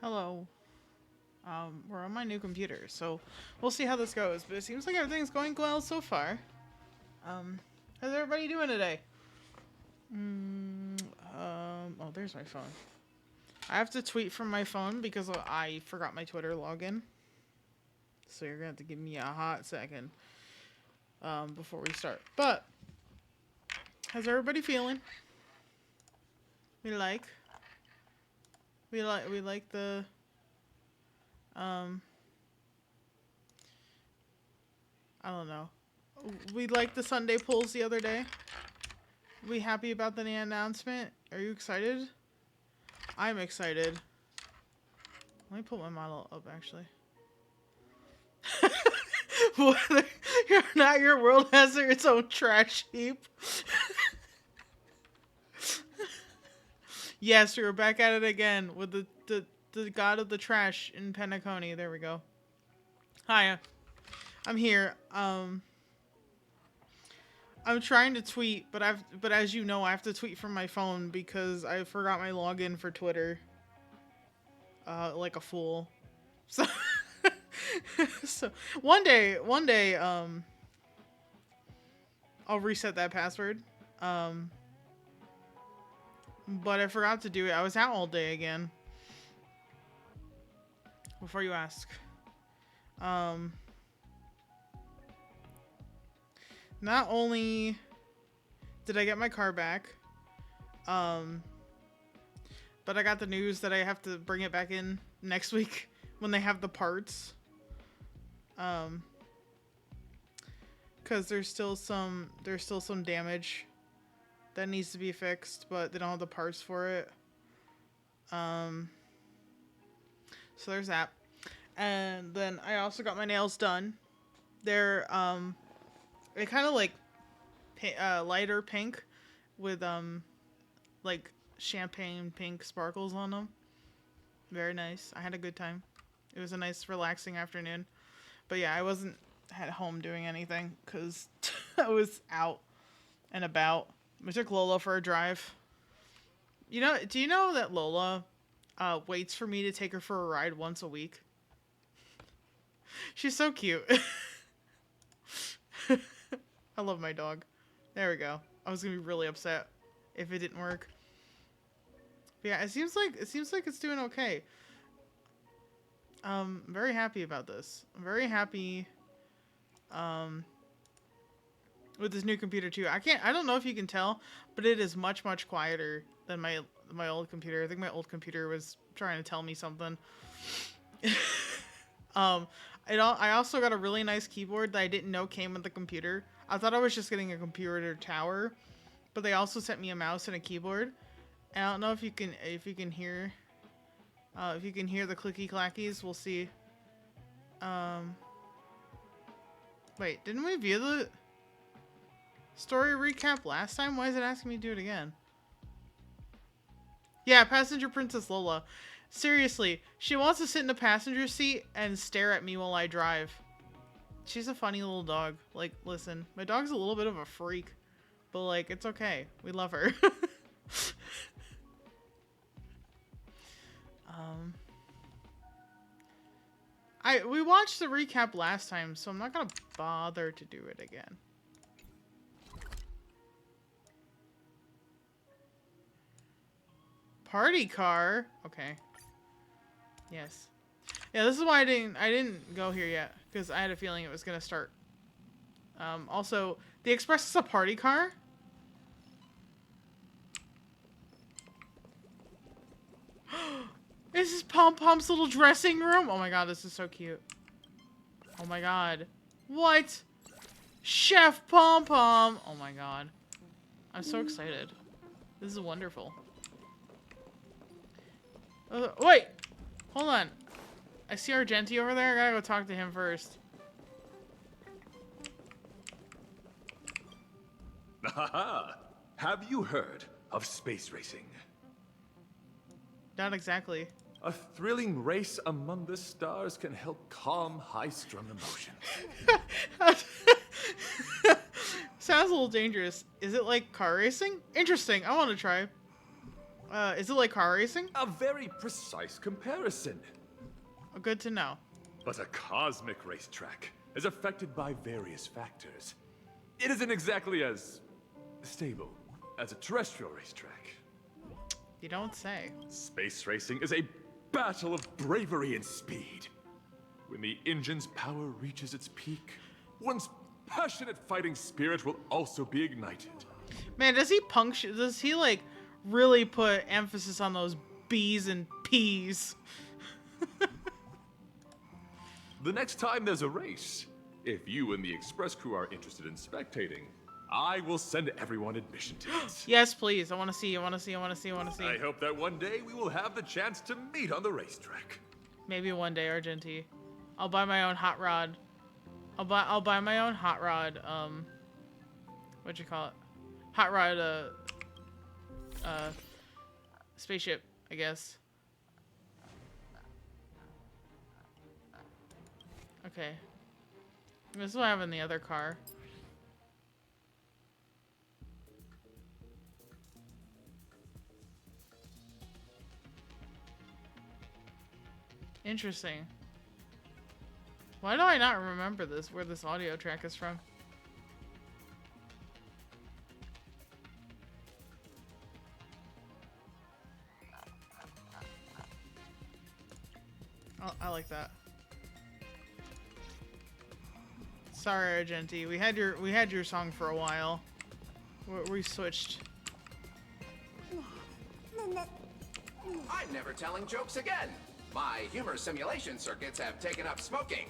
Hello. We're on my new computer, so we'll see how this goes. But it seems like everything's going well so far. How's everybody doing today? Oh, there's my phone. I have to tweet from my phone because I forgot my Twitter login. So you're gonna have to give me a hot second, before we start. But how's everybody feeling? We like the I don't know. We liked the Sunday polls the other day. We happy about the announcement? Are you excited? I'm excited. Let me put my model up, actually. You're not your world has its own trash heap. Yes, we were back at it again with the god of the trash in Penacony. There we go. Hi, I'm here. I'm trying to tweet, but as you know, I have to tweet from my phone because I forgot my login for Twitter. Like a fool. So, so one day, I'll reset that password. But I forgot to do it. I was out all day again. Before you ask. Not only did I get my car back, but I got the news that I have to bring it back in next week when they have the parts. Because there's still some damage that needs to be fixed, but they don't have the parts for it. So there's that. And then I also got my nails done. They're they kind of like lighter pink with like champagne pink sparkles on them. Very nice. I had a good time. It was a nice relaxing afternoon. But yeah, I wasn't at home doing anything because I was out and about. We took Lola for a drive. Do you know that Lola waits for me to take her for a ride once a week? She's so cute. I love my dog. There we go. I was gonna be really upset if it didn't work. But yeah, it seems like it's doing okay. I'm very happy about this. I'm very happy with this new computer too. I don't know if you can tell, but it is much quieter than my old computer. I think my old computer was trying to tell me something. I also got a really nice keyboard that I didn't know came with the computer. I thought I was just getting a computer tower, but they also sent me a mouse and a keyboard. And I don't know if you can hear the clicky clackies. We'll see. Wait, didn't we view the story recap last time? Why is it asking me to do it again? Yeah, Passenger Princess Lola. Seriously, she wants to sit in the passenger seat and stare at me while I drive. She's a funny little dog. Like, listen, my dog's a little bit of a freak, but like, it's okay. We love her. We watched the recap last time, so I'm not gonna bother to do it again. Party car? Okay. Yes. Yeah, this is why I didn't go here yet, because I had a feeling it was gonna start. Also, the Express is a party car? This is Pom Pom's little dressing room? Oh my god, this is so cute. Oh my god. What? Chef Pom Pom! Oh my god. I'm so excited. This is wonderful. Wait! Hold on. I see Argenti over there. I gotta go talk to him first. Haha! Have you heard of space racing? Not exactly. A thrilling race among the stars can help calm high-strung emotions. Sounds a little dangerous. Is it like car racing? Interesting. I want to try. Is it like car racing? A very precise comparison. Good to know. But a cosmic racetrack is affected by various factors. It isn't exactly as stable as a terrestrial racetrack. You don't say. Space racing is a battle of bravery and speed. When the engine's power reaches its peak, one's passionate fighting spirit will also be ignited. Man, does he like really put emphasis on those B's and P's? The next time there's a race, if you and the express crew are interested in spectating, I will send everyone admission tickets. Yes, please. I want to see. I hope that one day we will have the chance to meet on the racetrack. Maybe one day, Argenti. I'll buy my own hot rod. I'll buy my own hot rod. What'd you call it? Hot rod. Spaceship, I guess. Okay. This is what I have in the other car. Interesting. Why do I not remember this, where this audio track is from? Oh, I like that. Sorry, Argenti. We had your song for a while. We switched. I'm never telling jokes again. My humor simulation circuits have taken up smoking.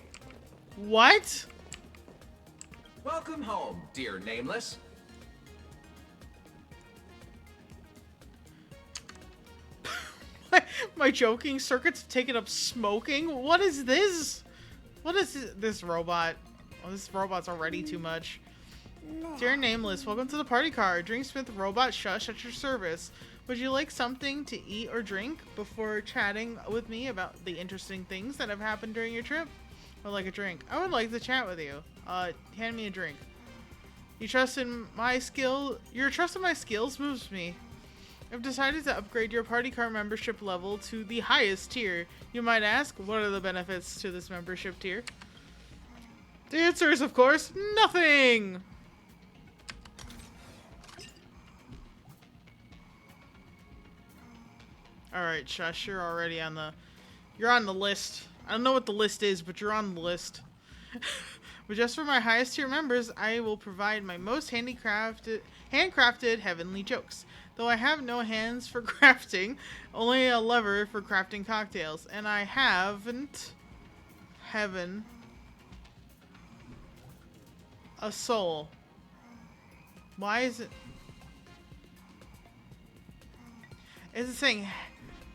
What? Welcome home, dear Nameless. My joking circuits have taken up smoking? What is this? What is this robot? Oh, this robot's already too much. Dear Nameless, welcome to the party car. Drinksmith Robot Shush at your service. Would you like something to eat or drink before chatting with me about the interesting things that have happened during your trip? Or like a drink? I would like to chat with you. Hand me a drink. Your trust in my skills moves me. I've decided to upgrade your party car membership level to the highest tier. You might ask, what are the benefits to this membership tier? The answer is, of course, nothing! Alright, Shush, you're already on the list. I don't know what the list is, but you're on the list. But just for my highest tier members, I will provide my most handcrafted heavenly jokes. Though I have no hands for crafting, only a lever for crafting cocktails, and I haven't a soul. Why is it? Is it saying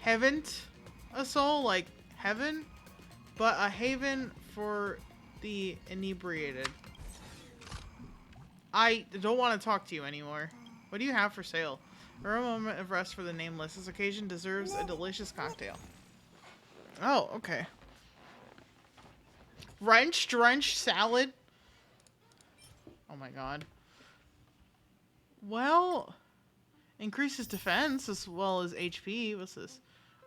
haven't a soul, like heaven, but a haven for the inebriated? I don't want to talk to you anymore. What do you have for sale? For a moment of rest for the Nameless. This occasion deserves a delicious cocktail. Oh, okay. Drenched salad? Oh my god. Well, increases defense as well as HP. What's this?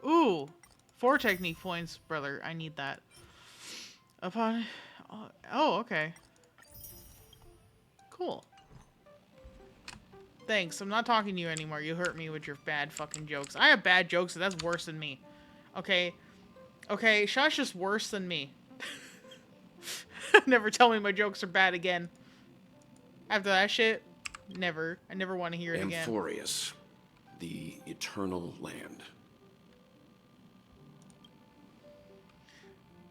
Ooh, 4 technique points, brother. I need that. Upon... Oh, okay. Cool. Thanks. I'm not talking to you anymore. You hurt me with your bad fucking jokes. I have bad jokes, and that's worse than me. Okay? Okay, Shush is worse than me. Never tell me my jokes are bad again. After that shit, never. I never want to hear it again. Amphorius, the eternal land.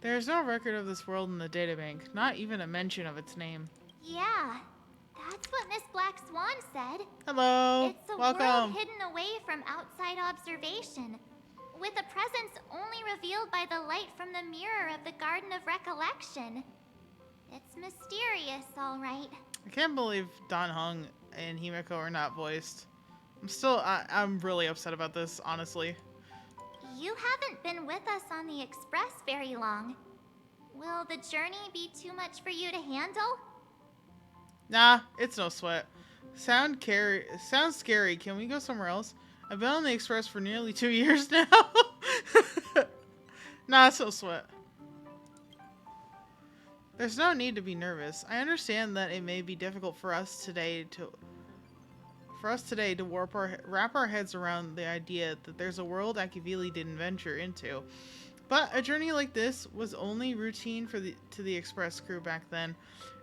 There's no record of this world in the databank. Not even a mention of its name. Yeah, that's what Miss Black Swan said. Hello. It's a Welcome. world hidden away from outside observation, with a presence only revealed by the light from the mirror of the Garden of Recollection. It's mysterious, all right. I can't believe Don Hung and Himeko are not voiced. I'm really upset about this, honestly. You haven't been with us on the Express very long. Will the journey be too much for you to handle? Nah, it's no sweat. Sounds scary. Can we go somewhere else? I've been on the Express for nearly 2 years now. Nah, so sweat. There's no need to be nervous. I understand that it may be difficult for us today to wrap our heads around the idea that there's a world Akivili didn't venture into. But a journey like this was only routine to the Express crew back then.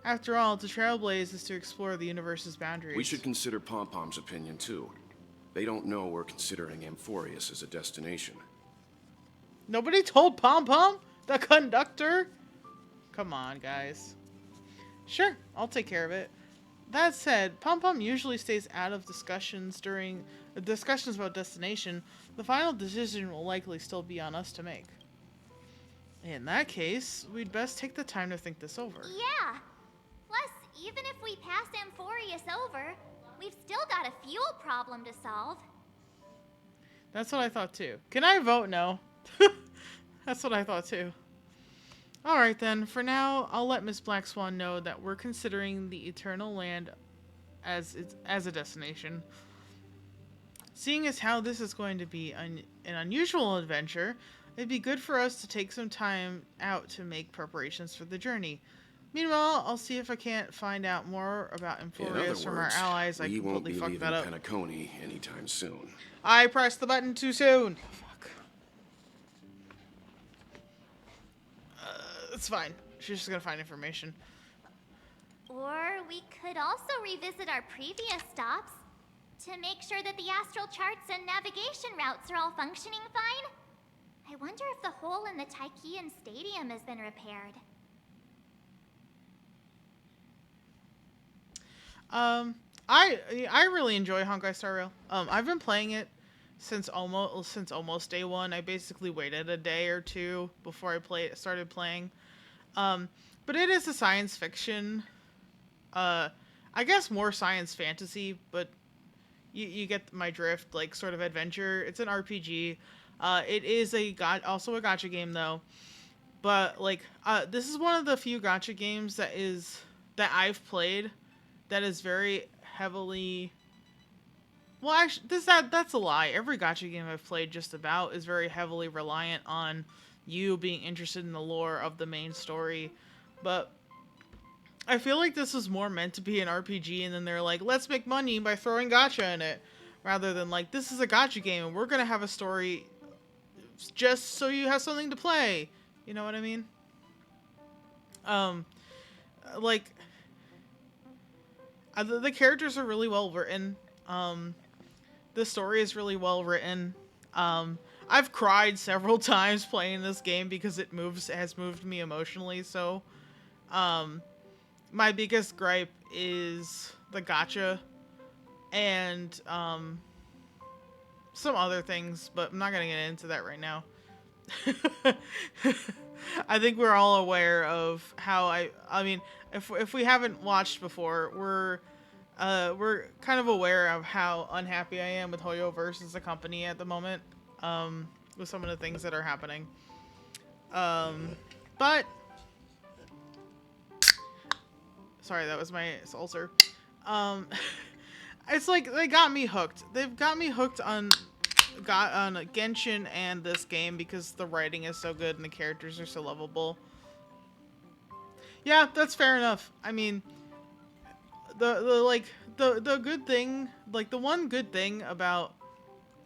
After all, to trailblaze is to explore the universe's boundaries. We should consider Pom-Pom's opinion, too. They don't know we're considering Amphorius as a destination. Nobody told Pom-Pom? The conductor? Come on, guys. Sure, I'll take care of it. That said, Pom-Pom usually stays out of discussions during discussions about destination. The final decision will likely still be on us to make. In that case, we'd best take the time to think this over. Yeah. Plus, even if we pass Amphorius over, we've still got a fuel problem to solve. That's what I thought too. Can I vote no? That's what I thought too. Alright then, for now, I'll let Miss Black Swan know that we're considering the Eternal Land as a destination. Seeing as how this is going to be an unusual adventure, it'd be good for us to take some time out to make preparations for the journey. Meanwhile, I'll see if I can't find out more about Amphorius from our allies. I completely fucked that up. We won't be leaving Penacony anytime soon. I pressed the button too soon. Oh, fuck. It's fine. She's just gonna find information. Or we could also revisit our previous stops to make sure that the astral charts and navigation routes are all functioning fine. I wonder if the hole in the Taikian Stadium has been repaired. I really enjoy Honkai Star Rail. I've been playing it since almost day one. I basically waited a day or two before I started playing. But it is a science fiction. I guess more science fantasy, but you get my drift. Like sort of adventure. It's an RPG. It is also a gacha game though. But like this is one of the few gacha games that I've played that is very heavily. Well, actually, that's a lie. Every gacha game I've played just about is very heavily reliant on you being interested in the lore of the main story. But I feel like this was more meant to be an RPG, and then they're like, let's make money by throwing gacha in it. Rather than like, this is a gacha game, and we're going to have a story just so you have something to play. You know what I mean? The characters are really well written. The story is really well written. I've cried several times playing this game because it has moved me emotionally. So, my biggest gripe is the gacha and some other things, but I'm not gonna get into that right now. I think we're all aware of how I mean, if we haven't watched before, we're kind of aware of how unhappy I am with Hoyoverse as a company at the moment, with some of the things that are happening. But sorry, that was my ulcer. It's like they got me hooked. They've got me hooked on Genshin and this game because the writing is so good and the characters are so lovable. Yeah, that's fair enough. I mean, the good thing, like the one good thing about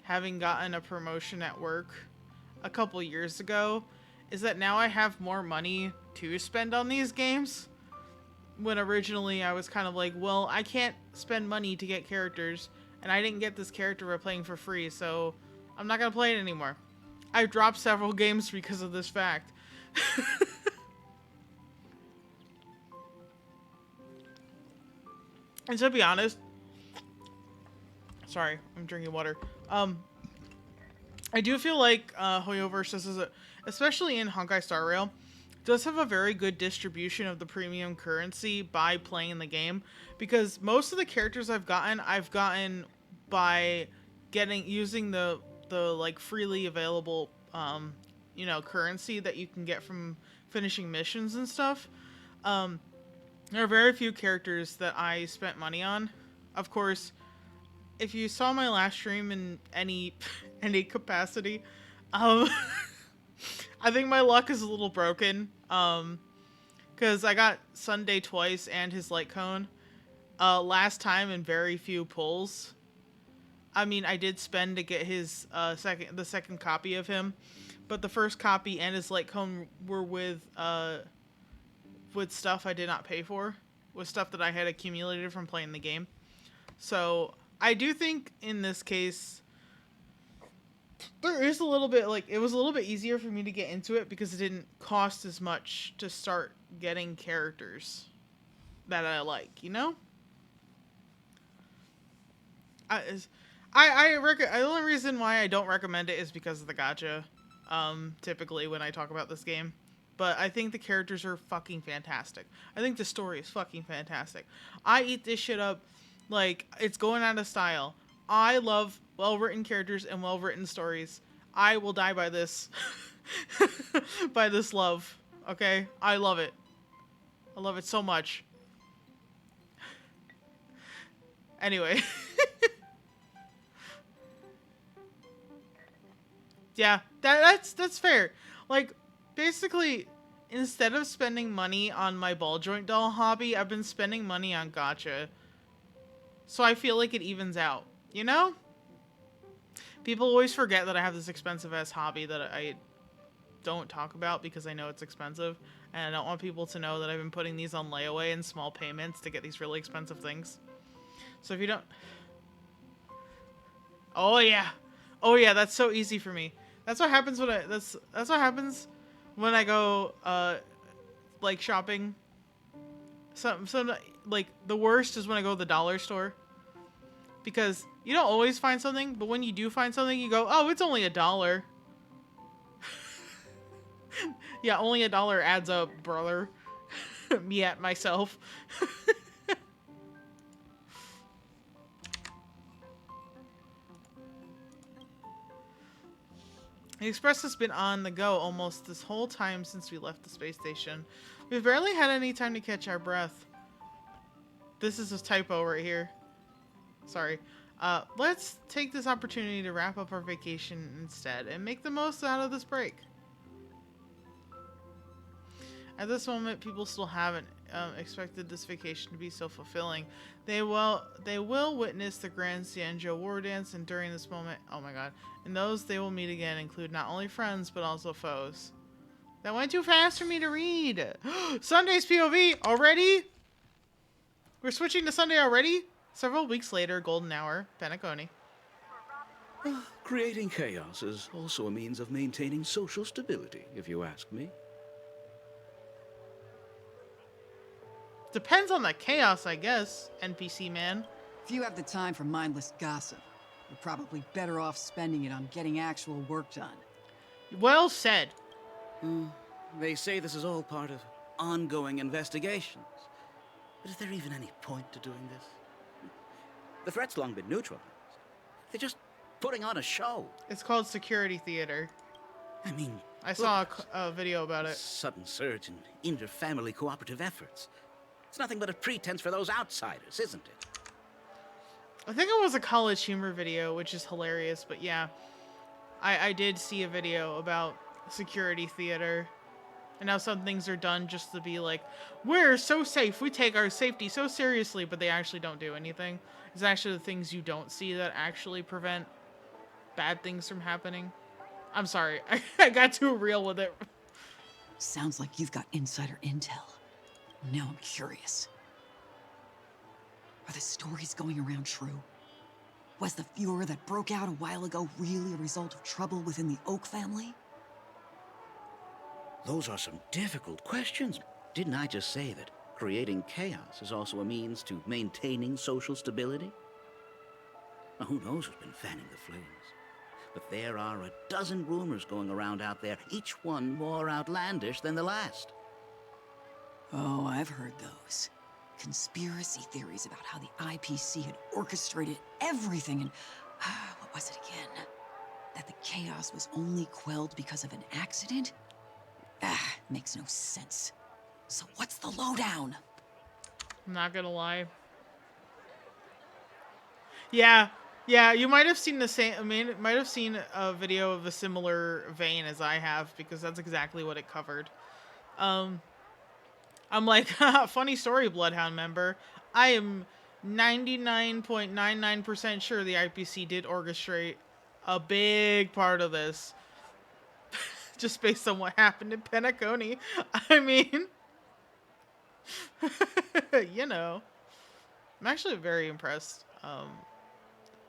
having gotten a promotion at work a couple years ago is that now I have more money to spend on these games. When originally I was kind of like, well, I can't spend money to get characters, and I didn't get this character we're playing for free, so I'm not gonna play it anymore. I've dropped several games because of this fact. And to be honest, sorry, I'm drinking water. I do feel like Hoyoverse, especially in Honkai Star Rail, does have a very good distribution of the premium currency by playing the game, because most of the characters I've gotten by using the like freely available currency that you can get from finishing missions and stuff. There are very few characters that I spent money on. Of course, if you saw my last stream in any any capacity, um, I think my luck is a little broken. Because I got Sunday twice and his light cone. Last time in very few pulls. I mean, I did spend to get his the second copy of him, but the first copy and his light cone were with stuff I did not pay for, with stuff that I had accumulated from playing the game. So I do think in this case there is a little bit, like, it was a little bit easier for me to get into it because it didn't cost as much to start getting characters that I like, you know? The only reason why I don't recommend it is because of the gacha, typically when I talk about this game. But I think the characters are fucking fantastic. I think the story is fucking fantastic. I eat this shit up like it's going out of style. I love well-written characters and well-written stories. I will die by this. By this love. Okay? I love it. I love it so much. Anyway. Yeah, that's fair. Like, basically, instead of spending money on my ball joint doll hobby, I've been spending money on gacha. So I feel like it evens out, you know? People always forget that I have this expensive ass hobby that I don't talk about because I know it's expensive, and I don't want people to know that I've been putting these on layaway in small payments to get these really expensive things. So if you don't... Oh yeah. Oh yeah, that's so easy for me. That's what happens when that's what happens when I go like shopping. Some like the worst is when I go to the dollar store. Because you don't always find something, but when you do find something, you go, "Oh, it's only $1." Yeah, only $1 adds up, brother. Me at myself. The Express has been on the go almost this whole time since we left the space station. We've barely had any time to catch our breath. This is a typo right here. Sorry. Let's take this opportunity to wrap up our vacation instead and make the most out of this break. At this moment, people still haven't expected this vacation to be so fulfilling. They will witness the Grand Sanjo War Dance, and during this moment, oh my god, in those they will meet again include not only friends, but also foes. That went too fast for me to read. Sunday's POV already? We're switching to Sunday already? Several weeks later, golden hour, Penacony. Creating chaos is also a means of maintaining social stability, if you ask me. Depends on the chaos, I guess, NPC man. If you have the time for mindless gossip, you're probably better off spending it on getting actual work done. Well said. They say this is all part of ongoing investigations. But is there even any point to doing this? The threat's long been neutralized. They're just putting on a show. It's called security theater. I mean, I saw a video about it. Sudden surge in inter-family cooperative efforts. It's nothing but a pretense for those outsiders, isn't it? I think it was a college humor video, which is hilarious, but yeah. I did see a video about security theater and how some things are done just to be like, we're so safe, we take our safety so seriously, but they actually don't do anything. It's actually the things you don't see that actually prevent bad things from happening. I'm sorry, I got too real with it. Sounds like you've got insider intel. Now I'm curious. Are the stories going around true? Was the furor that broke out a while ago really a result of trouble within the Oak family? Those are some difficult questions. Didn't I just say that creating chaos is also a means to maintaining social stability? Now, who knows who's been fanning the flames? But there are a dozen rumors going around out there, each one more outlandish than the last. Oh, I've heard those. Conspiracy theories about how the IPC had orchestrated everything and... what was it again? That the chaos was only quelled because of an accident? Makes no sense. So what's the lowdown? I'm not gonna lie. Yeah, Yeah, you might have seen the same. I mean, might have seen a video of a similar vein as I have, because that's exactly what it covered. Um, I'm like, funny story, Bloodhound member. I am 99.99% sure the IPC did orchestrate a big part of this, just based on what happened in Penacony. I mean, you know, I'm actually very impressed.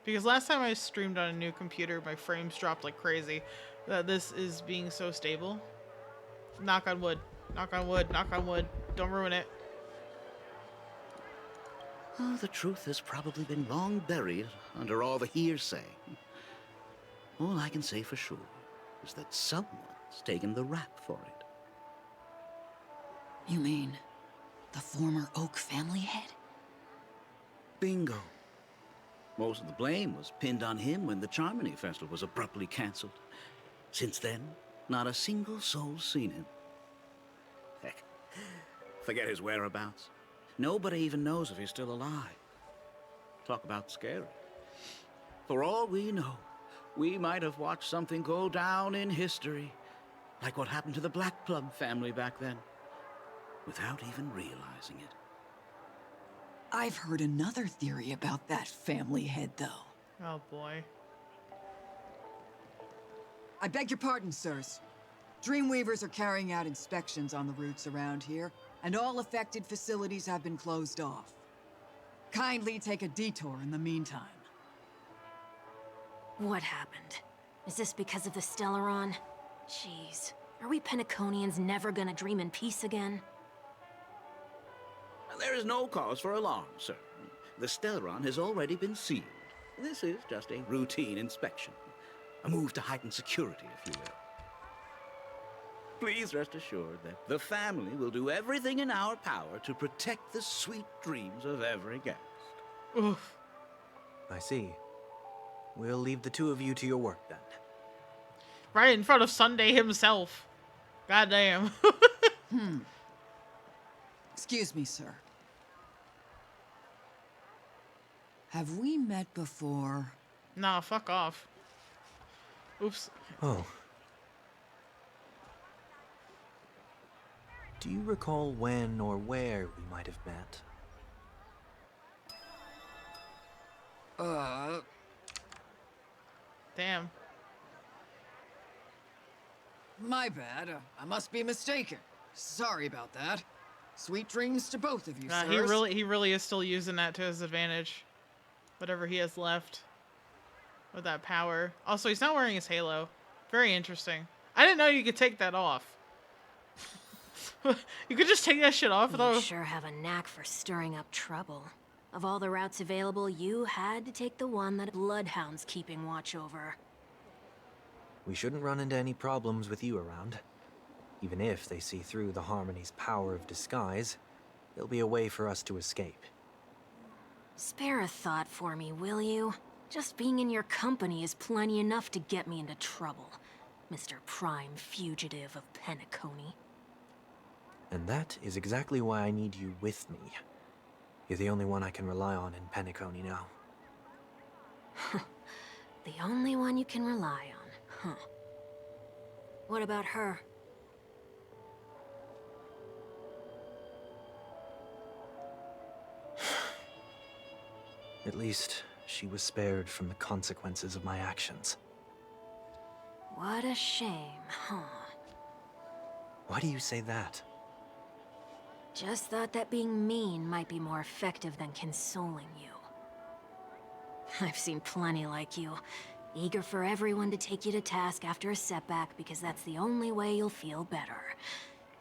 Because last time I streamed on a new computer, my frames dropped like crazy. This is being so stable. Knock on wood. Knock on wood. Knock on wood. Don't ruin it. Oh, the truth has probably been long buried under all the hearsay. All I can say for sure is that someone's taken the rap for it. You mean the former Oak family head? Bingo. Most of the blame was pinned on him when the Charmony Festival was abruptly cancelled. Since then, not a single soul's seen him. Heck, forget his whereabouts. Nobody even knows if he's still alive. Talk about scary. For all we know, we might have watched something go down in history, like what happened to the Black Plum family back then, without even realizing it. I've heard another theory about that family head, though. Oh boy. I beg your pardon, sirs. Dreamweavers are carrying out inspections on the routes around here, and all affected facilities have been closed off. Kindly take a detour in the meantime. What happened? Is this because of the Stellaron? Jeez, are we Penaconians never gonna dream in peace again? There is no cause for alarm, sir. The Stellaron has already been sealed. This is just a routine inspection. A move to heighten security, if you will. Please rest assured that the family will do everything in our power to protect the sweet dreams of every guest. Oof. I see. We'll leave the two of you to your work then. Right in front of Sunday himself. Goddamn. Excuse me, sir. Have we met before? Nah, fuck off. Oops. Oh. Do you recall when or where we might have met? Damn. My bad. I must be mistaken. Sorry about that. Sweet dreams to both of you, Nah, sirs. he really is still using that to his advantage. Whatever he has left. With that power. Also, he's not wearing his halo. Very interesting. I didn't know you could take that off. You could just take that shit off You without... sure have a knack for stirring up trouble. Of all the routes available, you had to take the one that Bloodhound's keeping watch over. We shouldn't run into any problems with you around. Even if they see through the Harmony's power of disguise, there'll be a way for us to escape. Spare a thought for me, will you? Just being in your company is plenty enough to get me into trouble, Mr. Prime Fugitive of Penacony. And that is exactly why I need you with me. You're the only one I can rely on in Penacony now. The only one you can rely on, huh? What about her? At least, she was spared from the consequences of my actions. What a shame, huh? Why do you say that? Just thought that being mean might be more effective than consoling you. I've seen plenty like you, eager for everyone to take you to task after a setback because that's the only way you'll feel better.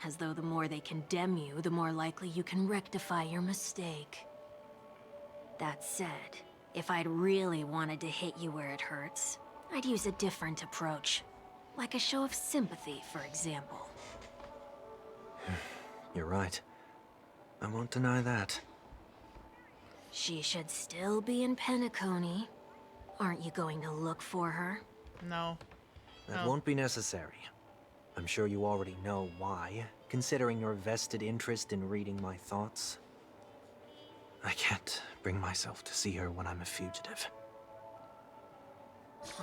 As though the more they condemn you, the more likely you can rectify your mistake. That said, if I'd really wanted to hit you where it hurts, I'd use a different approach. Like a show of sympathy, for example. You're right. I won't deny that. She should still be in Penacony. Aren't you going to look for her? No. That No. won't be necessary. I'm sure you already know why, considering your vested interest in reading my thoughts. I can't bring myself to see her when I'm a fugitive.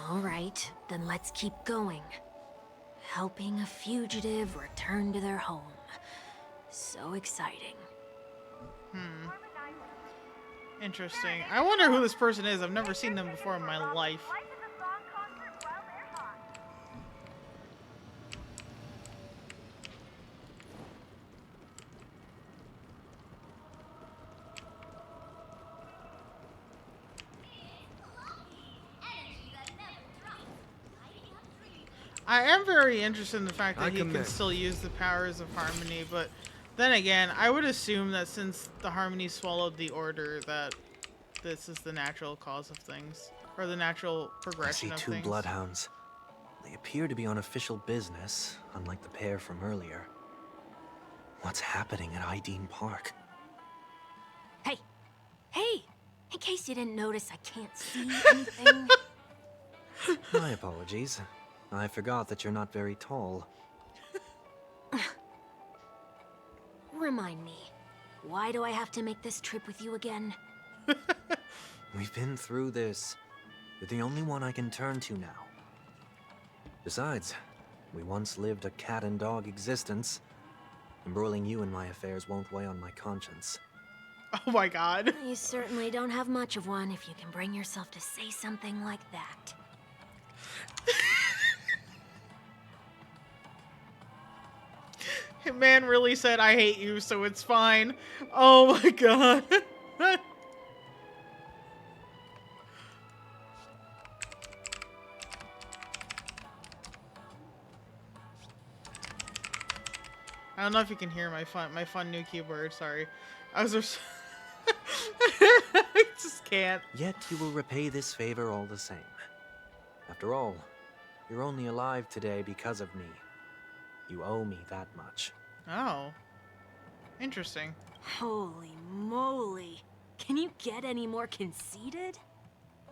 All right, then let's keep going. Helping a fugitive return to their home. So exciting. Interesting. I wonder who this person is. I've never seen them before in my life. I am very interested in the fact that he can still use the powers of harmony, but then again, I would assume that since the harmony swallowed the order, that this is the natural cause of things, or the natural progression of I see two things. bloodhounds. They appear to be on official business, unlike the pair from earlier. What's happening at Ideen Park? Hey! Hey! In case you didn't notice, I can't see anything. My apologies. I forgot that you're not very tall. Remind me, why do I have to make this trip with you again? We've been through this. You're the only one I can turn to now. Besides, we once lived a cat and dog existence. Embroiling you in my affairs won't weigh on my conscience. Oh my god. You certainly don't have much of one if you can bring yourself to say something like that. Man really said, I hate you, so it's fine. Oh my god. I don't know if you can hear my fun new keyboard, sorry. I was just... I just can't. Yet you will repay this favor all the same. After all, you're only alive today because of me. You owe me that much. Oh. Interesting. Holy moly. Can you get any more conceited?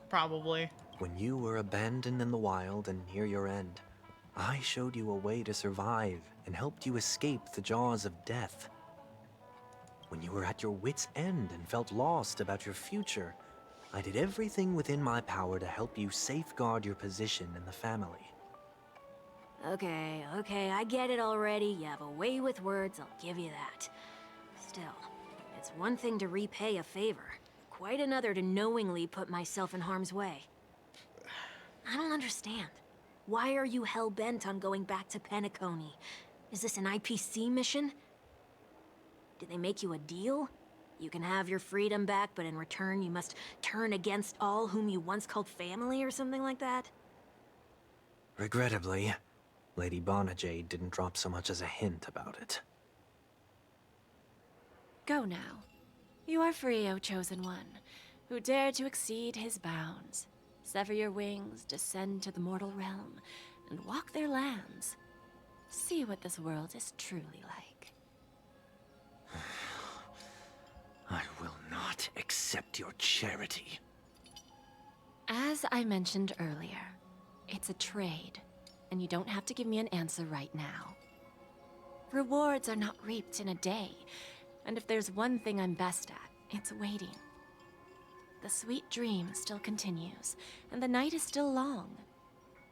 Probably. When you were abandoned in the wild and near your end, I showed you a way to survive and helped you escape the jaws of death. When you were at your wit's end and felt lost about your future, I did everything within my power to help you safeguard your position in the family. Okay, I get it already. You have a way with words, I'll give you that. Still, it's one thing to repay a favor, quite another to knowingly put myself in harm's way. I don't understand. Why are you hell-bent on going back to Penacony? Is this an IPC mission? Did they make you a deal? You can have your freedom back, but in return you must turn against all whom you once called family or something like that? Regrettably, Lady Bonajade didn't drop so much as a hint about it. Go now. You are free, O Chosen One, who dare to exceed his bounds. Sever your wings, descend to the mortal realm, and walk their lands. See what this world is truly like. I will not accept your charity. As I mentioned earlier, it's a trade, and you don't have to give me an answer right now. Rewards are not reaped in a day, and if there's one thing I'm best at, it's waiting. The sweet dream still continues, and the night is still long.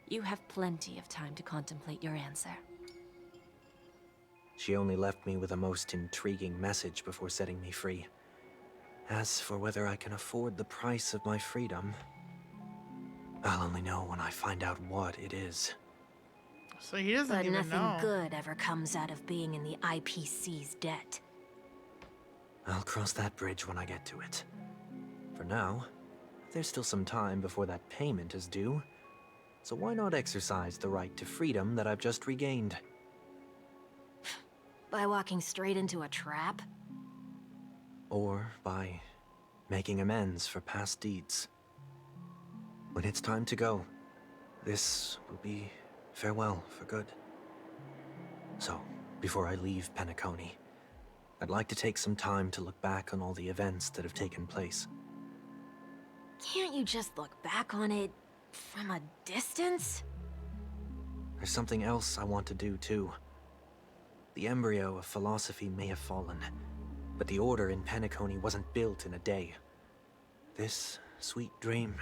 You have plenty of time to contemplate your answer. She only left me with a most intriguing message before setting me free. As for whether I can afford the price of my freedom, I'll only know when I find out what it is. So he doesn't But even nothing know. good ever comes out of being in the IPC's debt. I'll cross that bridge when I get to it. For now, there's still some time before that payment is due, so why not exercise the right to freedom that I've just regained? By walking straight into a trap? Or by making amends for past deeds. When it's time to go, this will be farewell for good. So, before I leave Penacony, I'd like to take some time to look back on all the events that have taken place. Can't you just look back on it from a distance? There's something else I want to do too. The embryo of philosophy may have fallen, but the order in Penacony wasn't built in a day. This sweet dream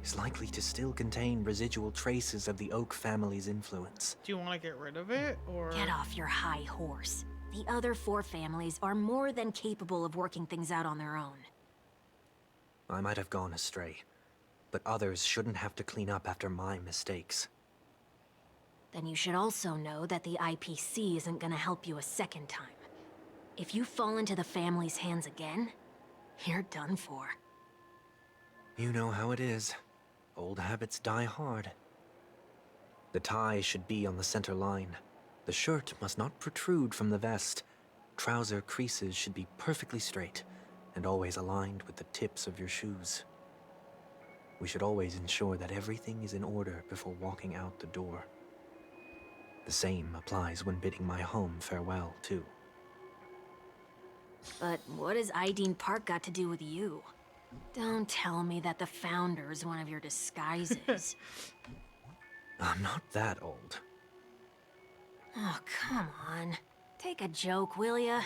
is likely to still contain residual traces of the Oak family's influence. Do you want to get rid of it, or...? Get off your high horse. The other 4 families are more than capable of working things out on their own. I might have gone astray, but others shouldn't have to clean up after my mistakes. Then you should also know that the IPC isn't gonna help you a second time. If you fall into the family's hands again, you're done for. You know how it is. Old habits die hard. The tie should be on the center line. The shirt must not protrude from the vest. Trouser creases should be perfectly straight, and always aligned with the tips of your shoes. We should always ensure that everything is in order before walking out the door. The same applies when bidding my home farewell, too. But what has Ideen Park got to do with you? Don't tell me that the Founder's one of your disguises. I'm not that old. Oh, come on. Take a joke, will ya?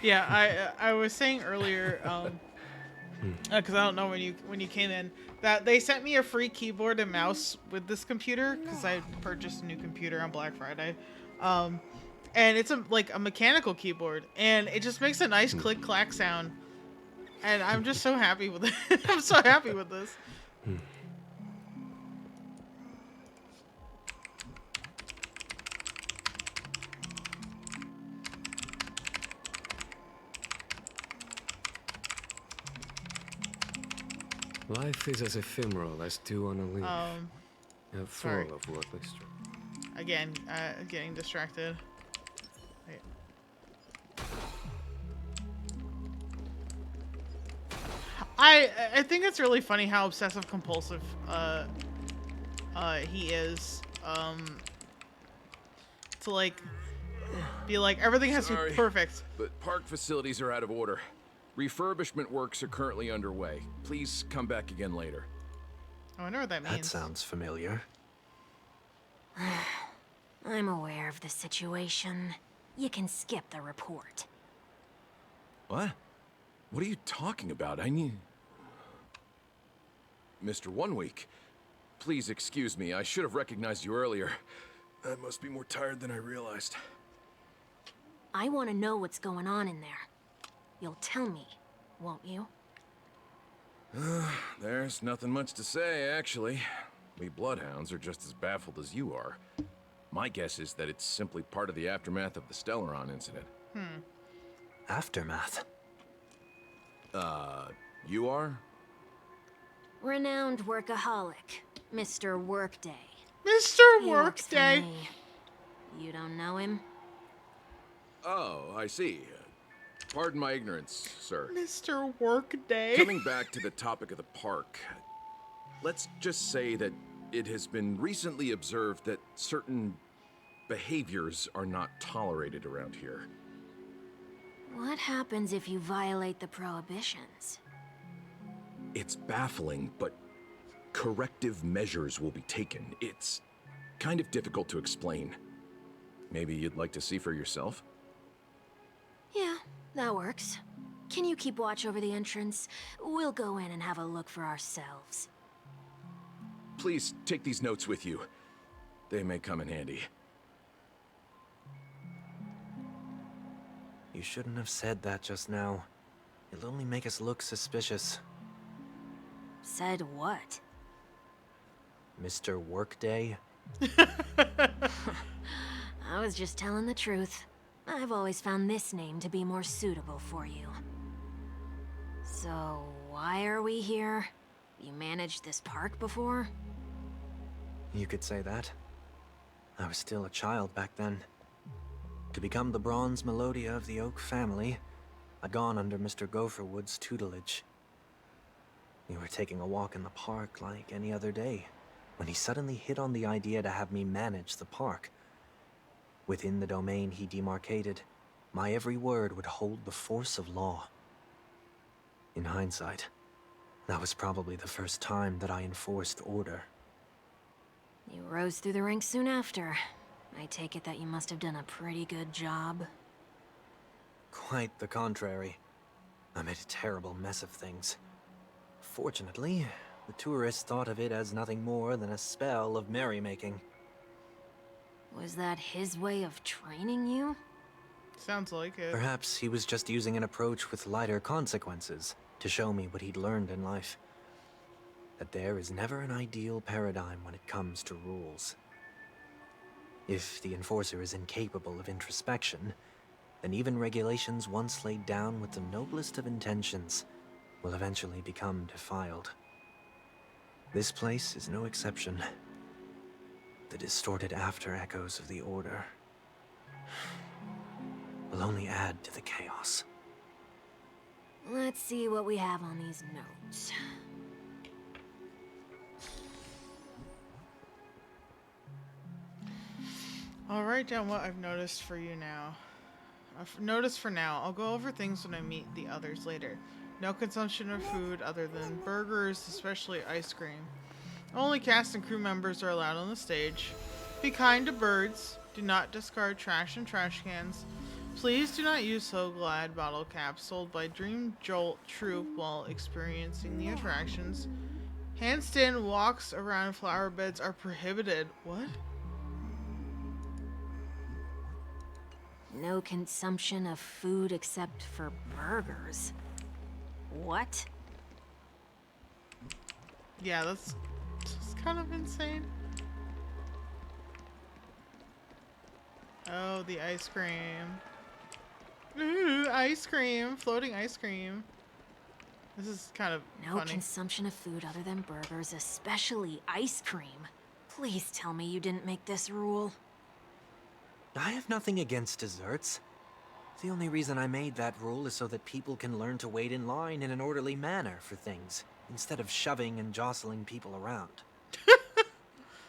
Yeah, I was saying earlier, because I don't know when you came in, that they sent me a free keyboard and mouse with this computer because I purchased a new computer on Black Friday, and it's like a mechanical keyboard, and it just makes a nice click clack sound, and I'm just so happy with it. I'm so happy with this. Life is as ephemeral as dew on a leaf. Full sorry. of worthless truth. Again, getting distracted. Wait. I think it's really funny how obsessive compulsive he is. To like be like everything has to be perfect. But park facilities are out of order. Refurbishment works are currently underway. Please come back again later. I wonder what that means. That sounds familiar. I'm aware of the situation. You can skip the report. What? What are you talking about? I need... Mr. 1 Week, please excuse me. I should have recognized you earlier. I must be more tired than I realized. I want to know what's going on in there. You'll tell me, won't you? There's nothing much to say, actually. We Bloodhounds are just as baffled as you are. My guess is that it's simply part of the aftermath of the Stellaron incident. Aftermath? You are? Renowned workaholic, Mr. Workday. Mr. He works for Workday. me. You don't know him? Oh, I see. Pardon my ignorance, sir. Mr. Workday. Coming back to the topic of the park, let's just say that it has been recently observed that certain behaviors are not tolerated around here. What happens if you violate the prohibitions? It's baffling, but corrective measures will be taken. It's kind of difficult to explain. Maybe you'd like to see for yourself? Yeah, that works. Can you keep watch over the entrance? We'll go in and have a look for ourselves. Please take these notes with you. They may come in handy. You shouldn't have said that just now. It'll only make us look suspicious. Said what? Mr. Workday? I was just telling the truth. I've always found this name to be more suitable for you. So, why are we here? You managed this park before? You could say that. I was still a child back then. To become the bronze Melodia of the Oak family, I'd gone under Mr. Gopherwood's tutelage. We were taking a walk in the park like any other day, when he suddenly hit on the idea to have me manage the park. Within the domain he demarcated, my every word would hold the force of law. In hindsight, that was probably the first time that I enforced order. You rose through the ranks soon after. I take it that you must have done a pretty good job. Quite the contrary. I made a terrible mess of things. Unfortunately, the tourists thought of it as nothing more than a spell of merrymaking. Was that his way of training you? Sounds like it. Perhaps he was just using an approach with lighter consequences to show me what he'd learned in life. That there is never an ideal paradigm when it comes to rules. If the enforcer is incapable of introspection, then even regulations once laid down with the noblest of intentions will eventually become defiled. This place is no exception. The distorted after echoes of the Order will only add to the chaos. Let's see what we have on these notes. I'll write down what I've noticed for you now. I've noticed for now. I'll go over things when I meet the others later. No consumption of food other than burgers, especially ice cream. Only cast and crew members are allowed on the stage. Be kind to birds. Do not discard trash in trash cans. Please do not use So Glad bottle caps sold by Dream Jolt Troop while experiencing the attractions. Handstand walks around flower beds are prohibited. What? No consumption of food except for burgers. What? Yeah, that's kind of insane. Oh, the ice cream. Ooh, ice cream. Floating ice cream. This is kind of No funny. consumption of food other than burgers, especially ice cream. Please tell me you didn't make this rule. I have nothing against desserts. The only reason I made that rule is so that people can learn to wait in line in an orderly manner for things, instead of shoving and jostling people around.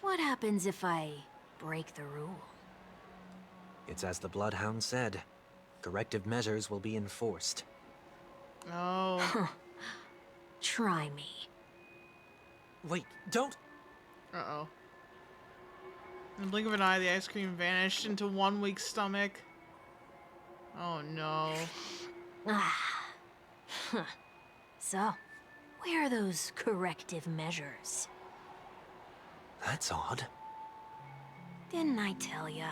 What happens if I break the rule? It's as the Bloodhound said. Corrective measures will be enforced. Oh. Try me. Wait, don't! Uh-oh. In the blink of an eye, the ice cream vanished into one weak stomach. Oh no. So, where are those corrective measures? That's odd. Didn't I tell ya?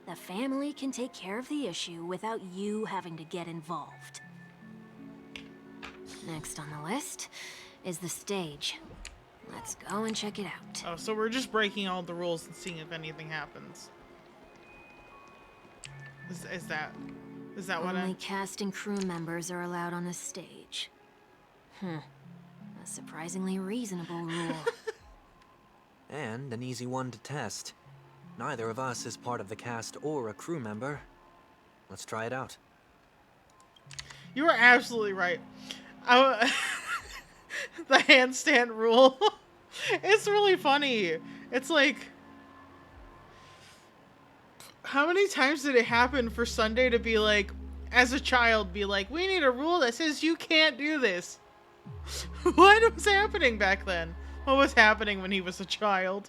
The family can take care of the issue without you having to get involved. Next on the list is the stage. Let's go and check it out. Oh, so we're just breaking all the rules and seeing if anything happens. Is that what Only cast and crew members are allowed on the stage. A surprisingly reasonable rule. And an easy one to test. Neither of us is part of the cast or a crew member. Let's try it out. You were absolutely right. The handstand rule. It's really funny. It's like, how many times did it happen for Sunday to be like, as a child, be like, we need a rule that says you can't do this? What was happening back then? What was happening when he was a child?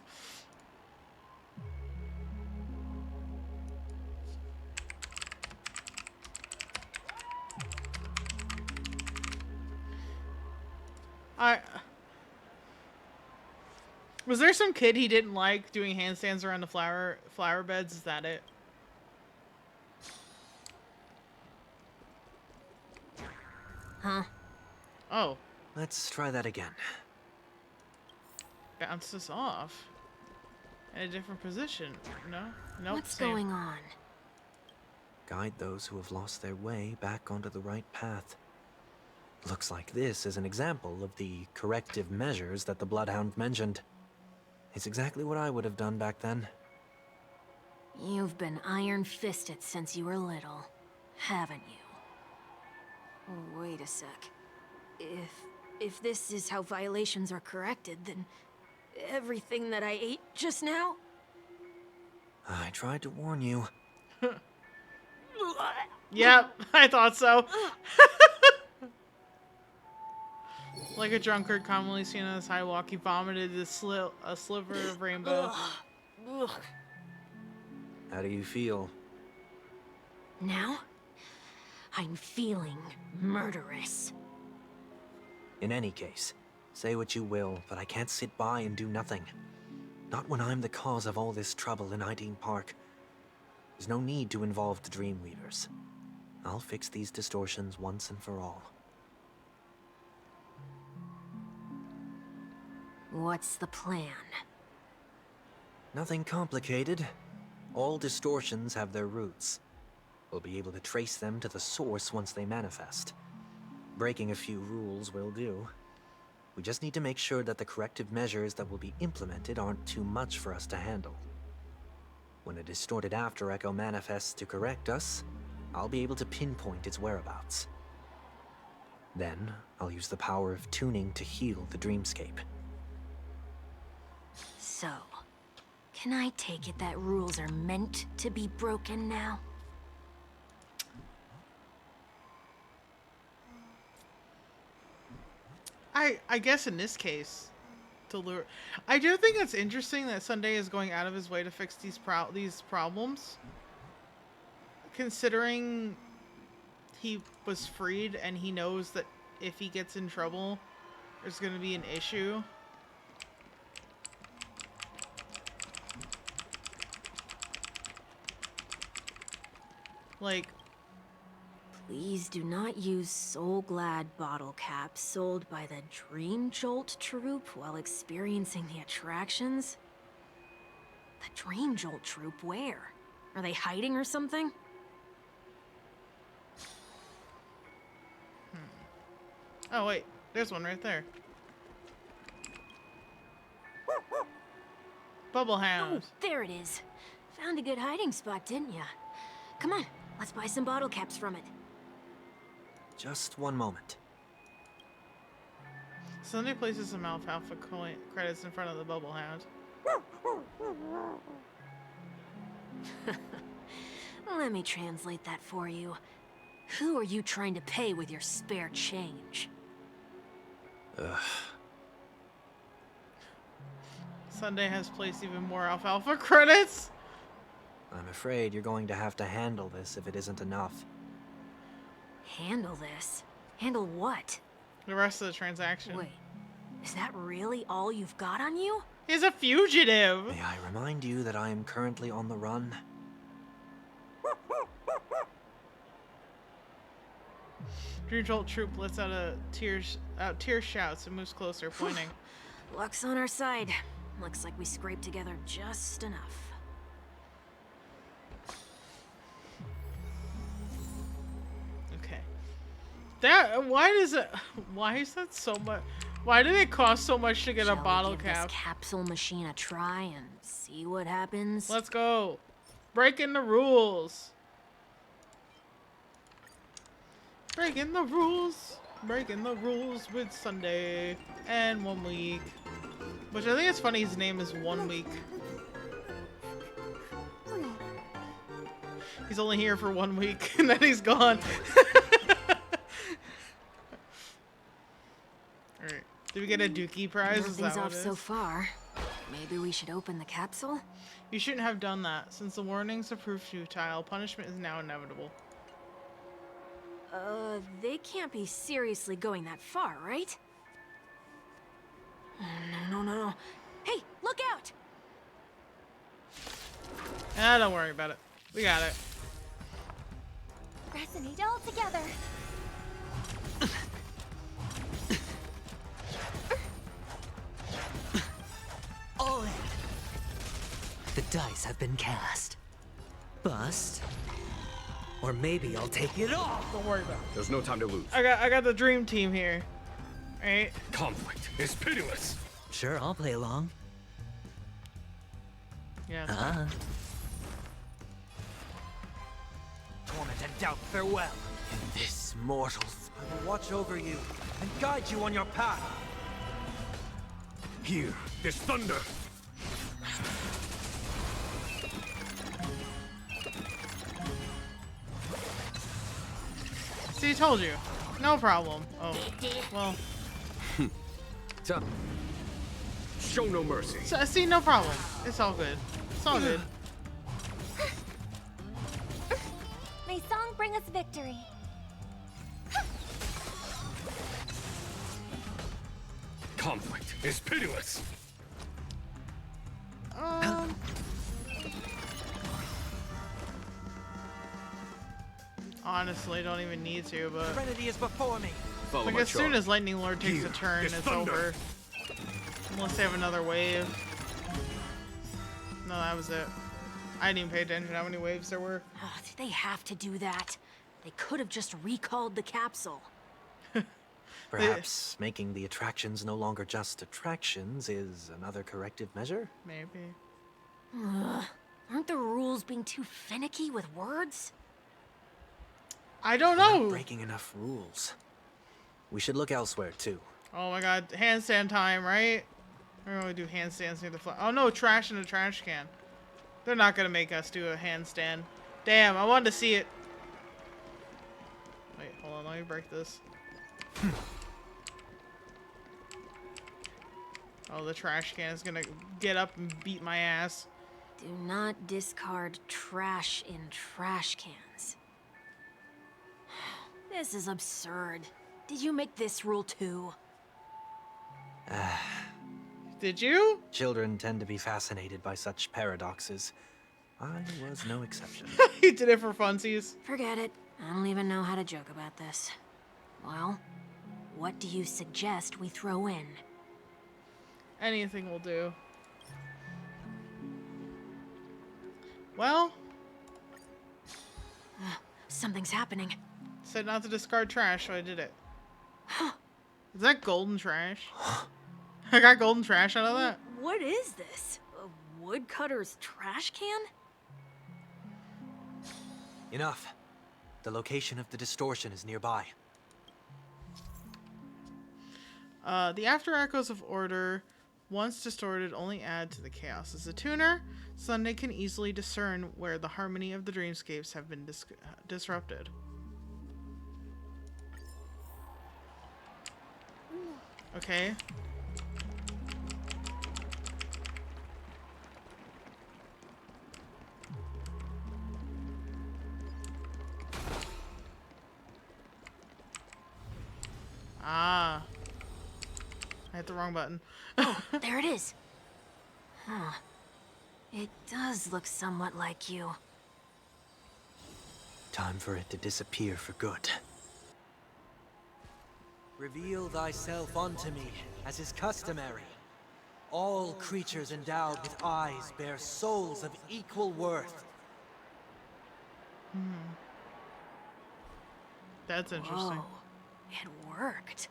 Was there some kid he didn't like doing handstands around the flower beds? Is that it? Huh? Oh. Let's try that again. Bounce this off. In a different position. No? Nope. What's same. going on? Guide those who have lost their way back onto the right path. Looks like this is an example of the corrective measures that the Bloodhound mentioned. It's exactly what I would have done back then. You've been iron-fisted since you were little, haven't you? Oh, wait a sec. If this is how violations are corrected, then everything that I ate just now? I tried to warn you. Yep, I thought so. Like a drunkard commonly seen on the sidewalk, he vomited a sliver of rainbow. How do you feel? Now? I'm feeling murderous. In any case, Say what you will, but I can't sit by and do nothing. Not when I'm the cause of all this trouble in Ideen Park. There's no need to involve the Dreamweavers. I'll fix these distortions once and for all. What's the plan? Nothing complicated. All distortions have their roots. We'll be able to trace them to the source once they manifest. Breaking a few rules will do. We just need to make sure that the corrective measures that will be implemented aren't too much for us to handle. When a distorted after echo manifests to correct us, I'll be able to pinpoint its whereabouts. Then, I'll use the power of tuning to heal the dreamscape. So, can I take it that rules are meant to be broken now? I guess in this case, to lure. I do think it's interesting that Sunday is going out of his way to fix these problems. Considering he was freed and he knows that if he gets in trouble, there's going to be an issue. Like, please do not use Soul Glad bottle caps sold by the Dream Jolt troupe while experiencing the attractions. The Dream Jolt troupe, where? Are they hiding or something? Oh wait, there's one right there. Bubble Hound. Oh, there it is. Found a good hiding spot, didn't ya? Come on, let's buy some bottle caps from it. Just one moment. Sunday places some alfalfa credits in front of the Bubble Hound. Let me translate that for you. Who are you trying to pay with your spare change? Ugh. Sunday has placed even more alfalfa credits. I'm afraid you're going to have to handle this if it isn't enough. Handle this? Handle what? The rest of the transaction. Wait, is that really all you've got on you? He's a fugitive. May I remind you that I am currently on the run? Dream Jolt Troop lets out tear shouts and moves closer, pointing. Luck's on our side. Looks like we scraped together just enough. Okay. Why is that so much? Why did it cost so much to get a bottle Shall we give cap? this capsule machine a try and see what happens? Let's go. Breaking the rules. Breaking the rules. Breaking the rules with Sunday and 1 week. Which I think it's funny his name is 1 week. He's only here for 1 week and then he's gone. Alright. Did we get a Dookie prize? Is that Nothing's what off it is? so far. Maybe we should open the capsule? You shouldn't have done that. Since the warnings have proved futile, punishment is now inevitable. They can't be seriously going that far, right? No. Hey, look out! Ah, don't worry about it. We got it. Resonate all together. All in. The dice have been cast. Bust. Or maybe I'll take it all. Don't worry about it. There's no time to lose. I got the dream team here. Alright. Conflict is pitiless. Sure, I'll play along. Yeah. Torment and doubt, farewell. In this, mortals, I will watch over you and guide you on your path. Here, this thunder. See, told you. No problem. Oh, well. Show no mercy. See, no problem. It's all good. It's all good. May song bring us victory. conflict is pitiless. Honestly, don't even need to, but Serenity is before me. Follow like my as soon charge. as Lightning Lord takes Here a turn, is it's thunder. over. Unless they have another wave. No, that was it. I didn't even pay attention how many waves there were. Oh, did they have to do that? They could have just recalled the capsule. Perhaps making the attractions no longer just attractions is another corrective measure? Maybe. Ugh. Aren't the rules being too finicky with words? I don't We're know. not breaking enough rules. We should look elsewhere, too. Oh my god, handstand time, right? We're gonna do handstands near the fly. Oh no, trash in a trash can. They're not gonna make us do a handstand. Damn, I wanted to see it. Wait, hold on, let me break this. Oh, the trash can is gonna get up and beat my ass. Do not discard trash in trash cans. This is absurd. Did you make this rule too? Did you? Children tend to be fascinated by such paradoxes. I was no exception. He did it for funsies. Forget it. I don't even know how to joke about this. Well, what do you suggest we throw in? Anything will do. Well, Something's happening. said not to discard trash, so I did it. Is that golden trash? I got golden trash out of that. What is this? A woodcutter's trash can? Enough. The location of the distortion is nearby. The after echoes of order, once distorted, only add to the chaos. As a tuner, Sunday can easily discern where the harmony of the dreamscapes have been disrupted. Okay. Ah. I hit the wrong button. Oh, there it is. Huh. It does look somewhat like you. Time for it to disappear for good. Reveal thyself unto me, as is customary. All creatures endowed with eyes bear souls of equal worth. That's interesting. Whoa. It worked.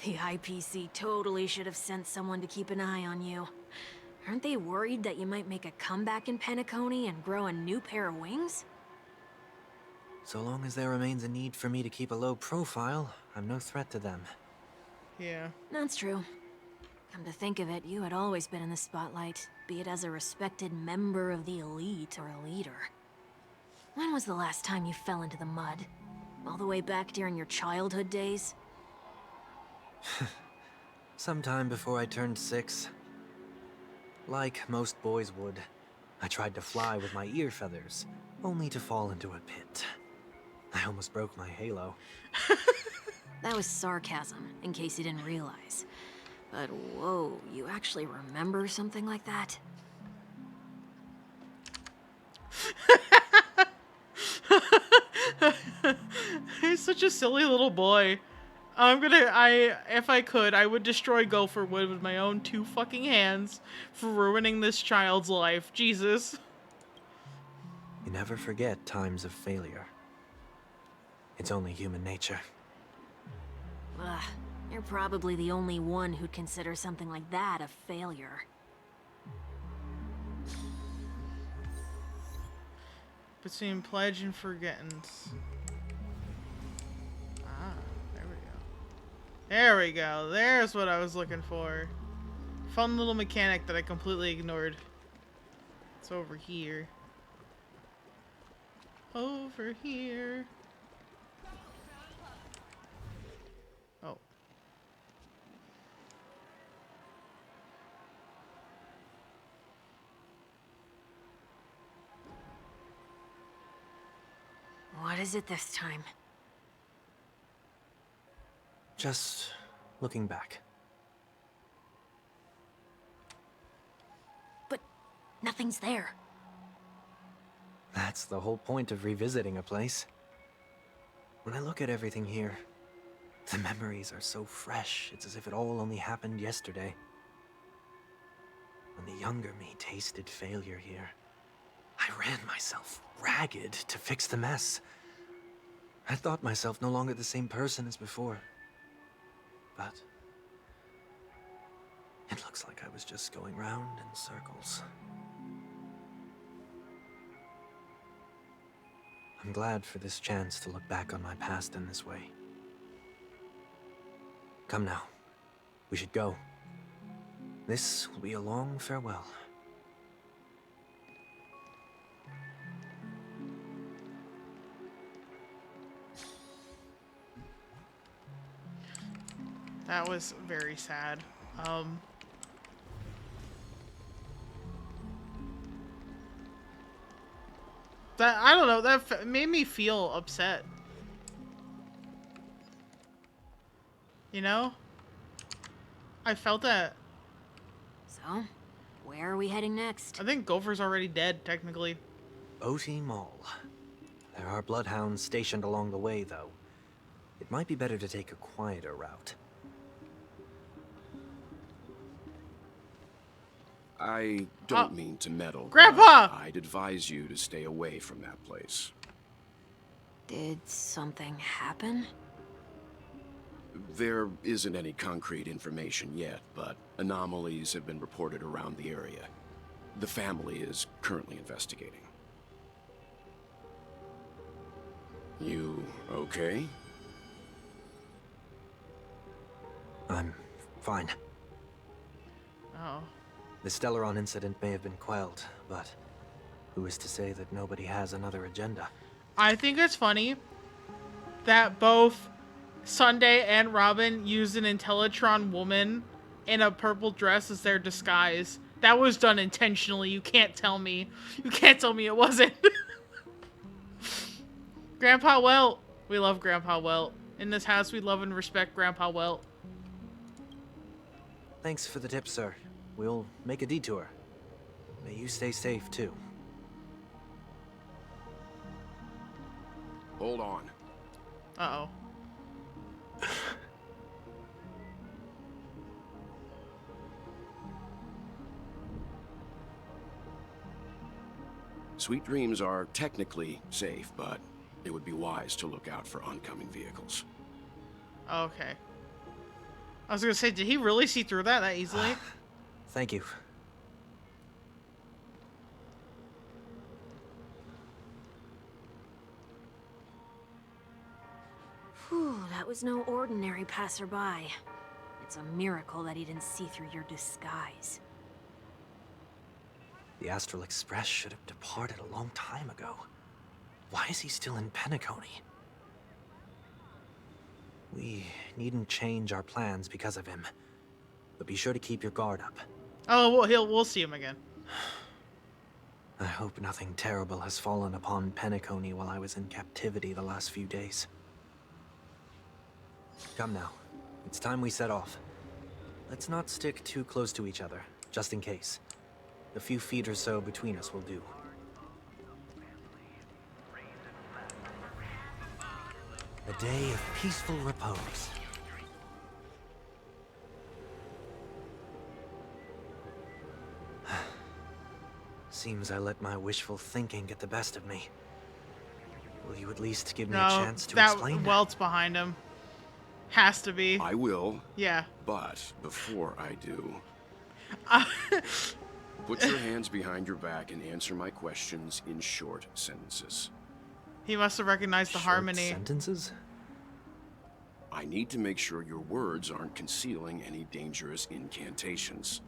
The IPC totally should have sent someone to keep an eye on you. Aren't they worried that you might make a comeback in Penacony and grow a new pair of wings? So long as there remains a need for me to keep a low profile, I'm no threat to them. Yeah. That's true. Come to think of it, you had always been in the spotlight, be it as a respected member of the elite or a leader. When was the last time you fell into the mud? All the way back during your childhood days? Sometime before I turned 6. Like most boys would, I tried to fly with my ear feathers, only to fall into a pit. I almost broke my halo. That was sarcasm, in case you didn't realize. But whoa, you actually remember something like that? He's such a silly little boy. If I could, I would destroy Gopherwood with my own 2 fucking hands for ruining this child's life. Jesus. You never forget times of failure. It's only human nature. Ugh, you're probably the only one who'd consider something like that a failure. Between pledge and forgettance. Ah, there we go. There we go. There's what I was looking for. Fun little mechanic that I completely ignored. It's over here. Over here. Oh. What is it this time? Just looking back. Nothing's there. That's the whole point of revisiting a place. When I look at everything here, the memories are so fresh, it's as if it all only happened yesterday. When the younger me tasted failure here, I ran myself ragged to fix the mess. I thought myself no longer the same person as before. But it looks like I was just going round in circles. I'm glad for this chance to look back on my past in this way. Come now. We should go. This will be a long farewell. That was very sad. I don't know, that made me feel upset. You know? I felt that. So, where are we heading next? I think Gopher's already dead, technically. Oti Mall. There are bloodhounds stationed along the way, though. It might be better to take a quieter route. I don't mean to meddle. Grandpa! I'd advise you to stay away from that place. Did something happen? There isn't any concrete information yet, but anomalies have been reported around the area. The family is currently investigating. You okay? I'm fine. Oh. The Stellaron incident may have been quelled, but who is to say that nobody has another agenda? I think it's funny that both Sunday and Robin used an Intellitron woman in a purple dress as their disguise. That was done intentionally. You can't tell me. You can't tell me it wasn't. Grandpa Welt. We love Grandpa Welt. In this house, we love and respect Grandpa Welt. Thanks for the tip, sir. We'll make a detour. May you stay safe, too. Hold on. Uh-oh. Sweet Dreams are technically safe, but it would be wise to look out for oncoming vehicles. Okay. I was gonna say, did he really see through that easily? Thank you. Whew, that was no ordinary passerby. It's a miracle that he didn't see through your disguise. The Astral Express should have departed a long time ago. Why is he still in Penacony? We needn't change our plans because of him. But be sure to keep your guard up. Oh, well, we'll see him again. I hope nothing terrible has fallen upon Penacony while I was in captivity the last few days. Come now. It's time we set off. Let's not stick too close to each other, just in case. A few feet or so between us will do. A day of peaceful repose. Seems I let my wishful thinking get the best of me. Will you at least give me a chance to explain? Welt's behind him. Has to be. I will. Yeah. But before I do, put your hands behind your back and answer my questions in short sentences. He must have recognized the harmony. Sentences? I need to make sure your words aren't concealing any dangerous incantations.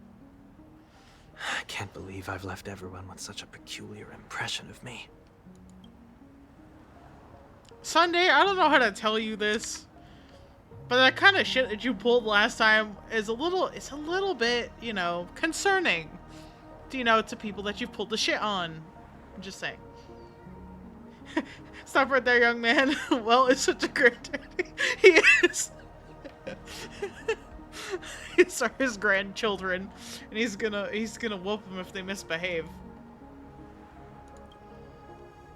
I can't believe I've left everyone with such a peculiar impression of me. Sunday, I don't know how to tell you this, but that kind of shit that you pulled last time is it's a little bit, you know, concerning, you know, to people that you've pulled the shit on. I'm just saying. Stop right there, young man. Well, it's such a great daddy. He is. He's kids are his grandchildren, and he's gonna whoop them if they misbehave.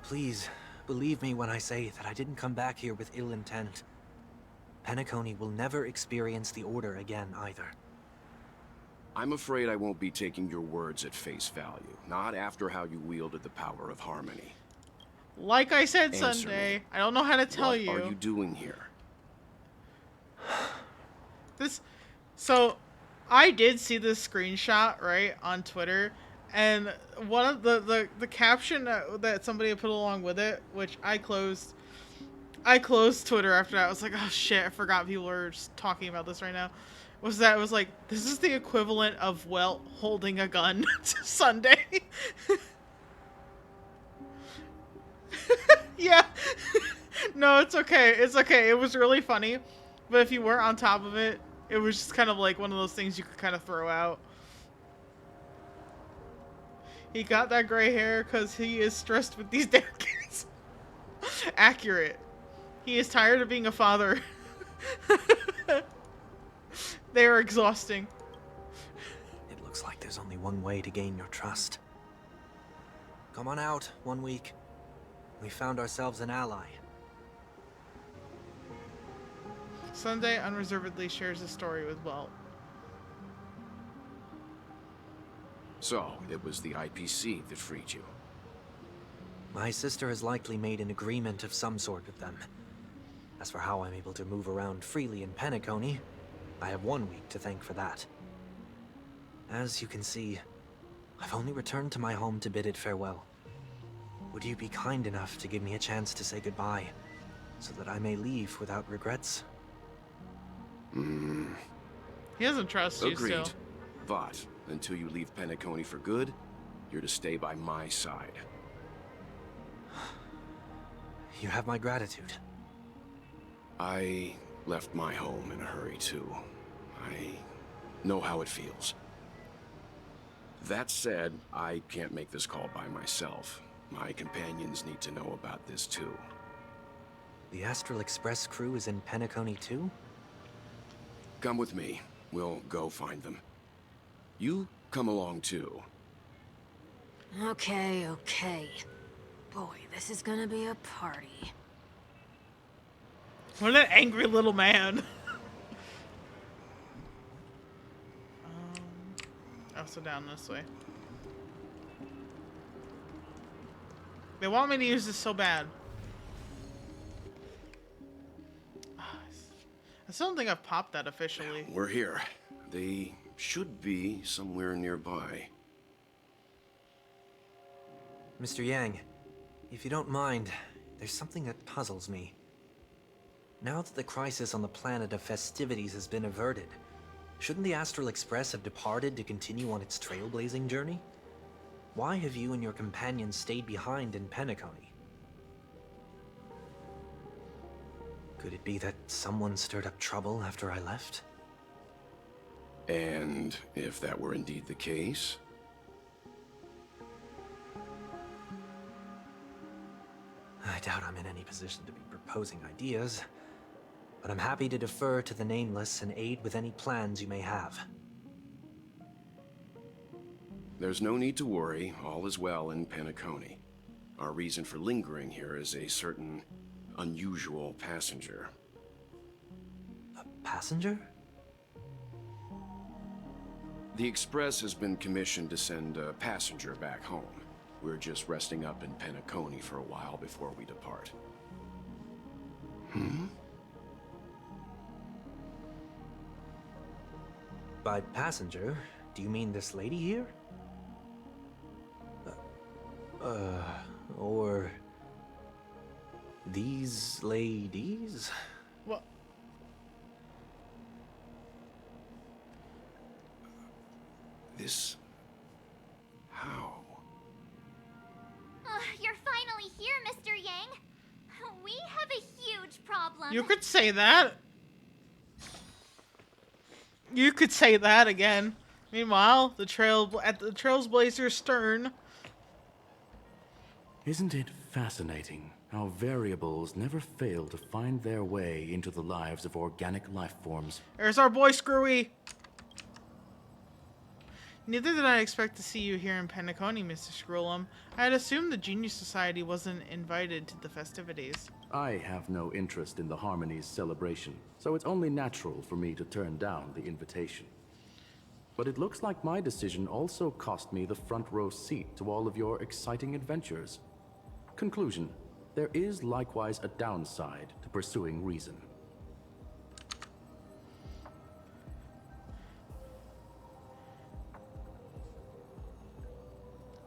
Please, believe me when I say that I didn't come back here with ill intent. Penacony will never experience the Order again, either. I'm afraid I won't be taking your words at face value. Not after how you wielded the power of harmony. Like I said, Answer Sunday, me. I don't know how to tell you. What are you doing here? So, I did see this screenshot, right, on Twitter, and one of the caption that somebody had put along with it, which I closed Twitter after that. I was like, oh shit, I forgot people were just talking about this right now. Was that it was like, this is the equivalent of Welt holding a gun to Sunday. Yeah. No, it's okay. It's okay. It was really funny. But if you weren't on top of it, it was just kind of like one of those things you could kind of throw out. He got that gray hair because he is stressed with these damn kids. Accurate. He is tired of being a father. They are exhausting. It looks like there's only one way to gain your trust. Come on out, 1 week. We found ourselves an ally. Sunday unreservedly shares a story with Welt. So, it was the IPC that freed you. My sister has likely made an agreement of some sort with them. As for how I'm able to move around freely in Penacony, I have 1 week to thank for that. As you can see, I've only returned to my home to bid it farewell. Would you be kind enough to give me a chance to say goodbye, so that I may leave without regrets? He doesn't trust you still. Agreed. But, until you leave Penacony for good, you're to stay by my side. You have my gratitude. I left my home in a hurry, too. I know how it feels. That said, I can't make this call by myself. My companions need to know about this, too. The Astral Express crew is in Penacony, too? Come with me. We'll go find them. You come along, too. Okay, okay. Boy, this is gonna be a party. What an angry little man. Also down this way. They want me to use this so bad. I still don't think I've popped that officially. We're here. They should be somewhere nearby. Mr. Yang, if you don't mind, there's something that puzzles me. Now that the crisis on the planet of festivities has been averted, shouldn't the Astral Express have departed to continue on its trailblazing journey? Why have you and your companions stayed behind in Penacony? Could it be that someone stirred up trouble after I left? And if that were indeed the case? I doubt I'm in any position to be proposing ideas, but I'm happy to defer to the Nameless and aid with any plans you may have. There's no need to worry. All is well in Penacony. Our reason for lingering here is a certain unusual passenger. A passenger? The Express has been commissioned to send a passenger back home. We're just resting up in Penacony for a while before we depart. By passenger, do you mean this lady here? Or these ladies? What? This... how? You're finally here, Mr. Yang. We have a huge problem. You could say that. You could say that again. Meanwhile, at the Trailblazer's stern. Isn't it fascinating how variables never fail to find their way into the lives of organic life forms? There's our boy Screwy. Neither did I expect to see you here in Penacony, Mr. Scrollum. I had assumed the Genius Society wasn't invited to the festivities. I have no interest in the Harmony's celebration, so it's only natural for me to turn down the invitation. But it looks like my decision also cost me the front row seat to all of your exciting adventures. Conclusion: there is likewise a downside to pursuing reason.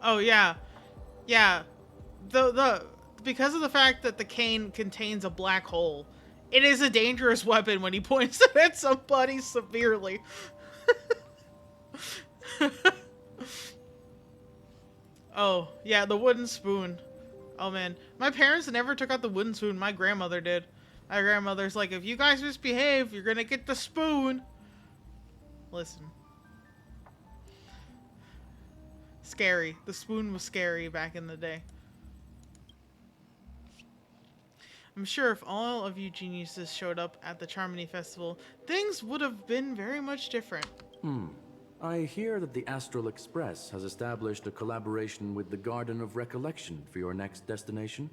Oh yeah, yeah. Because of the fact that the cane contains a black hole, it is a dangerous weapon when he points it at somebody severely. Oh yeah, the wooden spoon. Oh man, my parents never took out the wooden spoon. My grandmother did. My grandmother's like, if you guys misbehave, you're gonna get the spoon. Listen. Scary. The spoon was scary back in the day. I'm sure if all of you geniuses showed up at the Charmony Festival, things would have been very much different. I hear that the Astral Express has established a collaboration with the Garden of Recollection for your next destination.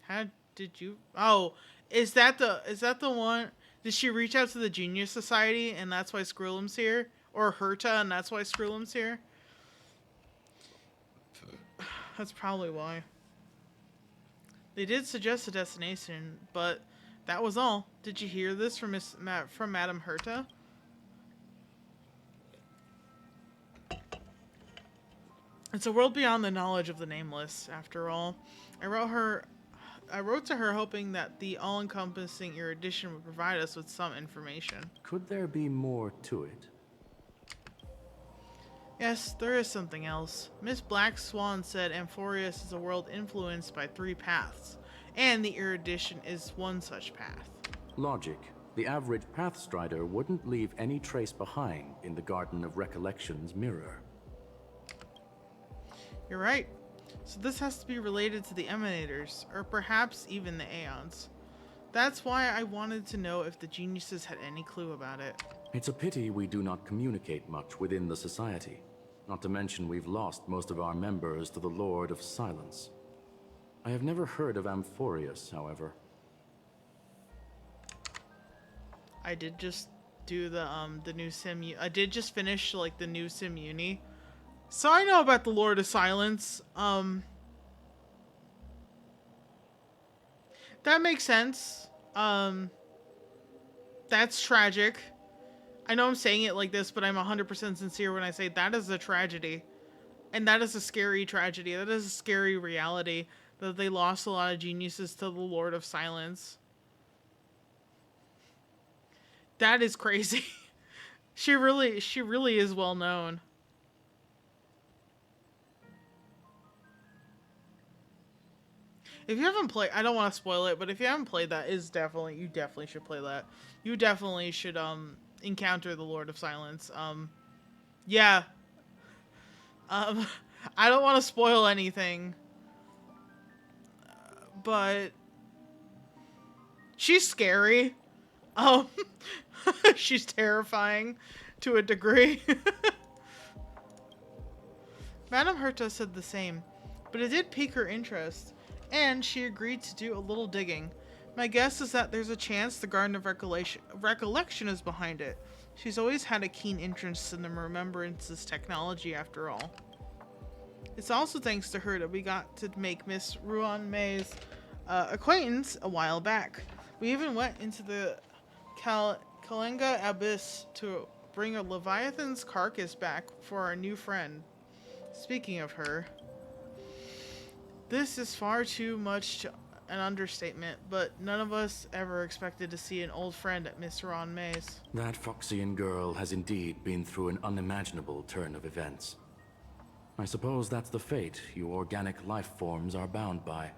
How did you... Oh, is that the one... Did she reach out to the Genius Society and that's why Scrollum's here? Or Herta and that's why Scrollum's here? That's probably why. They did suggest a destination, but that was all. Did you hear this from Madame Herta? It's a world beyond the knowledge of the nameless, after all. I wrote to her hoping that the all-encompassing erudition would provide us with some information. Could there be more to it? Yes, there is something else. Miss Black Swan said Amphorius is a world influenced by 3 paths, and the erudition is one such path. Logic. The average Pathstrider wouldn't leave any trace behind in the Garden of Recollection's mirror. You're right. So this has to be related to the Emanators, or perhaps even the Aeons. That's why I wanted to know if the geniuses had any clue about it. It's a pity we do not communicate much within the society. Not to mention we've lost most of our members to the Lord of Silence. I have never heard of Amphorius, however. I did just do the new sim. I did just finish like the new sim uni, so I know about the Lord of Silence. That makes sense. That's tragic. I know I'm saying it like this, but I'm 100% sincere when I say that is a tragedy. And that is a scary tragedy. That is a scary reality that they lost a lot of geniuses to the Lord of Silence. That is crazy. She really is well known. If you haven't played, I don't want to spoil it, but if you haven't played that, you definitely should play that. You definitely should encounter the Lord of Silence. Yeah. I don't want to spoil anything, but she's scary. She's terrifying to a degree. Madame Herta said the same, but it did pique her interest, and she agreed to do a little digging. My guess is that there's a chance the Garden of Recollection is behind it. She's always had a keen interest in the Remembrance's technology, after all. It's also thanks to her that we got to make Miss Ruan May's acquaintance a while back. We even went into the Kalenga Abyss to bring a Leviathan's carcass back for our new friend. Speaking of her, this is far too much an understatement, but none of us ever expected to see an old friend at Miss Ron May's. That Foxian girl has indeed been through an unimaginable turn of events. I suppose that's the fate you organic life forms are bound by.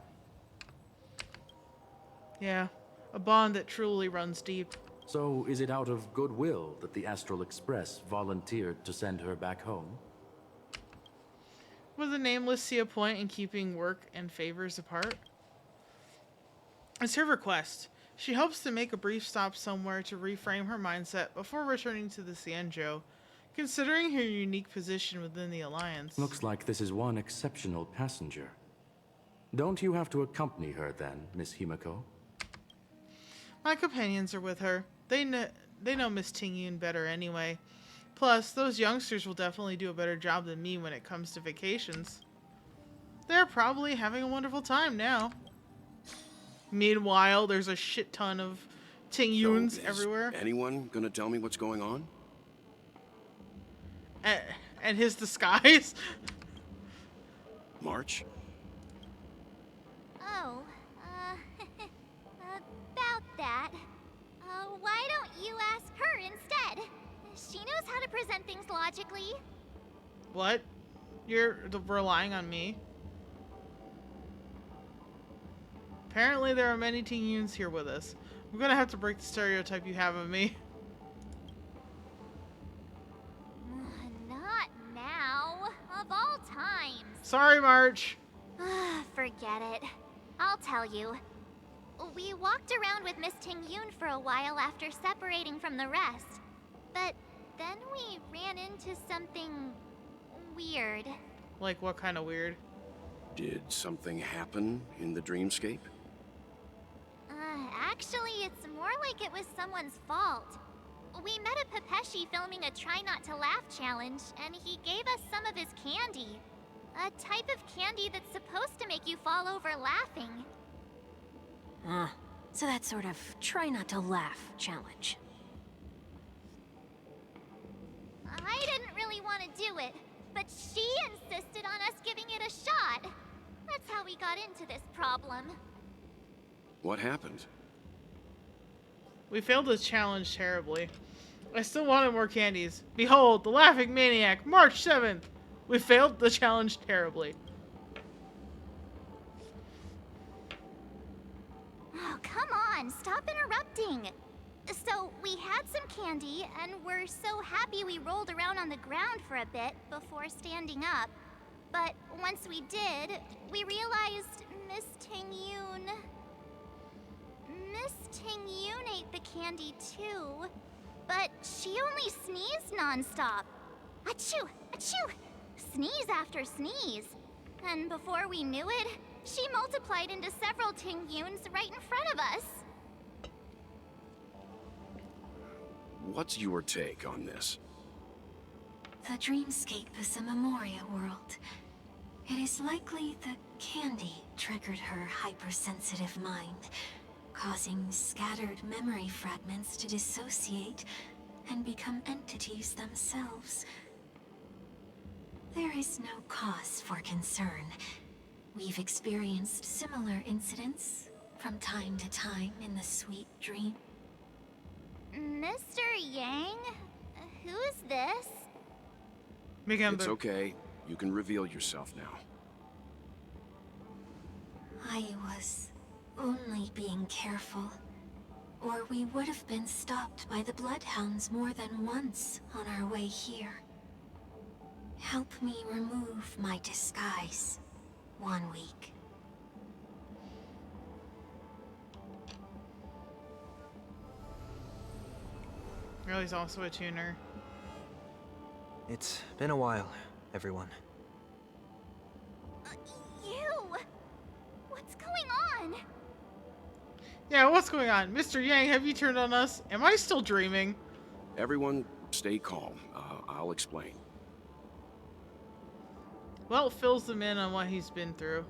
Yeah, a bond that truly runs deep. So, is it out of goodwill that the Astral Express volunteered to send her back home? Will the Nameless see a point in keeping work and favors apart? It's her request. She hopes to make a brief stop somewhere to reframe her mindset before returning to the Cienjo. Considering her unique position within the Alliance. Looks like this is one exceptional passenger. Don't you have to accompany her then, Miss Himiko? My companions are with her. They know Miss Tingyun better anyway. Plus, those youngsters will definitely do a better job than me when it comes to vacations. They're probably having a wonderful time now. Meanwhile, there's a shit ton of Tingyuns everywhere. Anyone gonna tell me what's going on? And his disguise. March? Oh, about that. Why don't you ask her instead? She knows how to present things logically. What? You're relying on me? Apparently there are many Tingyuns here with us. I'm gonna have to break the stereotype you have of me. Not now. Of all times. Sorry, March. Forget it. I'll tell you. We walked around with Miss Tingyun for a while after separating from the rest. But then we ran into something weird. Like what kind of weird? Did something happen in the dreamscape? Actually, it's more like it was someone's fault. We met a Pepeshi filming a Try Not to Laugh challenge, and he gave us some of his candy. A type of candy that's supposed to make you fall over laughing. So that sort of try not to laugh challenge. I didn't really want to do it, but she insisted on us giving it a shot. That's how we got into this problem. What happened? We failed this challenge terribly. I still wanted more candies. Behold, the Laughing Maniac, March 7th! We failed the challenge terribly. Oh, come on, stop interrupting. So, we had some candy, and we're so happy we rolled around on the ground for a bit before standing up. But once we did, we realized Miss Tingyun ate the candy too, but she only sneezed nonstop. Achoo! Achoo! Sneeze after sneeze. And before we knew it, she multiplied into several Tingyuns right in front of us. What's your take on this? The dreamscape is a Memoria world. It is likely the candy triggered her hypersensitive mind, causing scattered memory fragments to dissociate and become entities themselves. There is no cause for concern. We've experienced similar incidents from time to time in the sweet dream. Mr. Yang? Who's this? It's okay. You can reveal yourself now. I was only being careful, or we would have been stopped by the Bloodhounds more than once on our way here. Help me remove my disguise. 1 week. Oh, he's also a tuner. It's been a while, everyone. You! What's going on? Yeah, what's going on? Mr. Yang, have you turned on us? Am I still dreaming? Everyone, stay calm. I'll explain. Welt fills them in on what he's been through.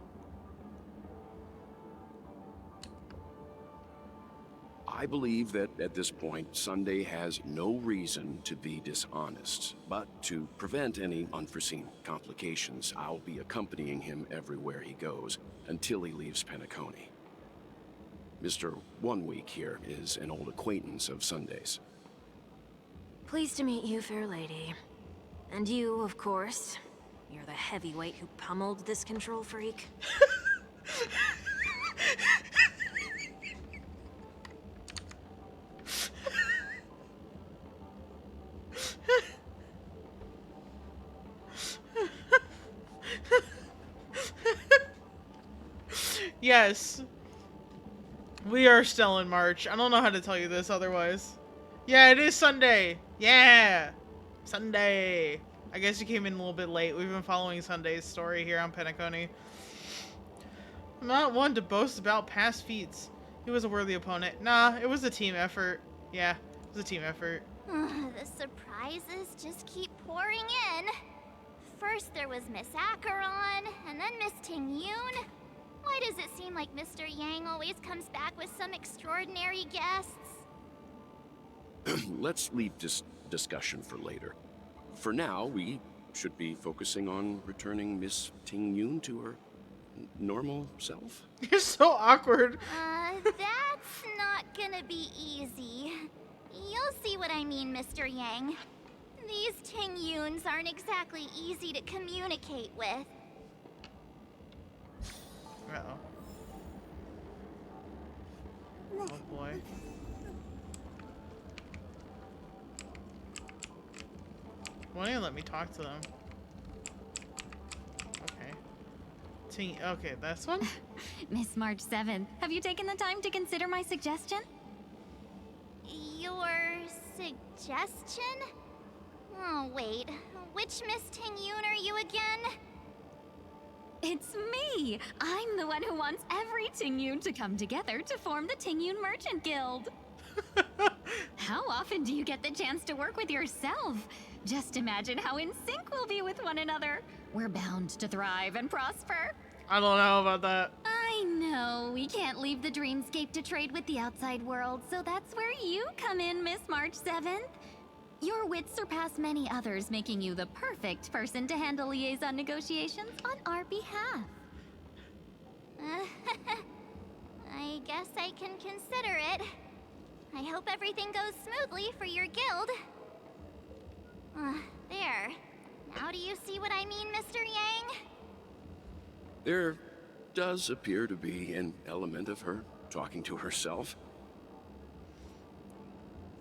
I believe that at this point, Sunday has no reason to be dishonest. But to prevent any unforeseen complications, I'll be accompanying him everywhere he goes until he leaves Penacony. Mr. 1 Week here is an old acquaintance of Sunday's. Pleased to meet you, fair lady. And you, of course. You're the heavyweight who pummeled this control freak. Yes. We are still in March. I don't know how to tell you this otherwise. Yeah, it is Sunday. Yeah. Sunday. I guess you came in a little bit late. We've been following Sunday's story here on Penacony. I'm not one to boast about past feats. He was a worthy opponent. Nah, it was a team effort. Yeah, it was a team effort. The surprises just keep pouring in. First there was Miss Acheron, and then Miss Ting-Yoon. Why does it seem like Mr. Yang always comes back with some extraordinary guests? Let's leave this discussion for later. For now, we should be focusing on returning Miss Ting-Yoon to her normal self. You're so awkward. That's not gonna be easy. You'll see what I mean, Mr. Yang. These Ting-Yoons aren't exactly easy to communicate with. Uh-oh. Oh boy. Why don't you let me talk to them? Okay. Okay, this one? Miss March 7th, have you taken the time to consider my suggestion? Your suggestion? Oh, wait. Which Miss Ting-Yoon are you again? It's me! I'm the one who wants every Ting-Yoon to come together to form the Ting-Yoon Merchant Guild. How often do you get the chance to work with yourself? Just imagine how in sync we'll be with one another. We're bound to thrive and prosper. I don't know about that. I know, we can't leave the dreamscape to trade with the outside world, so that's where you come in, Miss March 7th. Your wits surpass many others, making you the perfect person to handle liaison negotiations on our behalf. I guess I can consider it. I hope everything goes smoothly for your guild. There. Now do you see what I mean, Mr. Yang? There does appear to be an element of her talking to herself.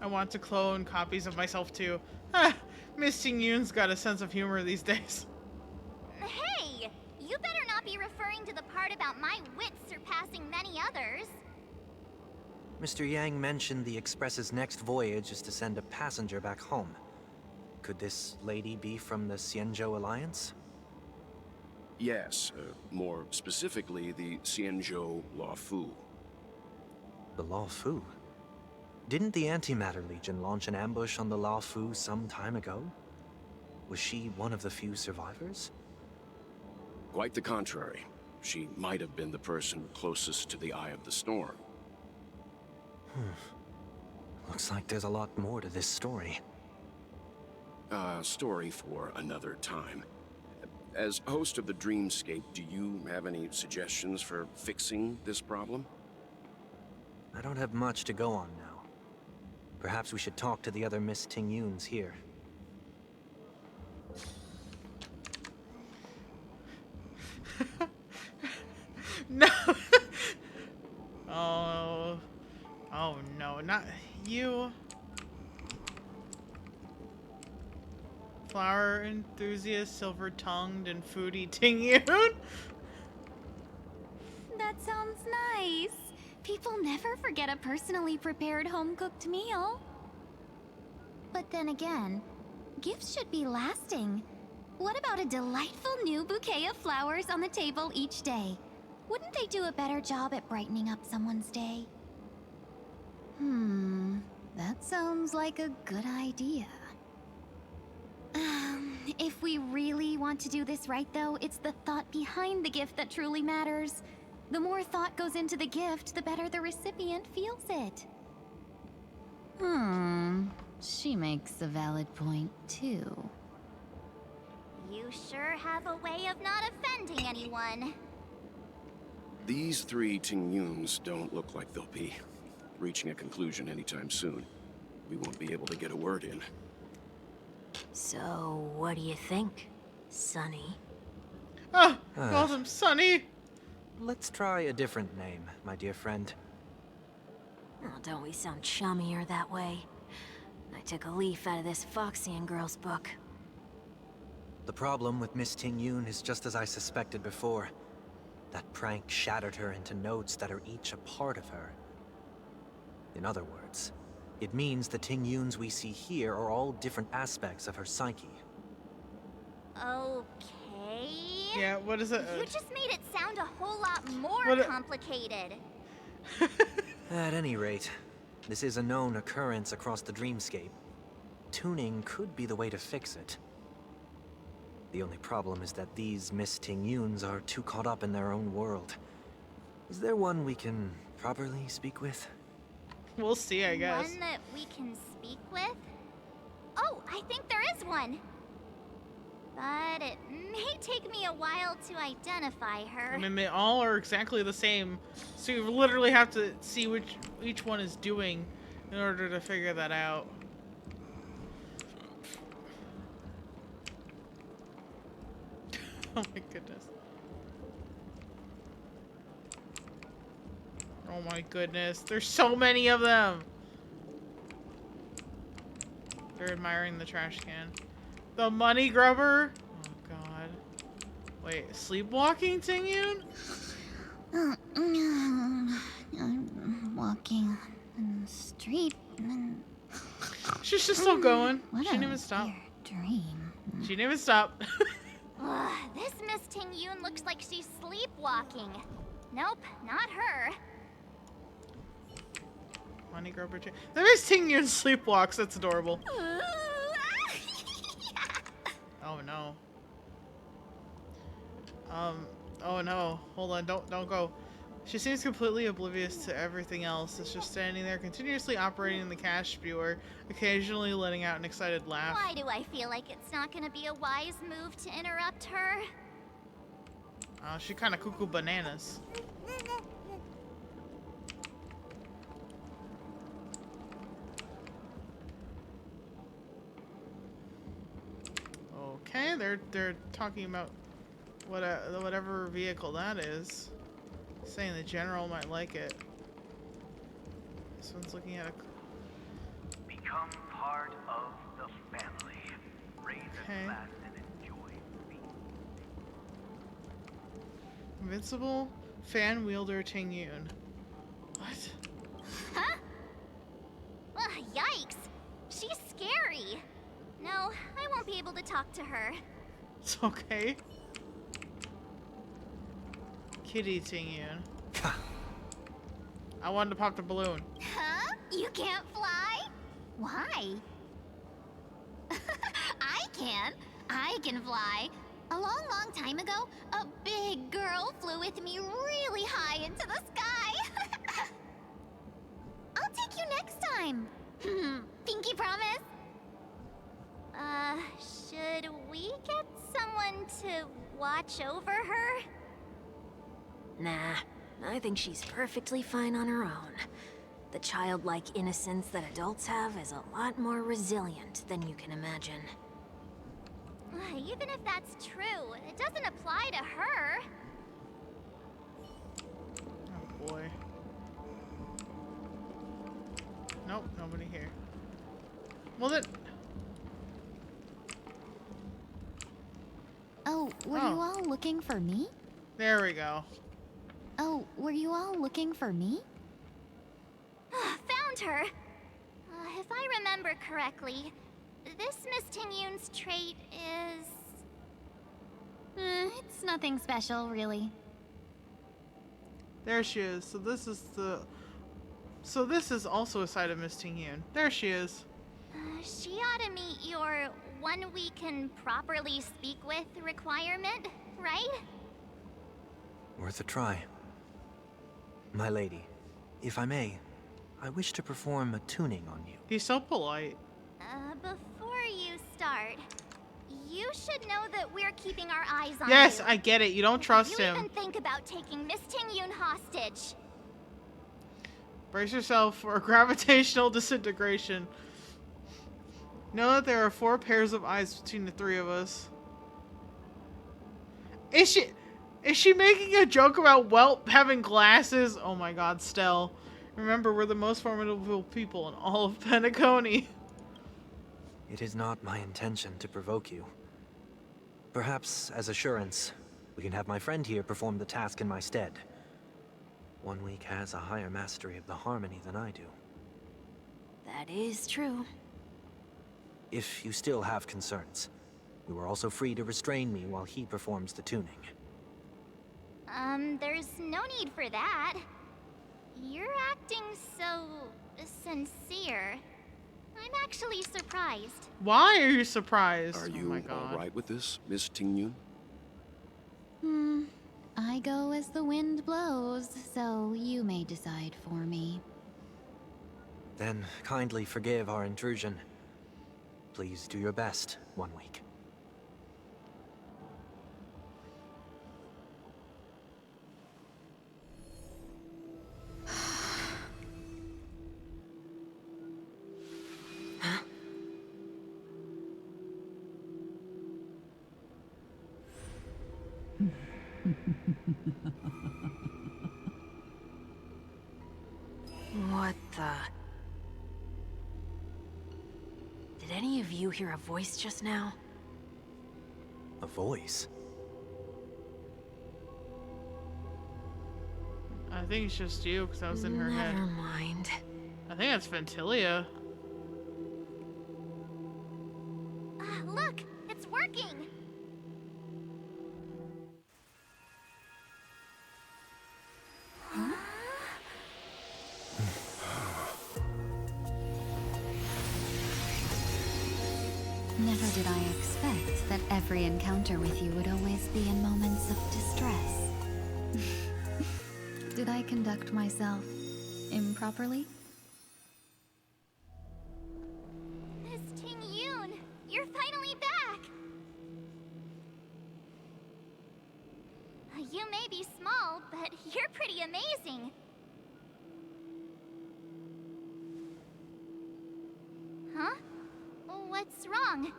I want to clone copies of myself too. Miss Ting-Yoon's got a sense of humor these days. Hey! You better not be referring to the part about my wits surpassing many others. Mr. Yang mentioned the Express's next voyage is to send a passenger back home. Could this lady be from the Xianzhou Alliance? Yes, more specifically, the Xianzhou Luofu. The Luofu? Didn't the Antimatter Legion launch an ambush on the Luofu some time ago? Was she one of the few survivors? Quite the contrary. She might have been the person closest to the Eye of the Storm. Looks like there's a lot more to this story. Story for another time. As host of the Dreamscape, do you have any suggestions for fixing this problem? I don't have much to go on now. Perhaps we should talk to the other Miss Ting-Yoons here. No! Oh no, not you. Flower enthusiast, silver-tongued, and foodie Ting-Yoon? That sounds nice. People never forget a personally prepared home-cooked meal. But then again, gifts should be lasting. What about a delightful new bouquet of flowers on the table each day? Wouldn't they do a better job at brightening up someone's day? That sounds like a good idea. If we really want to do this right, though, it's the thought behind the gift that truly matters. The more thought goes into the gift, the better the recipient feels it. She makes a valid point, too. You sure have a way of not offending anyone. These three Ting-Yoons don't look like they'll be reaching a conclusion anytime soon. We won't be able to get a word in. So, what do you think, Sonny? Called him Sonny! Let's try a different name, my dear friend. Oh, don't we sound chummier that way? I took a leaf out of this Foxian girl's book. The problem with Miss Ting-Yoon is just as I suspected before. That prank shattered her into notes that are each a part of her. In other words, It means the Ting Yuns we see here are all different aspects of her psyche. Okay. Yeah, what is it? You just made it sound a whole lot more complicated. At any rate, this is a known occurrence across the dreamscape. Tuning could be the way to fix it. The only problem is that these Miss Ting Yuns are too caught up in their own world. Is there one we can properly speak with? We'll see, I guess. One that we can speak with? Oh, I think there is one. But it may take me a while to identify her. I mean, they all are exactly the same, so you literally have to see which each one is doing in order to figure that out. Oh my goodness. Oh my goodness, there's so many of them! They're admiring the trash can. The money grubber? Oh god. Wait, sleepwalking Ting Yun? I'm walking in the street and... She's just still going. What She didn't even stop. dream. She didn't even stop. Ugh, this Miss Ting Yun looks like she's sleepwalking. Nope, not her. Money grubber. That Miss Ting Yun sleepwalks. That's adorable. Oh no. Oh no. Hold on. Don't go. She seems completely oblivious to everything else. It's just standing there, continuously operating the cash spewer, occasionally letting out an excited laugh. Why do I feel like it's not gonna be a wise move to interrupt her? She kind of cuckoo bananas. Okay, they're talking about whatever vehicle that is. Saying the general might like it. This one's looking at a... Become part of the family. Raise and last and enjoy the Invincible fan wielder Ting Yun. What? Huh? Ugh, yikes. She's scary. No, I won't be able to talk to her. It's okay. Kitty Ting Yun. I wanted to pop the balloon. Huh? You can't fly? Why? I can. I can fly. A long, long time ago, a big girl flew with me really high into the sky. I'll take you next time. Pinky promise? Should we get someone to watch over her? Nah, I think she's perfectly fine on her own. The childlike innocence that adults have is a lot more resilient than you can imagine. Even if that's true, it doesn't apply to her. Oh boy. Nope, nobody here. Well then... Oh, were you all looking for me? There we go. Oh, were you all looking for me? Found her! If I remember correctly, this Miss Ting Yun's trait is... It's nothing special, really. There she is. So this is the... So this is also a side of Miss Ting Yun. There she is. She ought to meet your one we can properly speak with requirement, right? Worth a try. My lady, if I may, I wish to perform a tuning on you. He's so polite. Before you start, you should know that we're keeping our eyes on Yes, you. I get it. You don't trust you him. even think about taking Miss Ting Yun hostage. Brace yourself for a gravitational disintegration. Know that there are 4 pairs of eyes between the 3 of us. Is she making a joke about Welt having glasses? Oh my god, Stell. Remember, we're the most formidable people in all of Penacony. It is not my intention to provoke you. Perhaps, as assurance, we can have my friend here perform the task in my stead. One week has a higher mastery of the harmony than I do. That is true. If you still have concerns, you are also free to restrain me while he performs the tuning. There's no need for that. You're acting so sincere. I'm actually surprised. Why are you surprised? Are Oh you my God. all right with this, Miss Tingyun? I go as the wind blows, so you may decide for me. Then kindly forgive our intrusion. Please do your best 1 week. What the... Did any of you hear a voice just now? A voice? I think it's just you, because I was in her head. Never mind. I think that's Ventilia. Look, it's working. Never did I expect that every encounter with you would always be in moments of distress. Did I conduct myself improperly? Miss Tingyun, you're finally back. You may be small, but you're pretty amazing. Huh? What's wrong?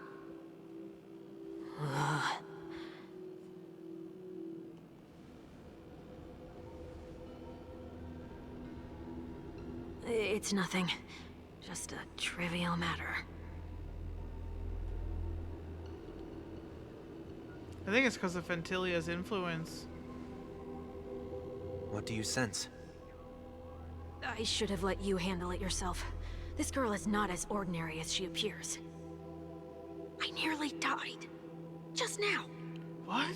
It's nothing. Just a trivial matter. I think it's because of Ventilia's influence. What do you sense? I should have let you handle it yourself. This girl is not as ordinary as she appears. I nearly died. Just now. What?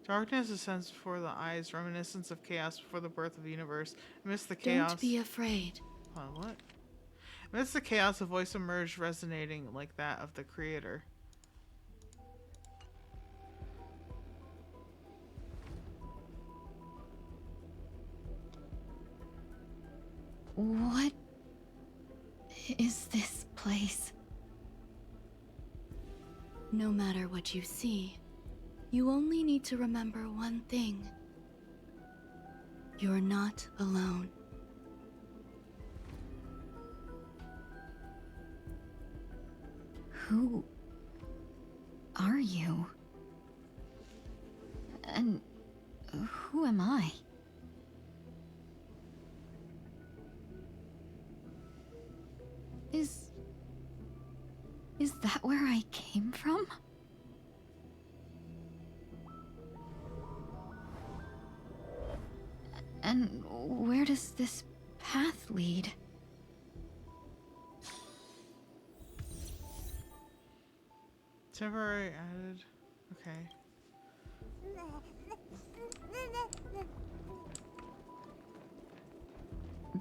Darkness ascends before the eyes, reminiscence of chaos before the birth of the universe. Amidst the chaos... Don't be afraid. What? Amidst the chaos, a voice emerged resonating like that of the creator. What is this place? No matter what you see, you only need to remember one thing. You're not alone. Who are you? And who am I? Is that where I came from? And where does this path lead? Temporary added. Okay.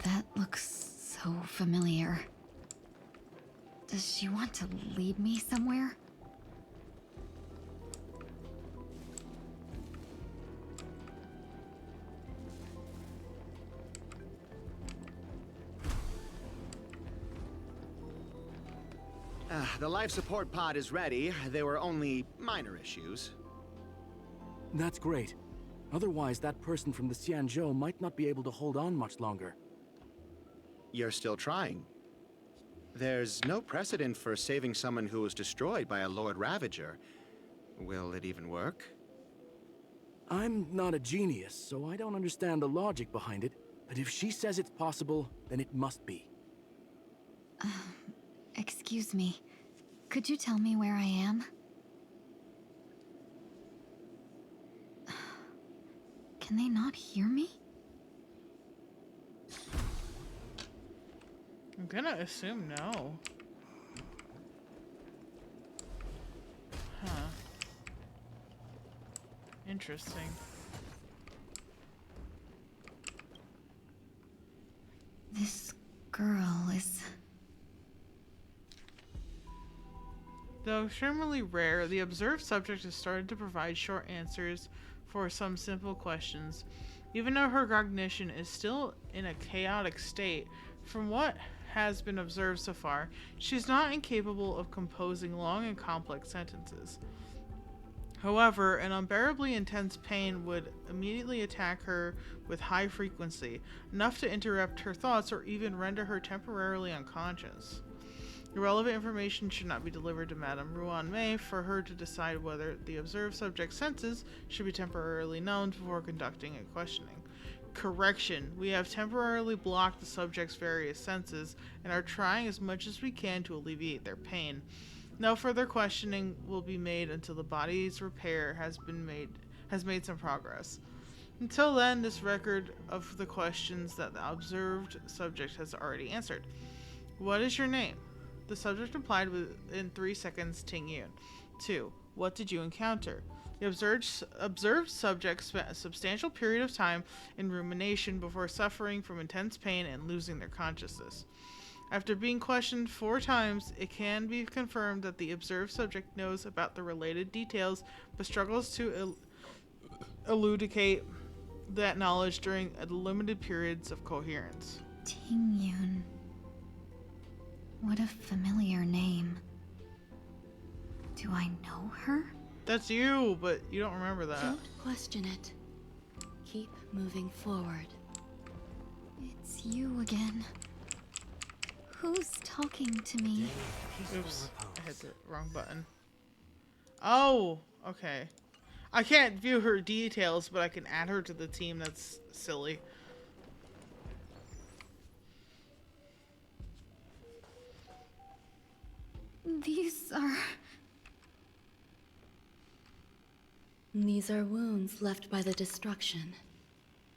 That looks so familiar. Does she want to lead me somewhere? The life support pod is ready. There were only minor issues. That's great. Otherwise, that person from the Xianzhou might not be able to hold on much longer. You're still trying. There's no precedent for saving someone who was destroyed by a Lord Ravager. Will it even work? I'm not a genius, so I don't understand the logic behind it. But if she says it's possible, then it must be. Excuse me. Could you tell me where I am? Can Can they not hear me? I'm gonna assume no. Huh. Interesting. This girl is... Though extremely rare, the observed subject has started to provide short answers for some simple questions. Even though her cognition is still in a chaotic state, from what has been observed so far, she's not incapable of composing long and complex sentences. However, an unbearably intense pain would immediately attack her with high frequency, enough to interrupt her thoughts or even render her temporarily unconscious. Irrelevant information should not be delivered to Madame Ruan Mei for her to decide whether the observed subject's senses should be temporarily numbed before conducting a questioning. Correction. We have temporarily blocked the subject's various senses and are trying as much as we can to alleviate their pain. No further questioning will be made until the body's repair has made some progress. Until then, this record of the questions that the observed subject has already answered. What is your name? The subject replied within 3 seconds, Ting Yun. 2. What did you encounter? The observed subject spent a substantial period of time in rumination before suffering from intense pain and losing their consciousness. After being questioned 4 times, it can be confirmed that the observed subject knows about the related details, but struggles to elucidate that knowledge during limited periods of coherence. Ting Yun. What a familiar name. Do I know her? That's you, but you don't remember that. Don't question it. Keep moving forward. It's you again. Who's talking to me? Oops, I hit the wrong button. Oh, okay. I can't view her details, but I can add her to the team. That's silly. These are wounds left by the destruction.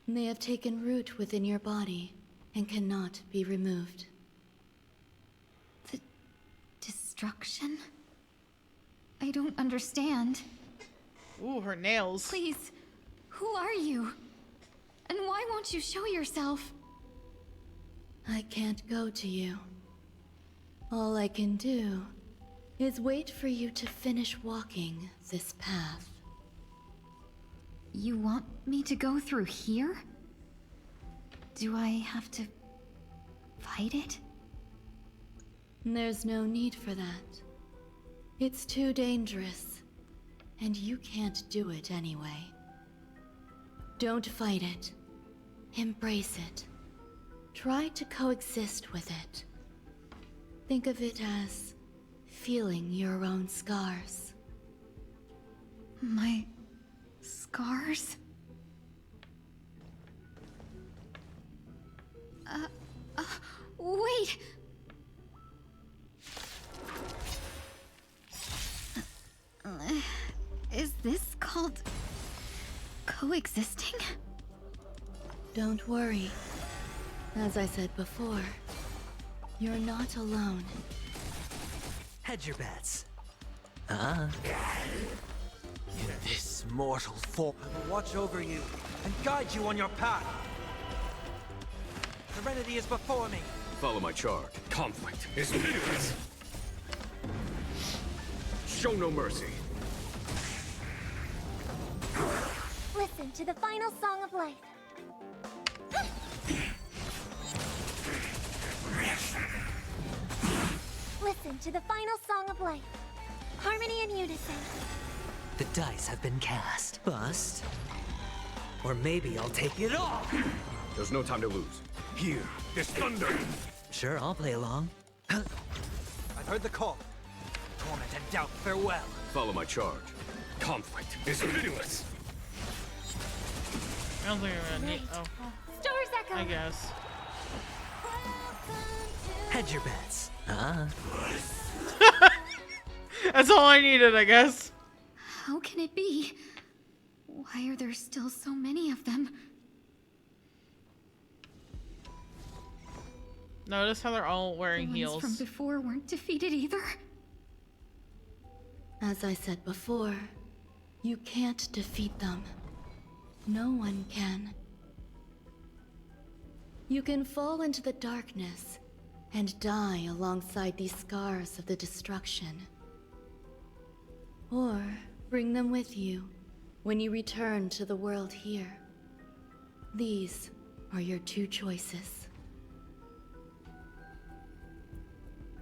They have taken root within your body and cannot be removed. The destruction? I don't understand. Ooh, her nails. Please, who are you? And why won't you show yourself? I can't go to you. All I can do is wait for you to finish walking this path. You want me to go through here? Do I have to fight it? There's no need for that. It's too dangerous, and you can't do it anyway. Don't fight it. Embrace it. Try to coexist with it. Think of it as feeling your own scars. My scars? Wait! Is this called coexisting? Don't worry. As I said before, you're not alone. Hedge your bets. In this mortal form, I will watch over you and guide you on your path. Serenity is before me. Follow my charge. Conflict is meaningless. Show no mercy. Listen to the final song of life. Listen to the final song of life. Harmony and unison. The dice have been cast. Bust. Or maybe I'll take it all. There's no time to lose. Hear this thunder. Sure, I'll play along. I've heard the call. Torment and doubt, farewell. Follow my charge. Conflict is meaningless. I don't think I'm gonna need. Oh, Stars echo. I guess. Hedge your bets. That's all I needed, I guess. How can it be? Why are there still so many of them? Notice how they're all wearing The ones heels. from before weren't defeated either? As I said before, you can't defeat them. No one can. You can fall into the darkness and die alongside these scars of the destruction. Or bring them with you when you return to the world here. These are your two choices.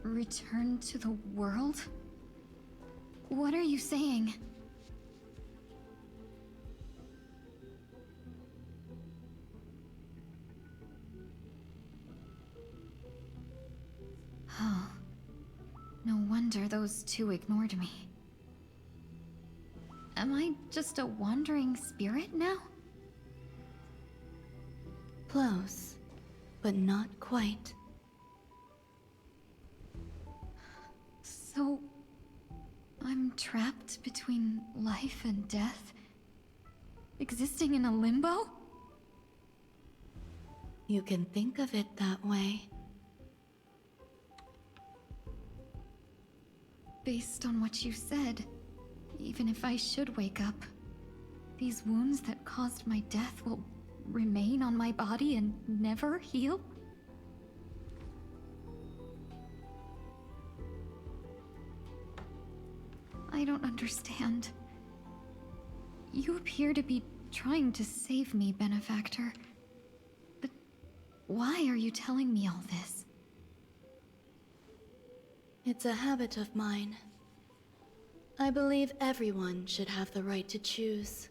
Return to the world? What are you saying? Oh. No wonder those two ignored me. Am I just a wandering spirit now? Close, but not quite. So... I'm trapped between life and death? Existing in a limbo? You can think of it that way. Based on what you said, even if I should wake up, these wounds that caused my death will remain on my body and never heal? I don't understand. You appear to be trying to save me, Benefactor. But why are you telling me all this? It's a habit of mine. I believe everyone should have the right to choose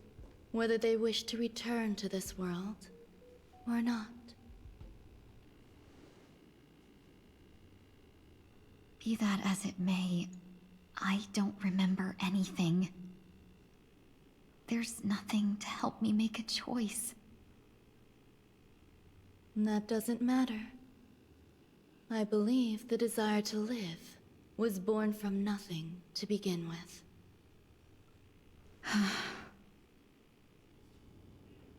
whether they wish to return to this world or not. Be that as it may, I don't remember anything. There's nothing to help me make a choice. That doesn't matter. I believe the desire to live was born from nothing to begin with.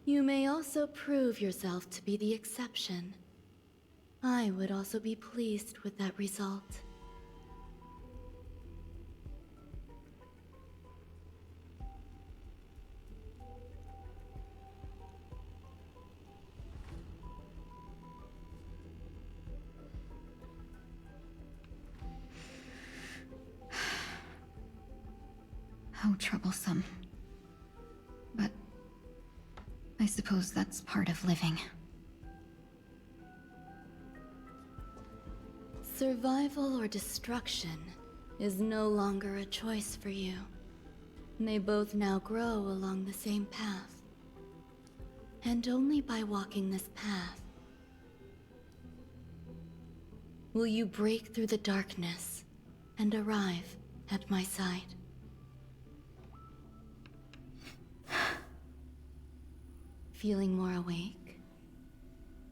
You may also prove yourself to be the exception. I would also be pleased with that result. How troublesome. But I suppose that's part of living. Survival or destruction is no longer a choice for you. They both now grow along the same path. And only by walking this path will you break through the darkness and arrive at my side. Feeling more awake?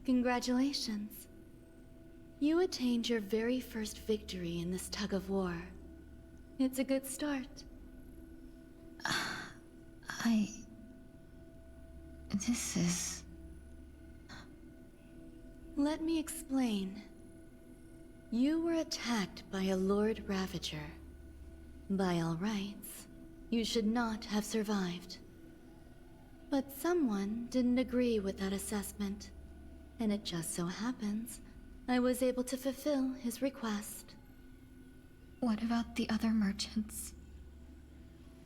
Congratulations. You attained your very first victory in this tug of war. It's a good start. This is... Let me explain. You were attacked by a Lord Ravager. By all rights, you should not have survived. But someone didn't agree with that assessment, and it just so happens I was able to fulfill his request. What about the other merchants?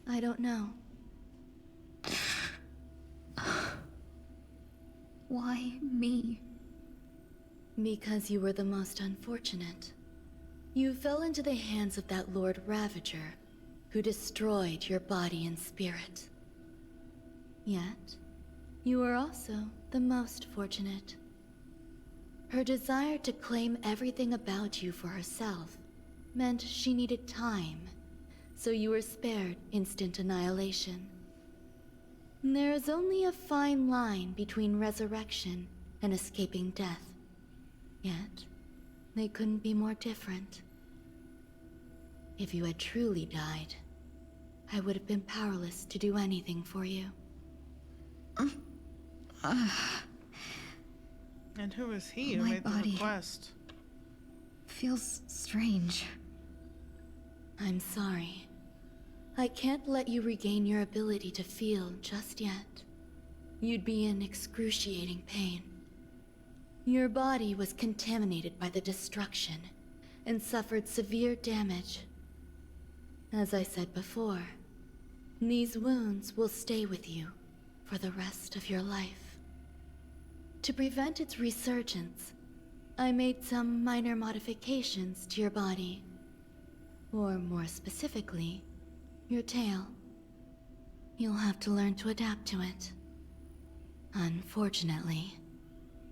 I don't know. Why me? Because you were the most unfortunate. You fell into the hands of that Lord Ravager, who destroyed your body and spirit. Yet, you were also the most fortunate. Her desire to claim everything about you for herself meant she needed time, so you were spared instant annihilation. There is only a fine line between resurrection and escaping death. Yet, they couldn't be more different. If you had truly died, I would have been powerless to do anything for you. And who is he who My made the body request? feels strange. I'm sorry. I can't let you regain your ability to feel just yet. You'd be in excruciating pain. Your body was contaminated by the destruction and suffered severe damage. As I said before, these wounds will stay with you for the rest of your life. To prevent its resurgence, I made some minor modifications to your body. Or more specifically, your tail. You'll have to learn to adapt to it. Unfortunately,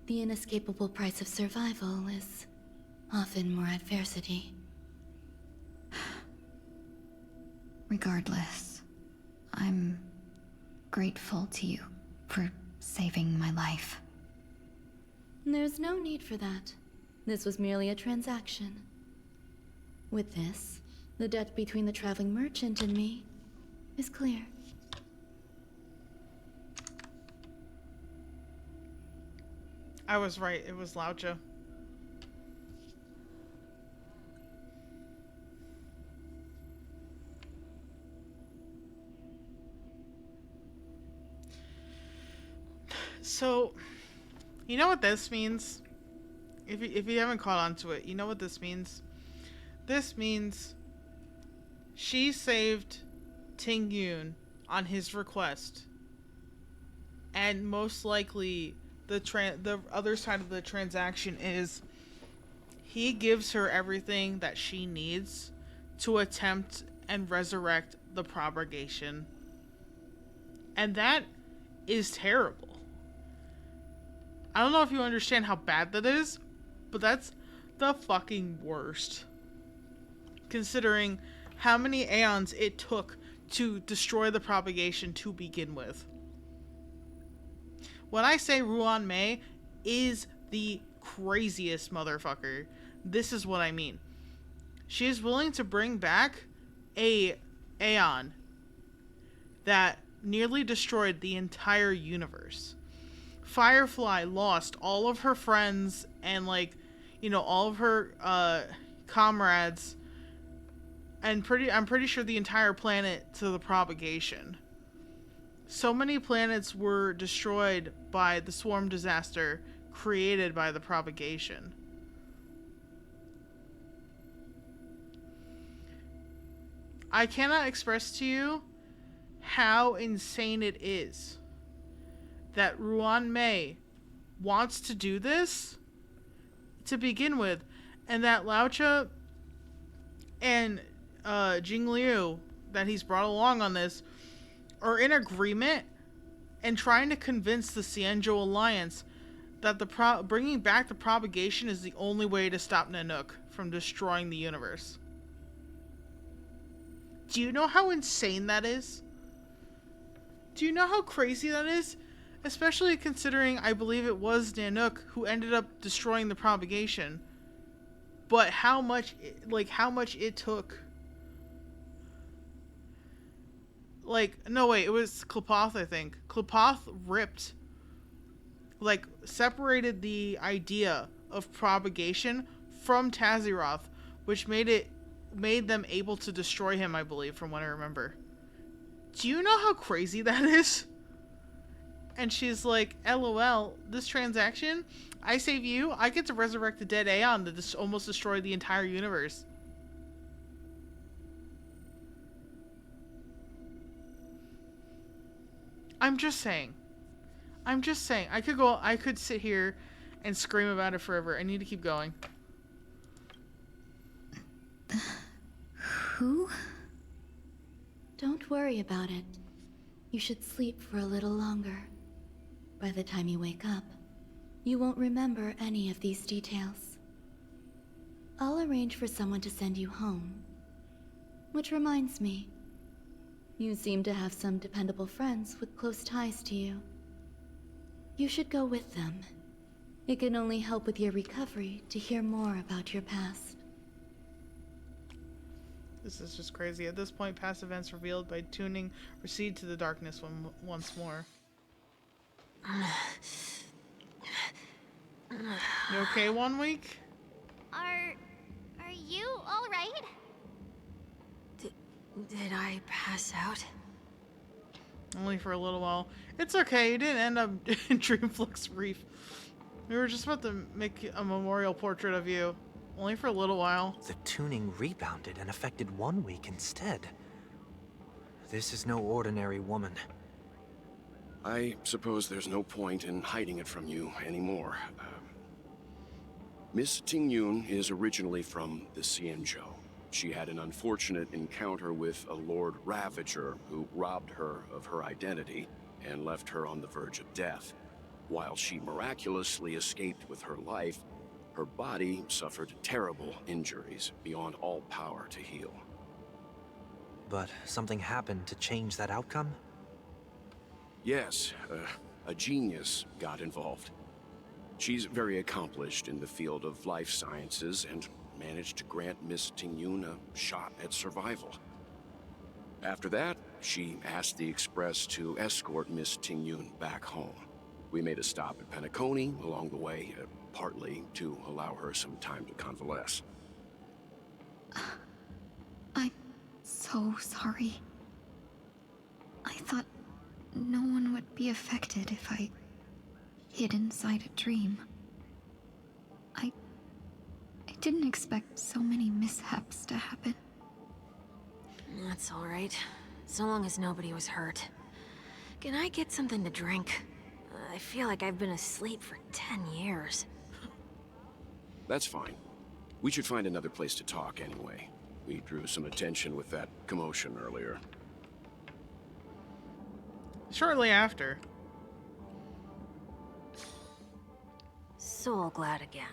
the inescapable price of survival is often more adversity. Regardless, I'm grateful to you for saving my life. There's no need for that. This was merely a transaction. With this, the debt between the traveling merchant and me is clear. I was right, it was Laucha. So, you know what this means? If you haven't caught on to it, you know what this means? This means she saved Ting Yun on his request. And most likely the other side of the transaction is he gives her everything that she needs to attempt and resurrect the propagation. And that is terrible. I don't know if you understand how bad that is, but that's the fucking worst. Considering how many aeons it took to destroy the propagation to begin with. When I say Ruan Mei is the craziest motherfucker, this is what I mean. She is willing to bring back a aeon that nearly destroyed the entire universe. Firefly lost all of her friends and, like, you know, all of her comrades, and I'm pretty sure the entire planet to the propagation. So many planets were destroyed by the swarm disaster created by the propagation. I cannot express to you how insane it is that Ruan Mei wants to do this to begin with, and that Laucha and Jing Liu, that he's brought along on this, are in agreement and trying to convince the Xianzhou Alliance that bringing back the propagation is the only way to stop Nanook from destroying the universe. Do you know how insane that is? Do you know how crazy that is? Especially considering I believe it was Nanook who ended up destroying the propagation. But how much it took. Like, no wait, it was Klepoth, I think. Klepoth separated the idea of propagation from Taziroth, which made them able to destroy him, I believe, from what I remember. Do you know how crazy that is? And she's like, LOL, this transaction, I save you, I get to resurrect the dead Aeon that almost destroyed the entire universe. I'm just saying. I could sit here and scream about it forever. I need to keep going. Who? Don't worry about it. You should sleep for a little longer. By the time you wake up, you won't remember any of these details. I'll arrange for someone to send you home. Which reminds me, you seem to have some dependable friends with close ties to you. You should go with them. It can only help with your recovery to hear more about your past. This is just crazy. At this point, past events revealed by tuning recede to the darkness once more. You okay 1 week? Are you all right? Did I pass out? Only for a little while. It's okay, you didn't end up in Dreamflux Reef. We were just about to make a memorial portrait of you. Only for a little while. The tuning rebounded and affected 1 week instead. This is no ordinary woman. I suppose there's no point in hiding it from you anymore. Miss Tingyun is originally from the Xianzhou. She had an unfortunate encounter with a Lord Ravager who robbed her of her identity and left her on the verge of death. While she miraculously escaped with her life, her body suffered terrible injuries beyond all power to heal. But something happened to change that outcome? Yes, a genius got involved. She's very accomplished in the field of life sciences and managed to grant Miss Tingyun a shot at survival. After that, she asked the Express to escort Miss Tingyun back home. We made a stop at Penacony along the way, partly to allow her some time to convalesce. I'm so sorry. I thought no one would be affected if I hid inside a dream. I didn't expect so many mishaps to happen. That's all right. So long as nobody was hurt. Can I get something to drink? I feel like I've been asleep for 10 years. That's fine. We should find another place to talk anyway. We drew some attention with that commotion earlier. Shortly after. So glad again.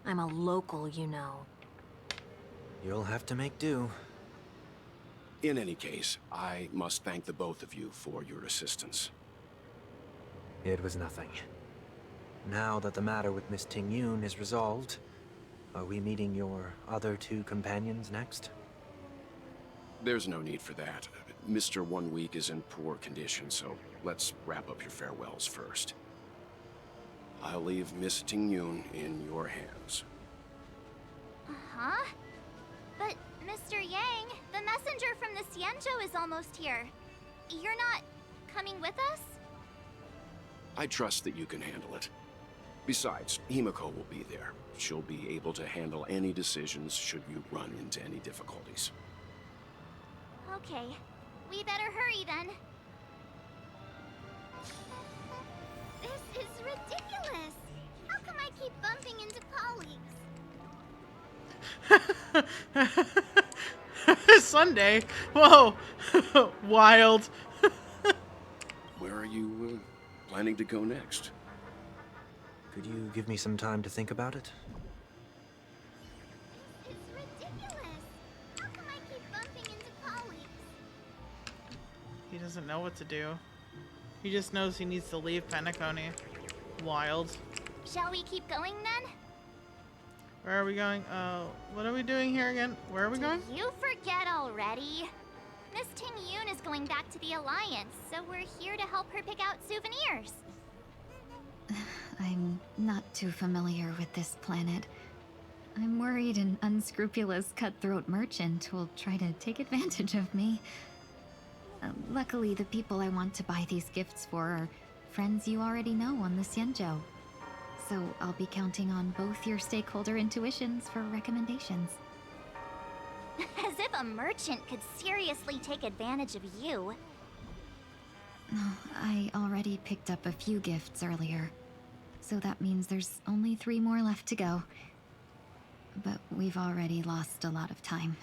I'm a local, you know. You'll have to make do. In any case, I must thank the both of you for your assistance. It was nothing. Now that the matter with Miss Tingyun is resolved, are we meeting your other two companions next? There's no need for that. Mr. 1 Week is in poor condition, so let's wrap up your farewells first. I'll leave Miss Tingyun in your hands. Huh? But, Mr. Yang, the messenger from the Xianzhou is almost here. You're not coming with us? I trust that you can handle it. Besides, Himiko will be there. She'll be able to handle any decisions should you run into any difficulties. Okay. We better hurry then. This is ridiculous. How come I keep bumping into colleagues? Sunday? Whoa. Wild. Where are you planning to go next? Could you give me some time to think about it? It's ridiculous. How come I keep bumping into colleagues? He doesn't know what to do. He just knows he needs to leave Penacony. Wild. Shall we keep going then? Where are we going? What are we doing here again? Where are we going? You forget already. Miss Tingyun is going back to the Alliance, so we're here to help her pick out souvenirs. I'm not too familiar with this planet. I'm worried an unscrupulous cutthroat merchant will try to take advantage of me. Luckily, the people I want to buy these gifts for are friends you already know on the Xianzhou. So I'll be counting on both your stakeholder intuitions for recommendations. As if a merchant could seriously take advantage of you. I already picked up a few gifts earlier, so that means there's only 3 more left to go. But we've already lost a lot of time,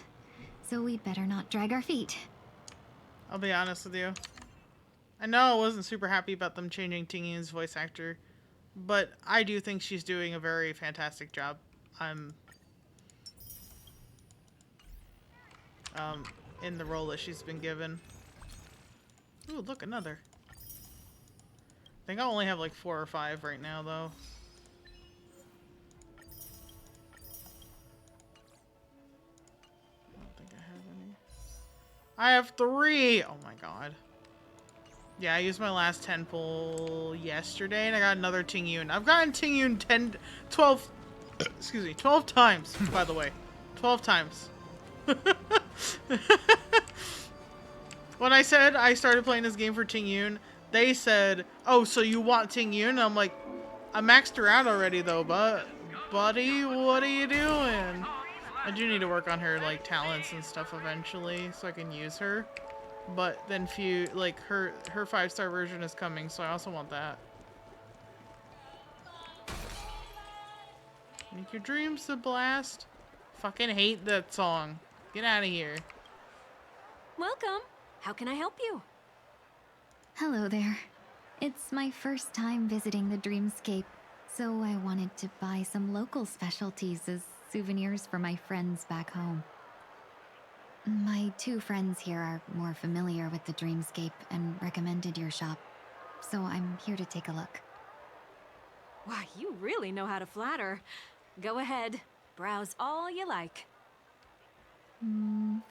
so we'd better not drag our feet. I'll be honest with you. I know I wasn't super happy about them changing Tingyun's voice actor, but I do think she's doing a very fantastic job. I'm in the role that she's been given. Ooh, look, another. I think I only have like 4 or 5 right now, though. I don't think I have any. I have 3! Oh my god. Yeah, I used my last 10 pull yesterday, and I got another Ting Yun. I've gotten Ting Yun 12 times, by the way. 12 times. When I said I started playing this game for Ting Yun, they said, oh, so you want Ting Yun? And I'm like, I maxed her out already, though, but buddy, what are you doing? I do need to work on her, like, talents and stuff eventually, so I can use her. But then her 5-star version is coming, so I also want that. Make your dreams a blast. Fucking hate that song. Get out of here. Welcome. How can I help you? Hello there. It's my first time visiting the Dreamscape, so I wanted to buy some local specialties as souvenirs for my friends back home. My 2 friends here are more familiar with the Dreamscape and recommended your shop, so I'm here to take a look. Wow, you really know how to flatter. Go ahead, browse all you like.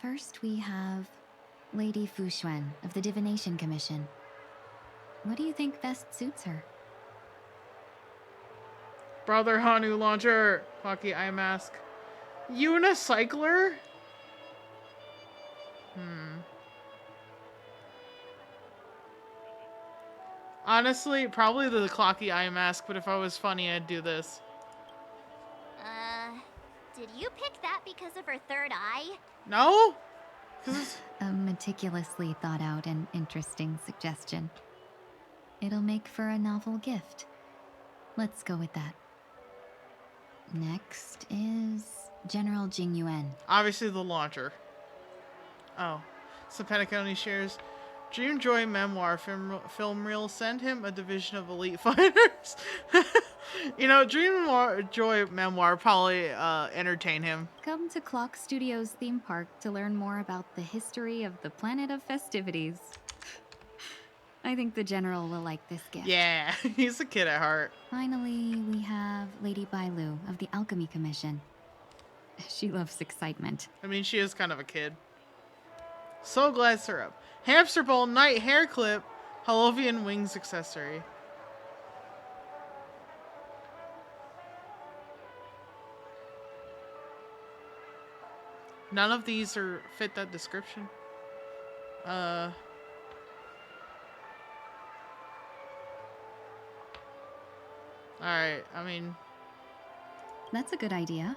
First we have Lady Fu Xuan of the Divination Commission. What do you think best suits her? Brother Hanu launcher. Hockey eye mask. Unicycler? Honestly, probably the clocky eye mask, but if I was funny, I'd do this. Did you pick that because of her third eye? No? A meticulously thought out and interesting suggestion. It'll make for a novel gift. Let's go with that. Next is General Jing Yuan. Obviously the launcher. Oh. So Penacony shares, Dreamjoy Memoir film reel, send him a division of elite fighters. You know, Dreamjoy Memoir probably entertain him. Come to Clock Studios theme park to learn more about the history of the planet of festivities. I think the General will like this gift. Yeah, he's a kid at heart. Finally, we have Lady Bailu of the Alchemy Commission. She loves excitement. I mean, she is kind of a kid. So glad syrup. Hamster ball night hair clip. Halovian wings accessory. None of these fit that description. Alright, I mean... That's a good idea.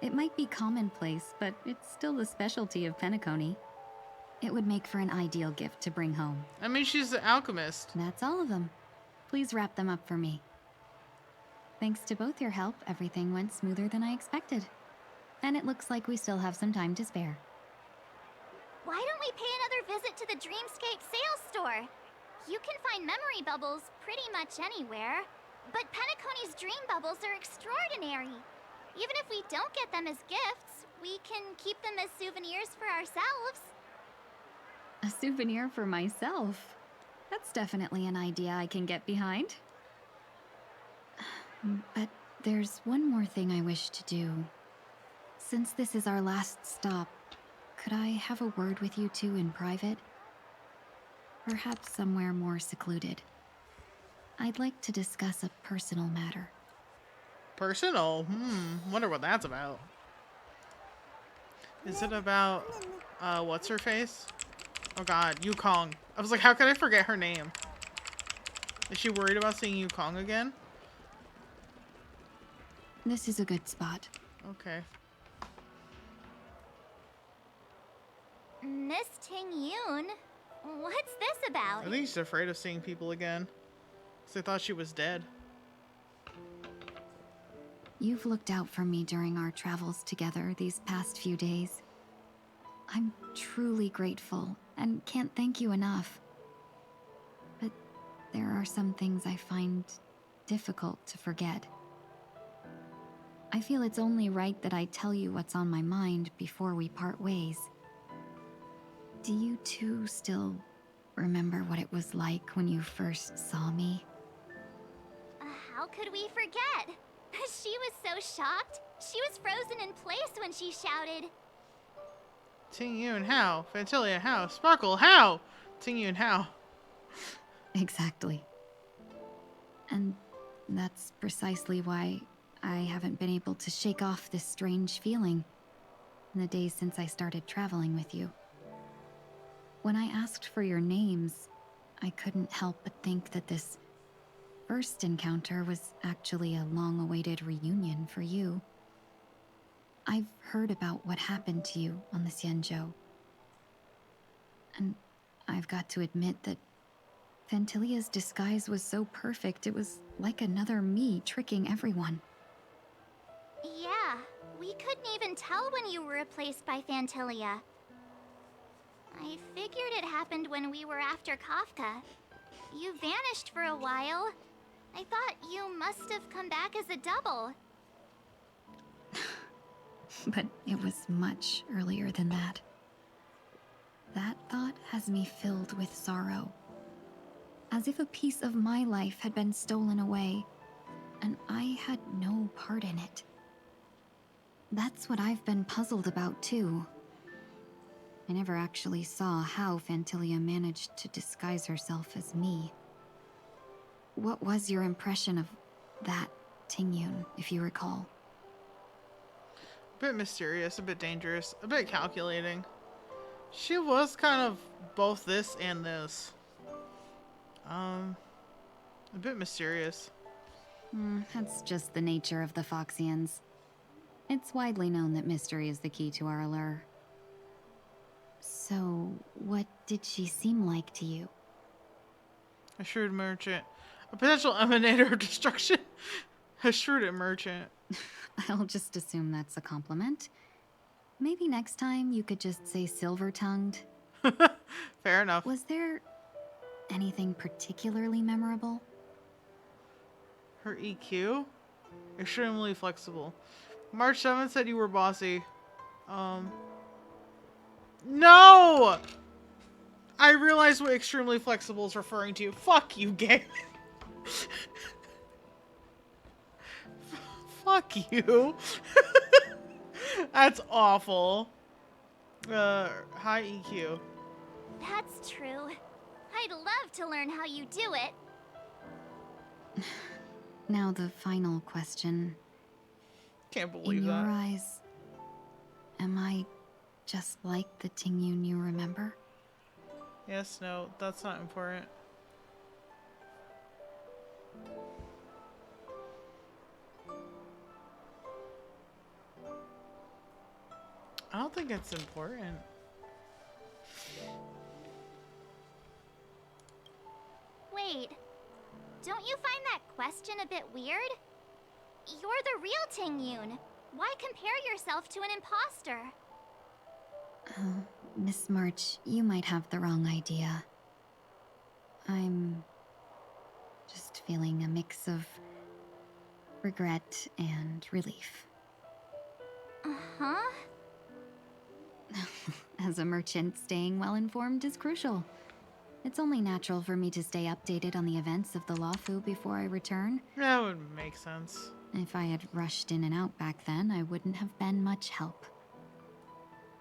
It might be commonplace, but it's still the specialty of Penacony. It would make for an ideal gift to bring home. I mean, she's an alchemist. That's all of them. Please wrap them up for me. Thanks to both your help, everything went smoother than I expected. And it looks like we still have some time to spare. Why don't we pay another visit to the Dreamscape sales store? You can find memory bubbles pretty much anywhere, but Penacony's dream bubbles are extraordinary. Even if we don't get them as gifts, we can keep them as souvenirs for ourselves. A souvenir for myself? That's definitely an idea I can get behind. But there's one more thing I wish to do. Since this is our last stop, could I have a word with you two in private? Perhaps somewhere more secluded. I'd like to discuss a personal matter. Personal? Wonder what that's about. Is it about, what's her face? Oh god, Yukong. I was like, how could I forget her name? Is she worried about seeing Yukong again? This is a good spot. Okay. Miss Ting Yun, what's this about? I think she's afraid of seeing people again. Because they thought she was dead. You've looked out for me during our travels together these past few days. I'm truly grateful and can't thank you enough. But there are some things I find difficult to forget. I feel it's only right that I tell you what's on my mind before we part ways. Do you two still remember what it was like when you first saw me? How could we forget? She was so shocked. She was frozen in place when she shouted. Ting Yun, how? Fantilia, how? Sparkle, how? Ting Yun, how? Exactly. And that's precisely why I haven't been able to shake off this strange feeling in the days since I started traveling with you. When I asked for your names, I couldn't help but think that this first encounter was actually a long-awaited reunion for you. I've heard about what happened to you on the Xianzhou. And I've got to admit that Fantilia's disguise was so perfect, it was like another me tricking everyone. Yeah, we couldn't even tell when you were replaced by Fantilia. I figured it happened when we were after Kafka. You vanished for a while. I thought you must have come back as a double. But it was much earlier than that. That thought has me filled with sorrow. As if a piece of my life had been stolen away, and I had no part in it. That's what I've been puzzled about, too. I never actually saw how Fantilia managed to disguise herself as me. What was your impression of that Tingyun, if you recall? A bit mysterious, a bit dangerous, a bit calculating. She was kind of both this and this. A bit mysterious. That's just the nature of the Foxians. It's widely known that mystery is the key to our allure. So, what did she seem like to you? A shrewd merchant. A potential emanator of destruction. A shrewd merchant. I'll just assume that's a compliment. Maybe next time you could just say silver-tongued. Fair enough. Was there anything particularly memorable? Her EQ? Extremely flexible. March 7th said you were bossy. No! I realized what extremely flexible is referring to. Fuck you, game. Fuck you. That's awful. High EQ. That's true. I'd love to learn how you do it. Now the final question. Can't believe In that. your eyes, am I just like the Tingyun you remember? Yes, no, that's not important. I don't think it's important. Wait, don't you find that question a bit weird? You're the real Tingyun. Why compare yourself to an imposter? Oh, Miss March, you might have the wrong idea. I'm just feeling a mix of regret and relief. Uh-huh. As a merchant, staying well-informed is crucial. It's only natural for me to stay updated on the events of the Lawfu before I return. That would make sense. If I had rushed in and out back then, I wouldn't have been much help.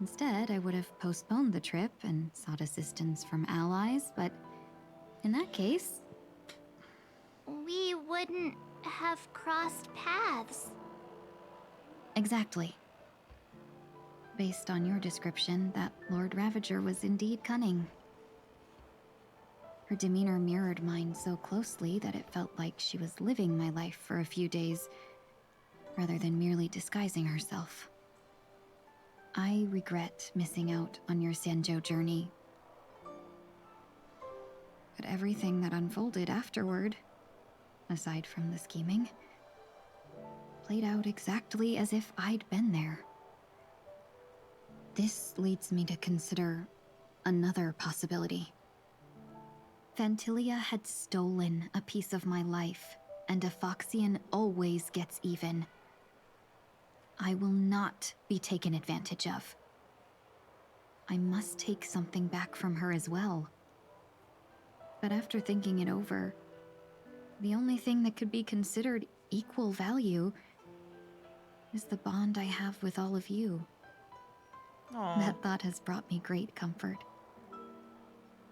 Instead, I would have postponed the trip and sought assistance from allies, but in that case... We wouldn't have crossed paths. Exactly. Based on your description, that Lord Ravager was indeed cunning. Her demeanor mirrored mine so closely that it felt like she was living my life for a few days, rather than merely disguising herself. I regret missing out on your Xianzhou journey. But everything that unfolded afterward, aside from the scheming, played out exactly as if I'd been there. This leads me to consider another possibility. Fantilia had stolen a piece of my life, and a Foxian always gets even. I will not be taken advantage of. I must take something back from her as well. But after thinking it over, the only thing that could be considered equal value is the bond I have with all of you. Aww. That thought has brought me great comfort.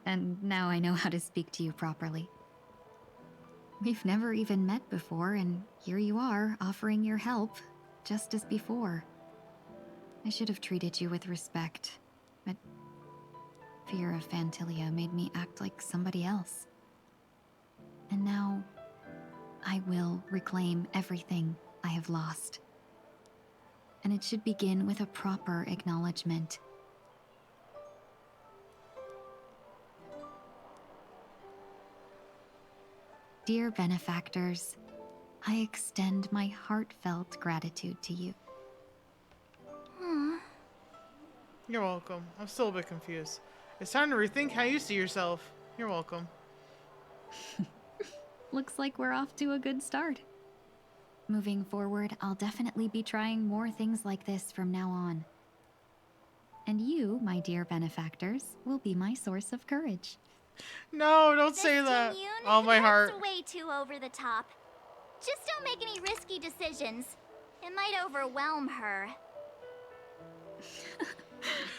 And now I know how to speak to you properly. We've never even met before, and here you are, offering your help, just as before. I should have treated you with respect, but fear of Phantilia made me act like somebody else. And now, I will reclaim everything I have lost. And it should begin with a proper acknowledgement. Dear benefactors, I extend my heartfelt gratitude to you. You're welcome. I'm still a bit confused. It's time to rethink how you see yourself. You're welcome. Looks like we're off to a good start. Moving forward, I'll definitely be trying more things like this from now on. And you, my dear benefactors, will be my source of courage. No, don't say that. Oh, my heart. That's way too over the top. Just don't make any risky decisions. It might overwhelm her.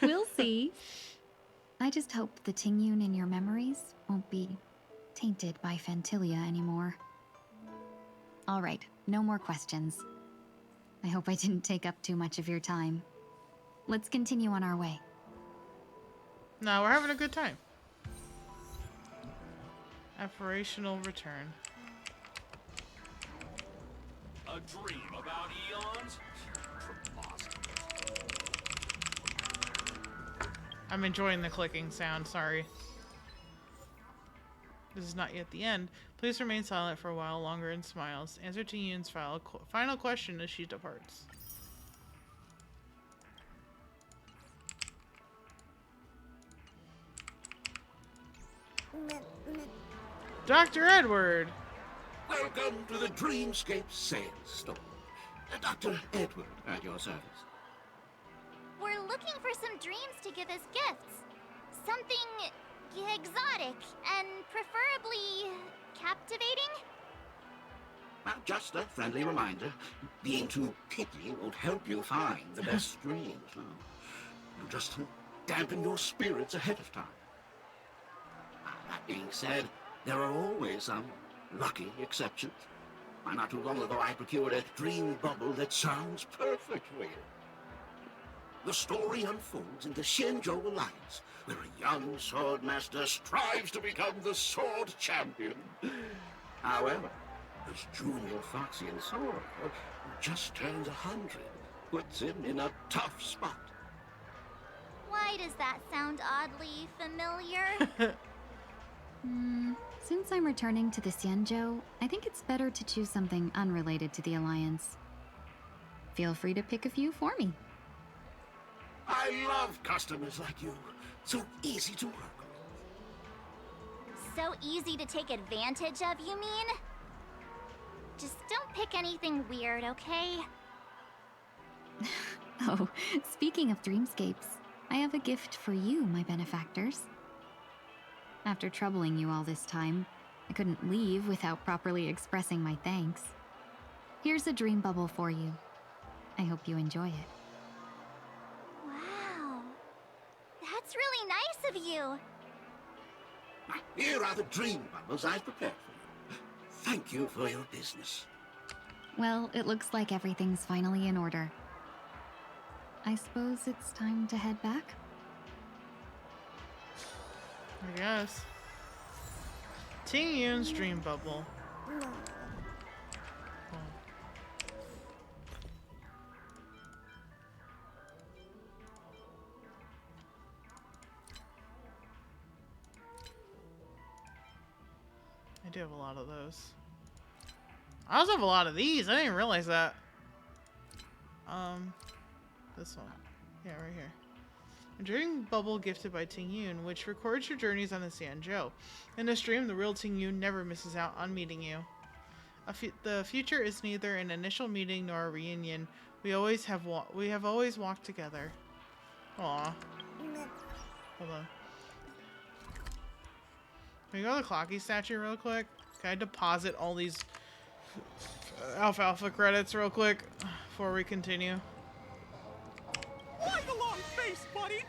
We'll see. I just hope the Tingyun in your memories won't be tainted by Phantilia anymore. All right, no more questions. I hope I didn't take up too much of your time. Let's continue on our way. No, we're having a good time. Apparitional return. A dream about eons? I'm enjoying the clicking sound, sorry. This is not yet the end. Please remain silent for a while longer and smiles. Answer to Yoon's final question as she departs. Dr. Edward! Welcome to the Dreamscape Sales Store. Dr. Edward at your service. We're looking for some dreams to give as gifts. Something exotic and preferably captivating. Well, just a friendly reminder. Being too picky won't help you find the best dreams. You just dampen your spirits ahead of time. That being said, there are always some lucky exceptions. Not too long ago, I procured a dream bubble that sounds perfect for you. The story unfolds in the Shenzhou Alliance, where a young swordmaster strives to become the sword champion. However, his junior Foxian sword, who just turned 100, puts him in a tough spot. Why does that sound oddly familiar? Since I'm returning to the Xianzhou, I think it's better to choose something unrelated to the Alliance. Feel free to pick a few for me. I love customers like you. So easy to work with. So easy to take advantage of, you mean? Just don't pick anything weird, okay? Oh, speaking of dreamscapes, I have a gift for you, my benefactors. After troubling you all this time, I couldn't leave without properly expressing my thanks. Here's a dream bubble for you. I hope you enjoy it. Wow. That's really nice of you. Here are the dream bubbles I've prepared for you. Thank you for your business. Well, it looks like everything's finally in order. I suppose it's time to head back? I guess. Ting Yun's dream bubble. I do have a lot of those. I also have a lot of these. I didn't realize that. This one. Yeah, right here. A dream bubble gifted by Ting Yun, which records your journeys on the Xianzhou. In this dream, the real Ting Yun never misses out on meeting you. The future is neither an initial meeting nor a reunion. We have always walked together. Aw. Hold on. Can we go to the Clocky statue real quick? Can I deposit all these alfalfa credits real quick before we continue? Like a long face, buddy!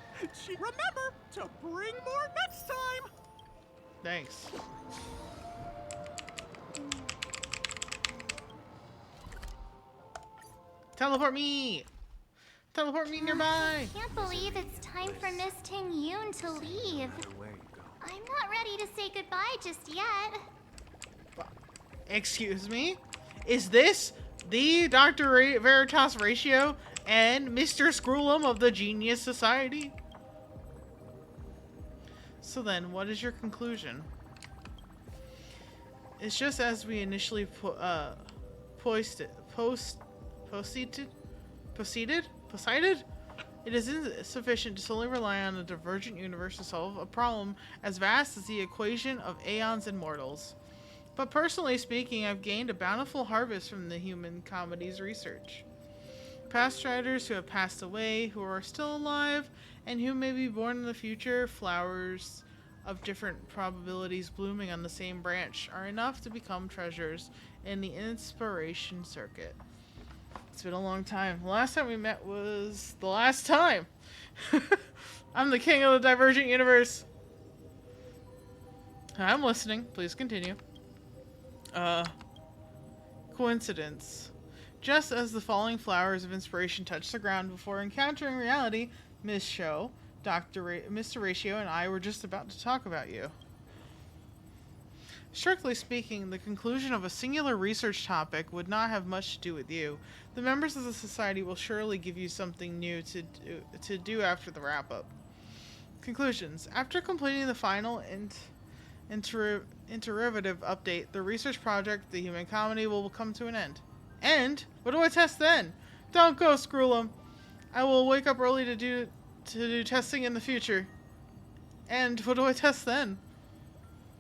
Remember to bring more next time! Thanks. Teleport me! Teleport me nearby! I can't believe it's time for Miss Ting Yoon to leave. I'm not ready to say goodbye just yet. Excuse me? Is this the Dr. Veritas Ratio and Mr. Scroolum of the Genius Society? So then, what is your conclusion? It's just as we initially proceeded? It is insufficient to solely rely on a divergent universe to solve a problem as vast as the equation of aeons and mortals. But personally speaking, I've gained a bountiful harvest from the human comedy's research. Past writers who have passed away, who are still alive, and who may be born in the future, flowers of different probabilities blooming on the same branch, are enough to become treasures in the inspiration circuit. It's been a long time. The last time we met was the last time. I'm the king of the divergent universe. I'm listening. Please continue. Coincidence. Just as the falling flowers of inspiration touched the ground before encountering reality, Miss Show, Mr. Ratio, and I were just about to talk about you. Strictly speaking, the conclusion of a singular research topic would not have much to do with you. The members of the Society will surely give you something new to do after the wrap-up. Conclusions. After completing the final iterative update, the research project, the Human Comedy, will come to an end. End? What do I test then? Don't go, Scroolum. I will wake up early to do testing in the future. And what do I test then?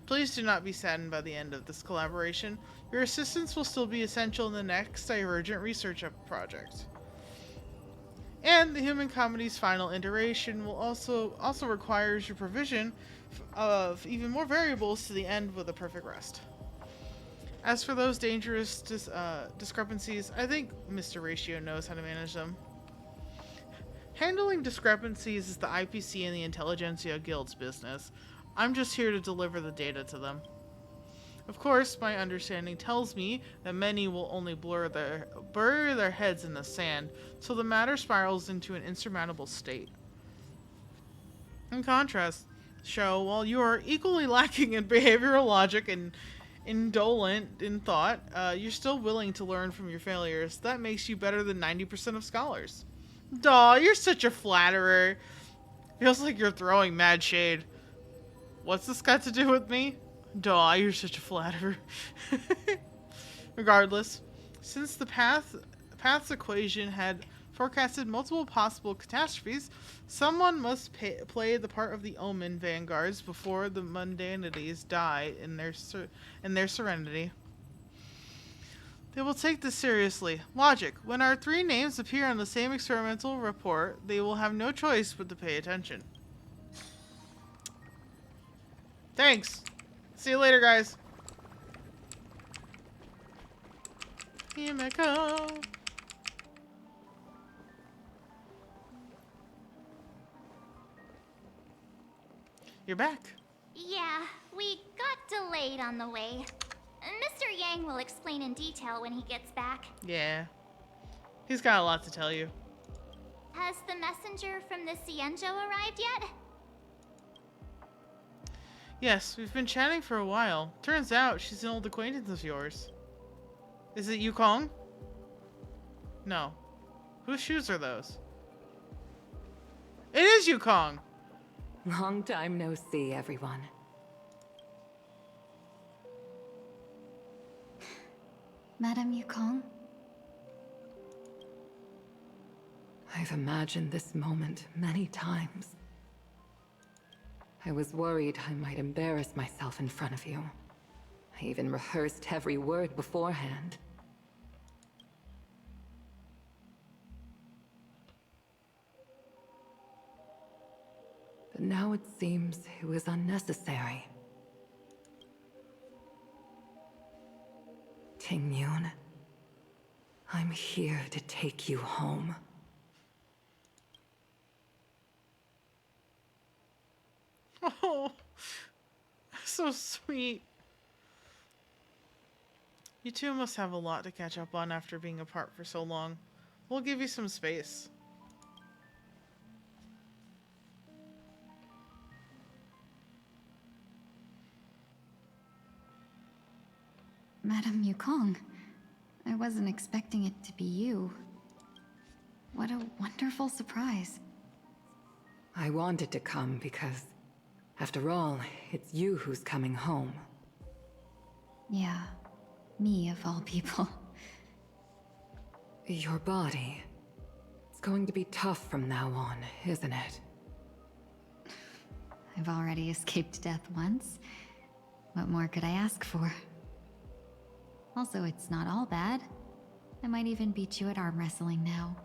Please do not be saddened by the end of this collaboration. Your assistance will still be essential in the next Divergent research project. And the Human Comedy's final iteration will also requires your provision of even more variables to the end with a perfect rest. As for those dangerous discrepancies, I think Mr. Ratio knows how to manage them. Handling discrepancies is the IPC and the Intelligentsia Guild's business. I'm just here to deliver the data to them. Of course, my understanding tells me that many will only bury their heads in the sand, so the matter spirals into an insurmountable state. In contrast, Show, while you are equally lacking in behavioral logic and indolent in thought, you're still willing to learn from your failures. That makes you better than 90% of scholars. Daw, you're such a flatterer. Feels like you're throwing mad shade. What's this got to do with me? Daw, you're such a flatterer. Regardless, since the path's equation had forecasted multiple possible catastrophes, someone must play the part of the Omen vanguards before the mundanities die in their serenity. They will take this seriously. Logic. When our three names appear on the same experimental report, they will have no choice but to pay attention. Thanks. See you later, guys. Here I go. You're back. Yeah, we got delayed on the way. Mr. Yang will explain in detail when he gets back. Yeah. He's got a lot to tell you. Has the messenger from the Cienjo arrived yet? Yes, we've been chatting for a while. Turns out she's an old acquaintance of yours. Is it Yukong? No. Whose shoes are those? It is Yukong! Long time no see, everyone. Madame Yukong? I've imagined this moment many times. I was worried I might embarrass myself in front of you. I even rehearsed every word beforehand. But now it seems it was unnecessary. Ting Yun, I'm here to take you home. Oh. So sweet. You two must have a lot to catch up on after being apart for so long. We'll give you some space. Madame Yukong, I wasn't expecting it to be you. What a wonderful surprise. I wanted to come because, after all, it's you who's coming home. Yeah, me of all people. Your body. It's going to be tough from now on, isn't it? I've already escaped death once. What more could I ask for? Also, it's not all bad. I might even beat you at arm wrestling now.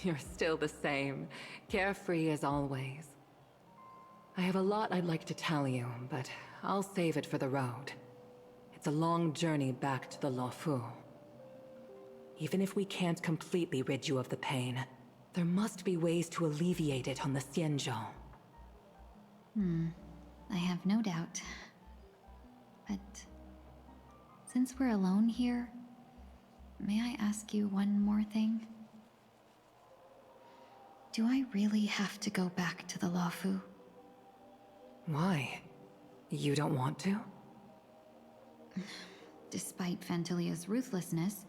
You're still the same, carefree as always. I have a lot I'd like to tell you, but I'll save it for the road. It's a long journey back to the Luofu. Even if we can't completely rid you of the pain, there must be ways to alleviate it on the Xianzhou. I have no doubt. But since we're alone here, may I ask you one more thing? Do I really have to go back to the Luofu? Why? You don't want to? Despite Fantilia's ruthlessness,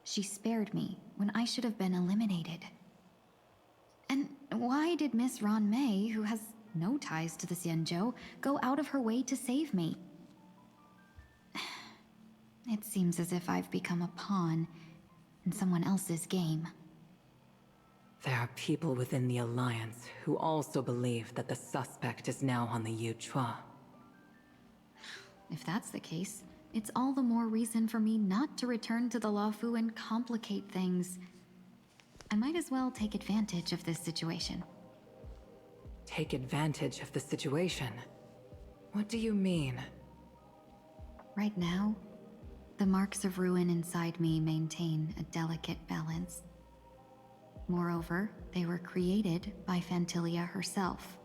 she spared me when I should have been eliminated. And why did Miss Ron Mei, who has no ties to the Xianzhou, go out of her way to save me? It seems as if I've become a pawn in someone else's game. There are people within the Alliance who also believe that the suspect is now on the Yuchua. If that's the case, it's all the more reason for me not to return to the Luofu and complicate things. I might as well take advantage of this situation. Take advantage of the situation? What do you mean? Right now, the marks of ruin inside me maintain a delicate balance. Moreover, they were created by Fantilia herself.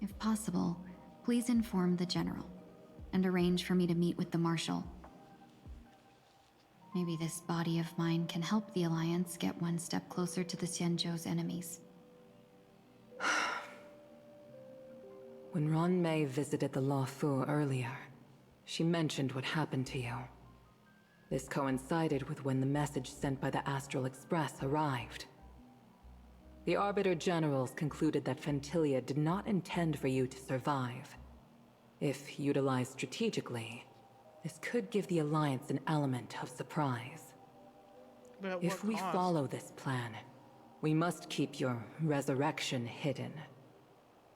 If possible, please inform the General and arrange for me to meet with the Marshal. Maybe this body of mine can help the Alliance get one step closer to the Xianzhou's enemies. When Ron Mei visited the Luofu earlier, she mentioned what happened to you. This coincided with when the message sent by the Astral Express arrived. The Arbiter Generals concluded that Fantilia did not intend for you to survive. If utilized strategically, this could give the Alliance an element of surprise. But if we follow this plan, we must keep your resurrection hidden.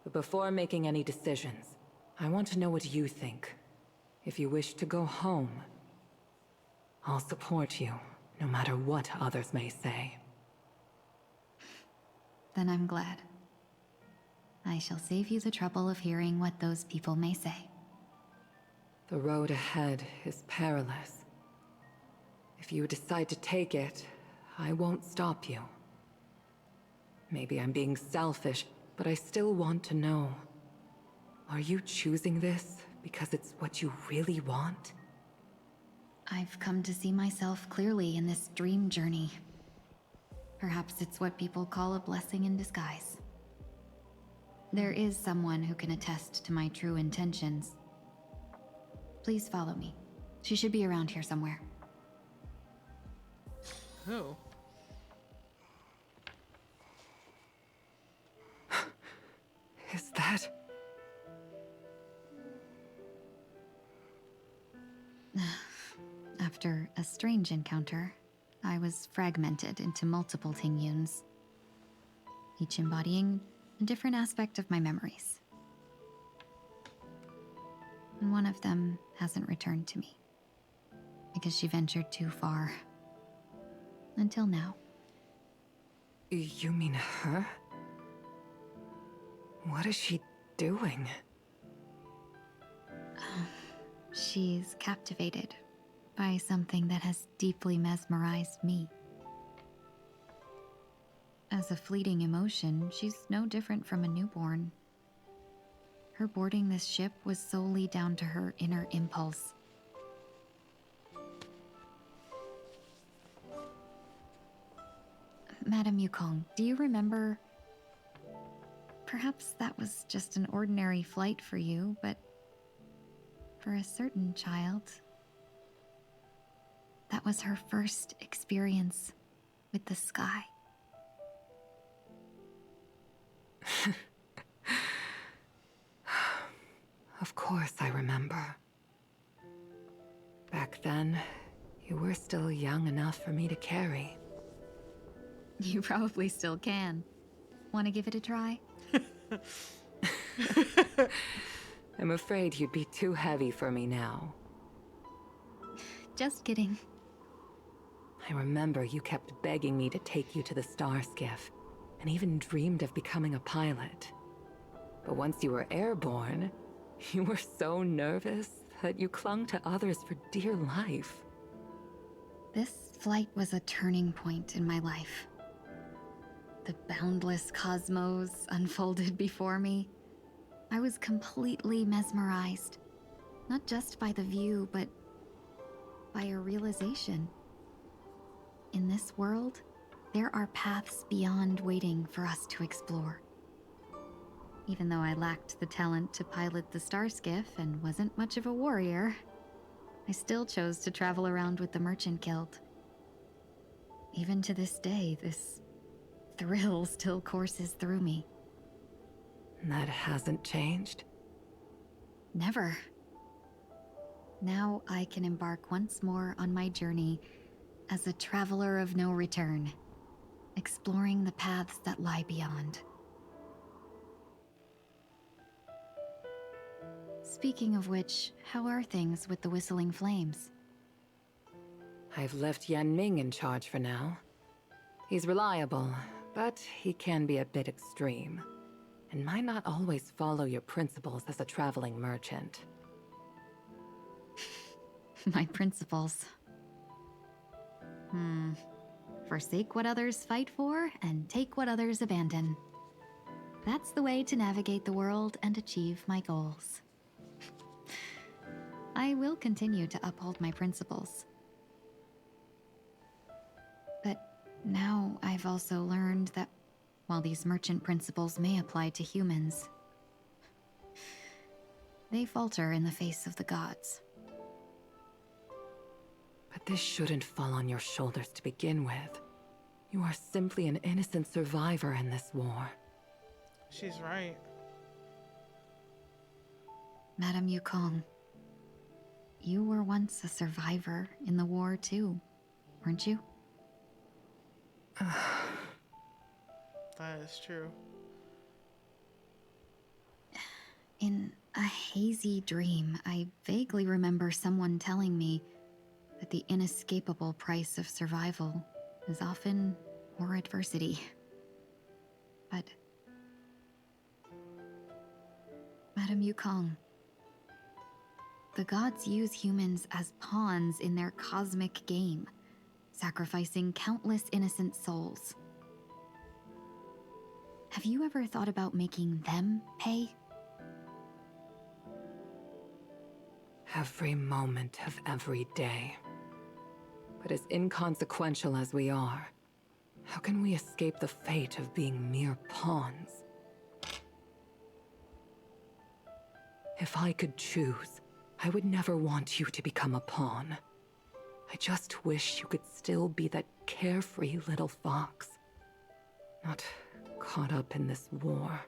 But before making any decisions, I want to know what you think. If you wish to go home, I'll support you, no matter what others may say. Then I'm glad. I shall save you the trouble of hearing what those people may say. The road ahead is perilous. If you decide to take it, I won't stop you. Maybe I'm being selfish, but I still want to know. Are you choosing this because it's what you really want? I've come to see myself clearly in this dream journey. Perhaps it's what people call a blessing in disguise. There is someone who can attest to my true intentions. Please follow me. She should be around here somewhere. Who? Is that... After a strange encounter, I was fragmented into multiple Tingyuns, each embodying a different aspect of my memories. And one of them hasn't returned to me, because she ventured too far. Until now. You mean her? What is she doing? She's captivated by something that has deeply mesmerized me. As a fleeting emotion, she's no different from a newborn. her boarding this ship was solely down to her inner impulse. Madame Yukong, do you remember? Perhaps that was just an ordinary flight for you, but for a certain child, that was her first experience with the sky. Of course I remember. Back then, you were still young enough for me to carry. You probably still can. Want to give it a try? I'm afraid you'd be too heavy for me now. Just kidding. I remember you kept begging me to take you to the star skiff, and even dreamed of becoming a pilot. But once you were airborne, you were so nervous that you clung to others for dear life. This flight was a turning point in my life. The boundless cosmos unfolded before me. I was completely mesmerized, not just by the view, but by a realization. In this world, there are paths beyond waiting for us to explore. Even though I lacked the talent to pilot the star skiff and wasn't much of a warrior, I still chose to travel around with the Merchant Guild. Even to this day, this thrill still courses through me. That hasn't changed? Never. Now I can embark once more on my journey as a traveler of no return, exploring the paths that lie beyond. Speaking of which, how are things with the Whistling Flames? I've left Yan Ming in charge for now. He's reliable, but he can be a bit extreme, and might not always follow your principles as a traveling merchant. My principles. Forsake what others fight for, and take what others abandon. That's the way to navigate the world and achieve my goals. I will continue to uphold my principles. But now I've also learned that while these merchant principles may apply to humans, they falter in the face of the gods. But this shouldn't fall on your shoulders to begin with. You are simply an innocent survivor in this war. She's right. Madame Yukong, you were once a survivor in the war too, weren't you? That is true. In a hazy dream, I vaguely remember someone telling me that the inescapable price of survival is often more adversity. But Madame Yukong, the gods use humans as pawns in their cosmic game, sacrificing countless innocent souls. Have you ever thought about making them pay? Every moment of every day. But as inconsequential as we are, how can we escape the fate of being mere pawns? If I could choose, I would never want you to become a pawn. I just wish you could still be that carefree little fox, not caught up in this war.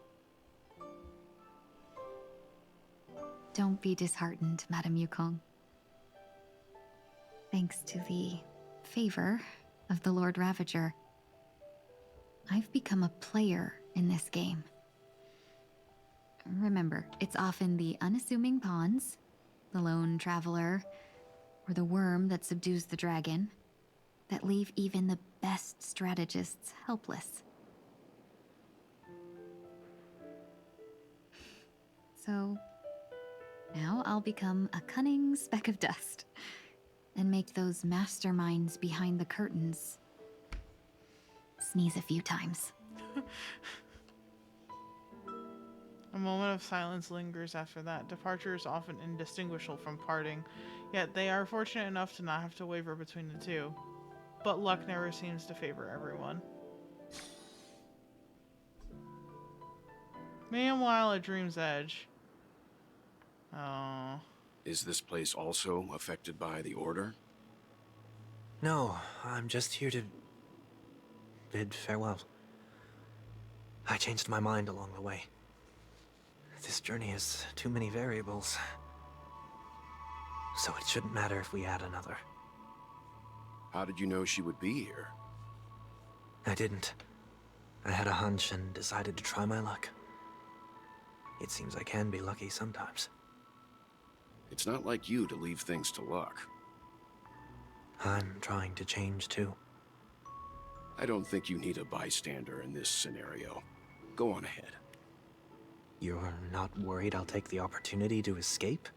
Don't be disheartened, Madame Yukong. Thanks to the favor of the Lord Ravager, I've become a player in this game. Remember, it's often the unassuming pawns, the lone traveler, or the worm that subdues the dragon, that leave even the best strategists helpless. So, now I'll become a cunning speck of dust, and make those masterminds behind the curtains sneeze a few times. A moment of silence lingers after that. Departure is often indistinguishable from parting, yet they are fortunate enough to not have to waver between the two. But luck never seems to favor everyone. Meanwhile, at Dream's Edge. Oh. Is this place also affected by the Order? No, I'm just here to bid farewell. I changed my mind along the way. This journey has too many variables. So it shouldn't matter if we add another. How did you know she would be here? I didn't. I had a hunch and decided to try my luck. It seems I can be lucky sometimes. It's not like you to leave things to luck. I'm trying to change too. I don't think you need a bystander in this scenario. Go on ahead. You're not worried I'll take the opportunity to escape?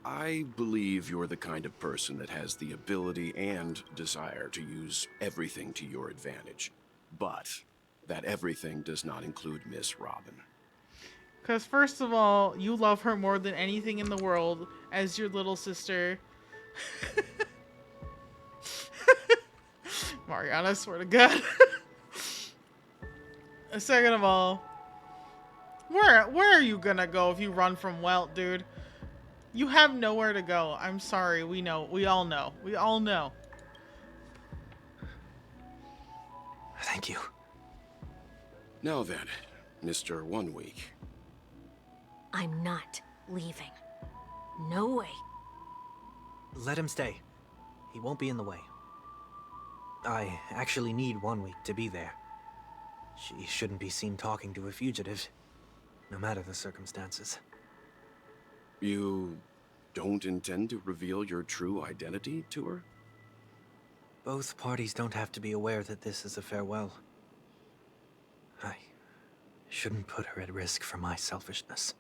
I believe you're the kind of person that has the ability and desire to use everything to your advantage. But that everything does not include Miss Robin. Because first of all, you love her more than anything in the world as your little sister. Mariana, I swear to God. Second of all, where are you gonna go if you run from Welt, dude? You have nowhere to go. I'm sorry, we know. We all know. We all know. Thank you. Now then, Mr. 1 Week. I'm not leaving. No way. Let him stay. He won't be in the way. I actually need 1 week to be there. She shouldn't be seen talking to a fugitive, no matter the circumstances. You don't intend to reveal your true identity to her? Both parties don't have to be aware that this is a farewell. I shouldn't put her at risk for my selfishness.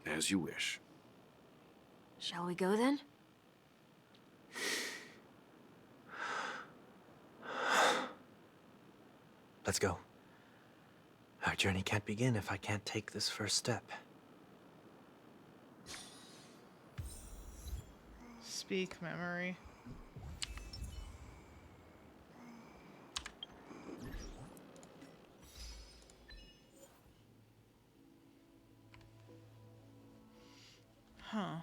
As you wish. Shall we go then? Let's go. Our journey can't begin if I can't take this first step. Speak, memory. Huh.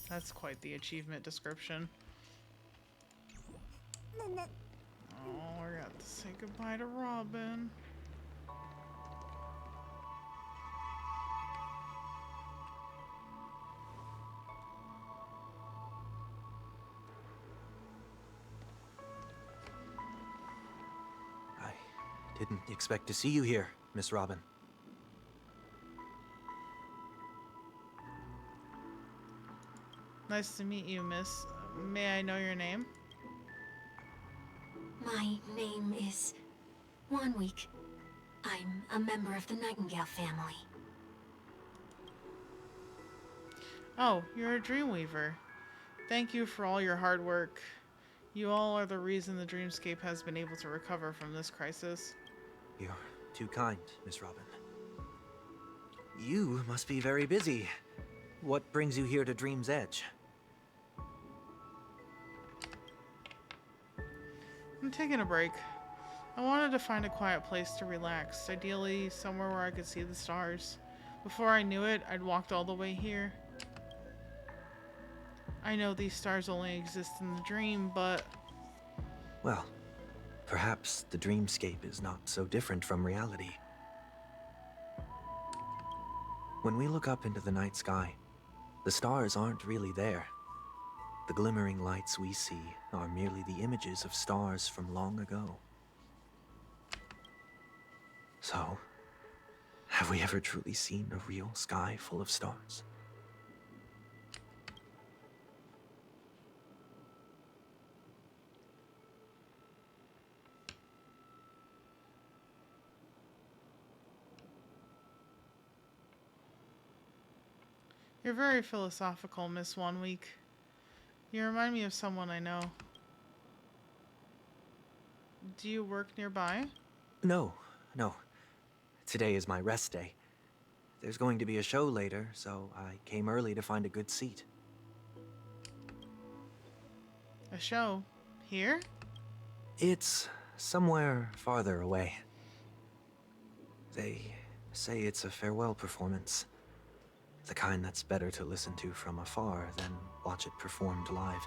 That's quite the achievement description. Oh, we got to say goodbye to Robin. I didn't expect to see you here, Miss Robin. Nice to meet you, miss. May I know your name? My name is 1 Week. I'm a member of the Nightingale family. Oh, you're a Dreamweaver. Thank you for all your hard work. You all are the reason the Dreamscape has been able to recover from this crisis. You're too kind, Miss Robin. You must be very busy. What brings you here to Dream's Edge? I'm taking a break. I wanted to find a quiet place to relax, ideally somewhere where I could see the stars. Before I knew it, I'd walked all the way here. I know these stars only exist in the dream, but... Well, perhaps the dreamscape is not so different from reality. When we look up into the night sky, the stars aren't really there. The glimmering lights we see are merely the images of stars from long ago. So, have we ever truly seen a real sky full of stars? You're very philosophical, Miss 1 Week. You remind me of someone I know. Do you work nearby? No, no. Today is my rest day. There's going to be a show later, so I came early to find a good seat. A show? Here? It's somewhere farther away. They say it's a farewell performance. The kind that's better to listen to from afar than watch it performed live.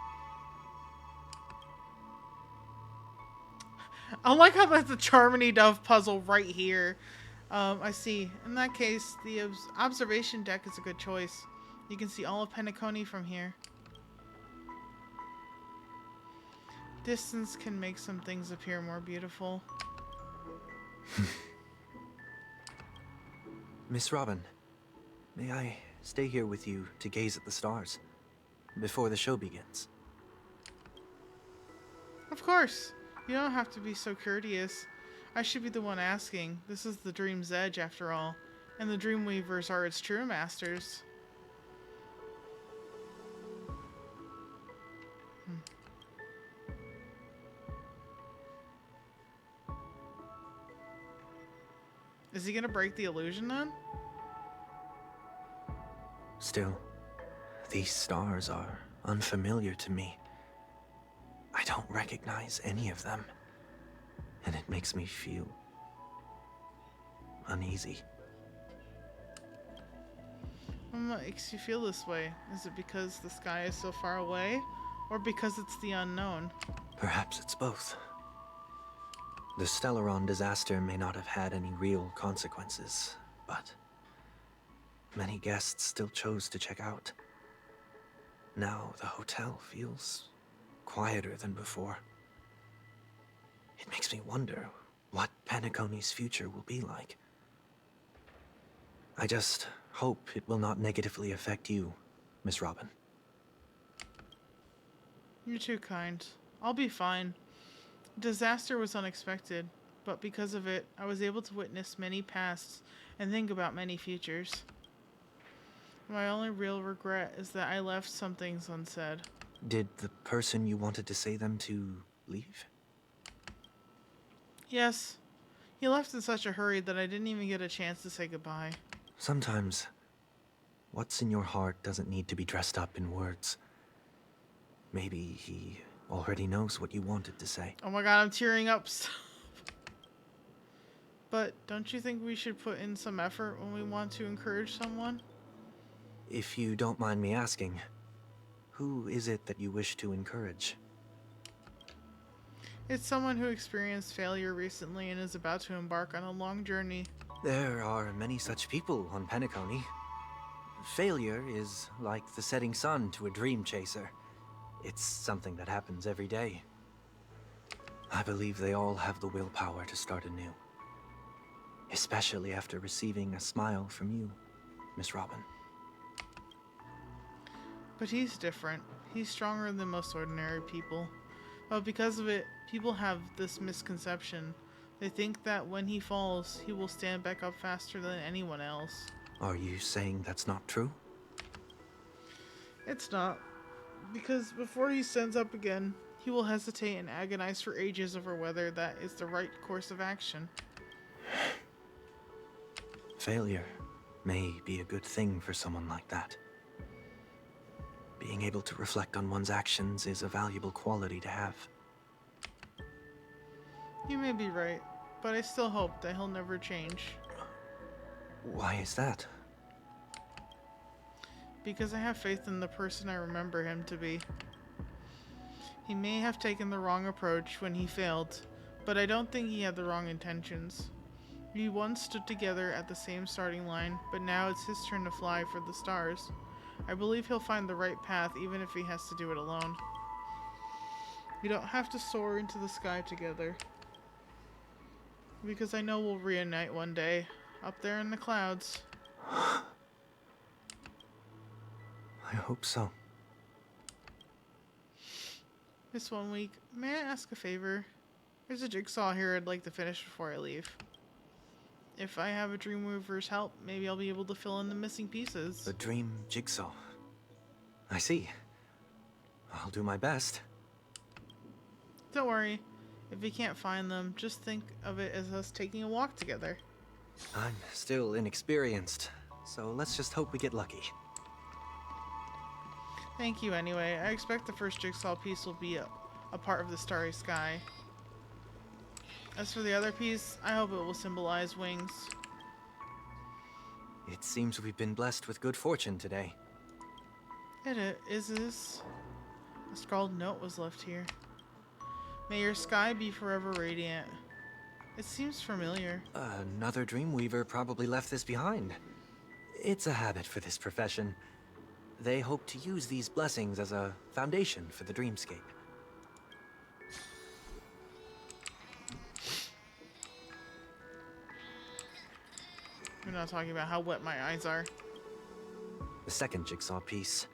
I like how that's a Charmony Dove puzzle right here. I see. In that case, the observation deck is a good choice. You can see all of Penacony from here. Distance can make some things appear more beautiful. Miss Robin, may I stay here with you to gaze at the stars before the show begins? Of course. You don't have to be so courteous. I should be the one asking. This is the Dream's Edge, after all. And the Dreamweavers are its true masters. Is he gonna break the illusion then? Still, these stars are unfamiliar to me. I don't recognize any of them, and it makes me feel uneasy. What makes you feel this way? Is it because the sky is so far away, or because it's the unknown? Perhaps it's both. The Stellaron disaster may not have had any real consequences, but many guests still chose to check out. Now the hotel feels quieter than before. It makes me wonder what Penacony's future will be like. I just hope it will not negatively affect you, Miss Robin. You're too kind. I'll be fine. Disaster was unexpected, but because of it, I was able to witness many pasts and think about many futures. My only real regret is that I left some things unsaid. Did the person you wanted to say them to leave? Yes. He left in such a hurry that I didn't even get a chance to say goodbye. Sometimes, what's in your heart doesn't need to be dressed up in words. Maybe he already knows what you wanted to say. Oh my god, I'm tearing up. But don't you think we should put in some effort when we want to encourage someone? If you don't mind me asking, who is it that you wish to encourage? It's someone who experienced failure recently and is about to embark on a long journey. There are many such people on Penacony. Failure is like the setting sun to a dream chaser. It's something that happens every day. I believe they all have the willpower to start anew. Especially after receiving a smile from you, Miss Robin. But he's different. He's stronger than most ordinary people. But because of it, people have this misconception. They think that when he falls, he will stand back up faster than anyone else. Are you saying that's not true? It's not. Because before he stands up again, he will hesitate and agonize for ages over whether that is the right course of action. Failure may be a good thing for someone like that. Being able to reflect on one's actions is a valuable quality to have. You may be right, but I still hope that he'll never change. Why is that? Because I have faith in the person I remember him to be. He may have taken the wrong approach when he failed, but I don't think he had the wrong intentions. We once stood together at the same starting line, but now it's his turn to fly for the stars. I believe he'll find the right path even if he has to do it alone. We don't have to soar into the sky together. Because I know we'll reunite one day, up there in the clouds. I hope so. This one week, may I ask a favor? There's a jigsaw here I'd like to finish before I leave. If I have a Dreamweaver's help, maybe I'll be able to fill in the missing pieces. A dream jigsaw. I see. I'll do my best. Don't worry. If you can't find them, just think of it as us taking a walk together. I'm still inexperienced, so let's just hope we get lucky. Thank you anyway. I expect the first jigsaw piece will be a part of the starry sky. As for the other piece, I hope it will symbolize wings. It seems we've been blessed with good fortune today. It is. A scrawled note was left here. May your sky be forever radiant. It seems familiar. Another Dreamweaver probably left this behind. It's a habit for this profession. They hope to use these blessings as a foundation for the dreamscape. We're not talking about how wet my eyes are. The second jigsaw piece.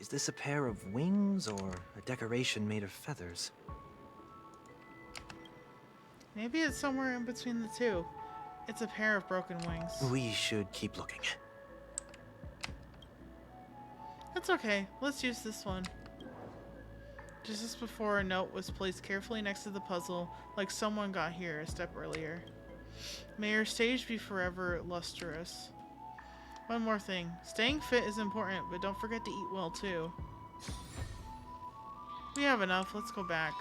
Is this a pair of wings or a decoration made of feathers? Maybe it's somewhere in between the two. It's a pair of broken wings. We should keep looking. That's okay. Let's use this one. Just as before, a note was placed carefully next to the puzzle, like someone got here a step earlier. May your stage be forever lustrous. One more thing. Staying fit is important, but don't forget to eat well too. We have enough. Let's go back.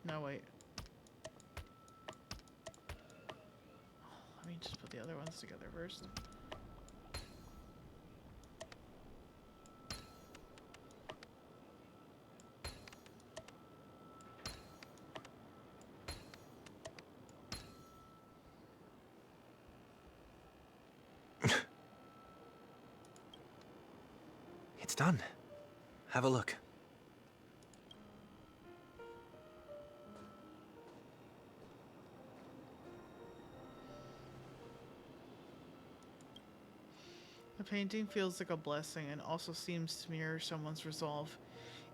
No, wait. Let me just put the other ones together first. It's done. Have a look. The painting feels like a blessing and also seems to mirror someone's resolve.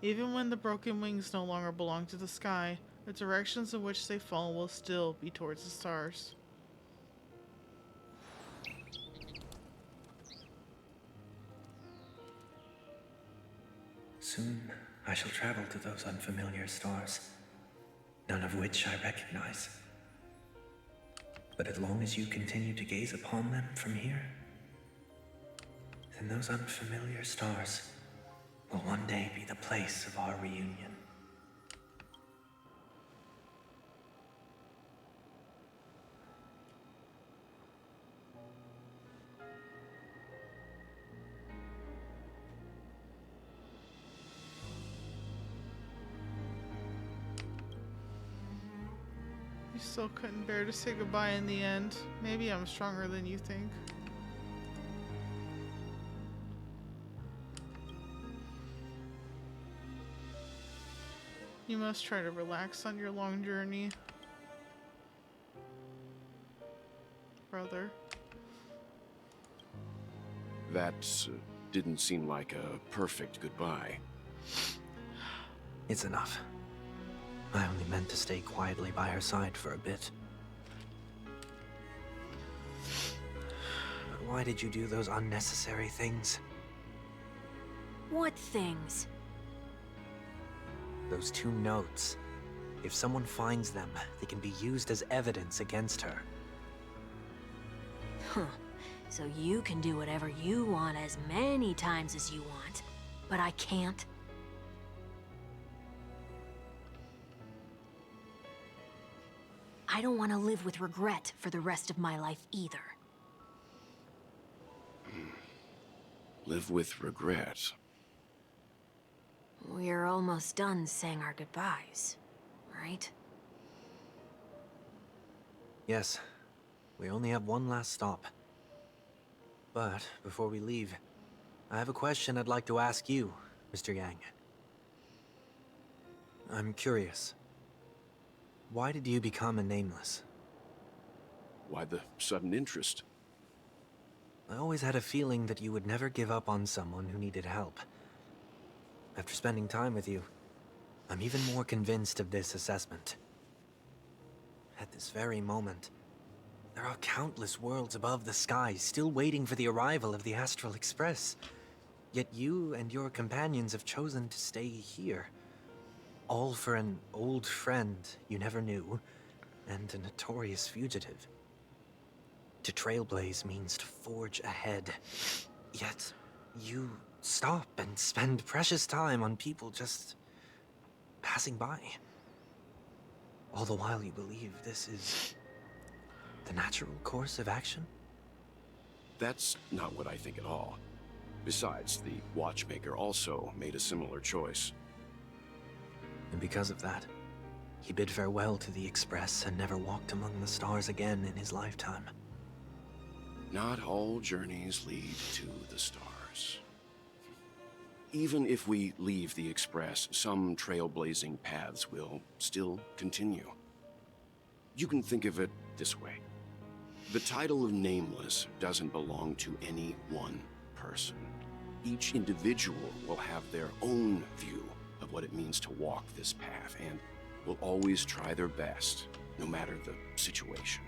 Even when the broken wings no longer belong to the sky, the directions in which they fall will still be towards the stars. Soon I shall travel to those unfamiliar stars, none of which I recognize. But as long as you continue to gaze upon them from here, then those unfamiliar stars will one day be the place of our reunion. You still couldn't bear to say goodbye in the end. Maybe I'm stronger than you think. You must try to relax on your long journey. Brother. That didn't seem like a perfect goodbye. It's enough. I only meant to stay quietly by her side for a bit. But why did you do those unnecessary things? What things? Those 2 notes. If someone finds them, they can be used as evidence against her. Huh. So you can do whatever you want as many times as you want, but I can't? I don't want to live with regret for the rest of my life either. Live with regret. We're almost done saying our goodbyes, right? Yes. We only have one last stop. But before we leave, I have a question I'd like to ask you, Mr. Yang. I'm curious. Why did you become a Nameless? Why the sudden interest? I always had a feeling that you would never give up on someone who needed help. After spending time with you, I'm even more convinced of this assessment. At this very moment, there are countless worlds above the sky still waiting for the arrival of the Astral Express. Yet you and your companions have chosen to stay here. All for an old friend you never knew, and a notorious fugitive. To trailblaze means to forge ahead. Yet, you stop and spend precious time on people just passing by. All the while you believe this is the natural course of action? That's not what I think at all. Besides, the watchmaker also made a similar choice. And because of that, he bid farewell to the Express and never walked among the stars again in his lifetime. Not all journeys lead to the stars. Even if we leave the Express, some trailblazing paths will still continue. You can think of it this way. The title of Nameless doesn't belong to any one person. Each individual will have their own view of what it means to walk this path, and will always try their best, no matter the situation.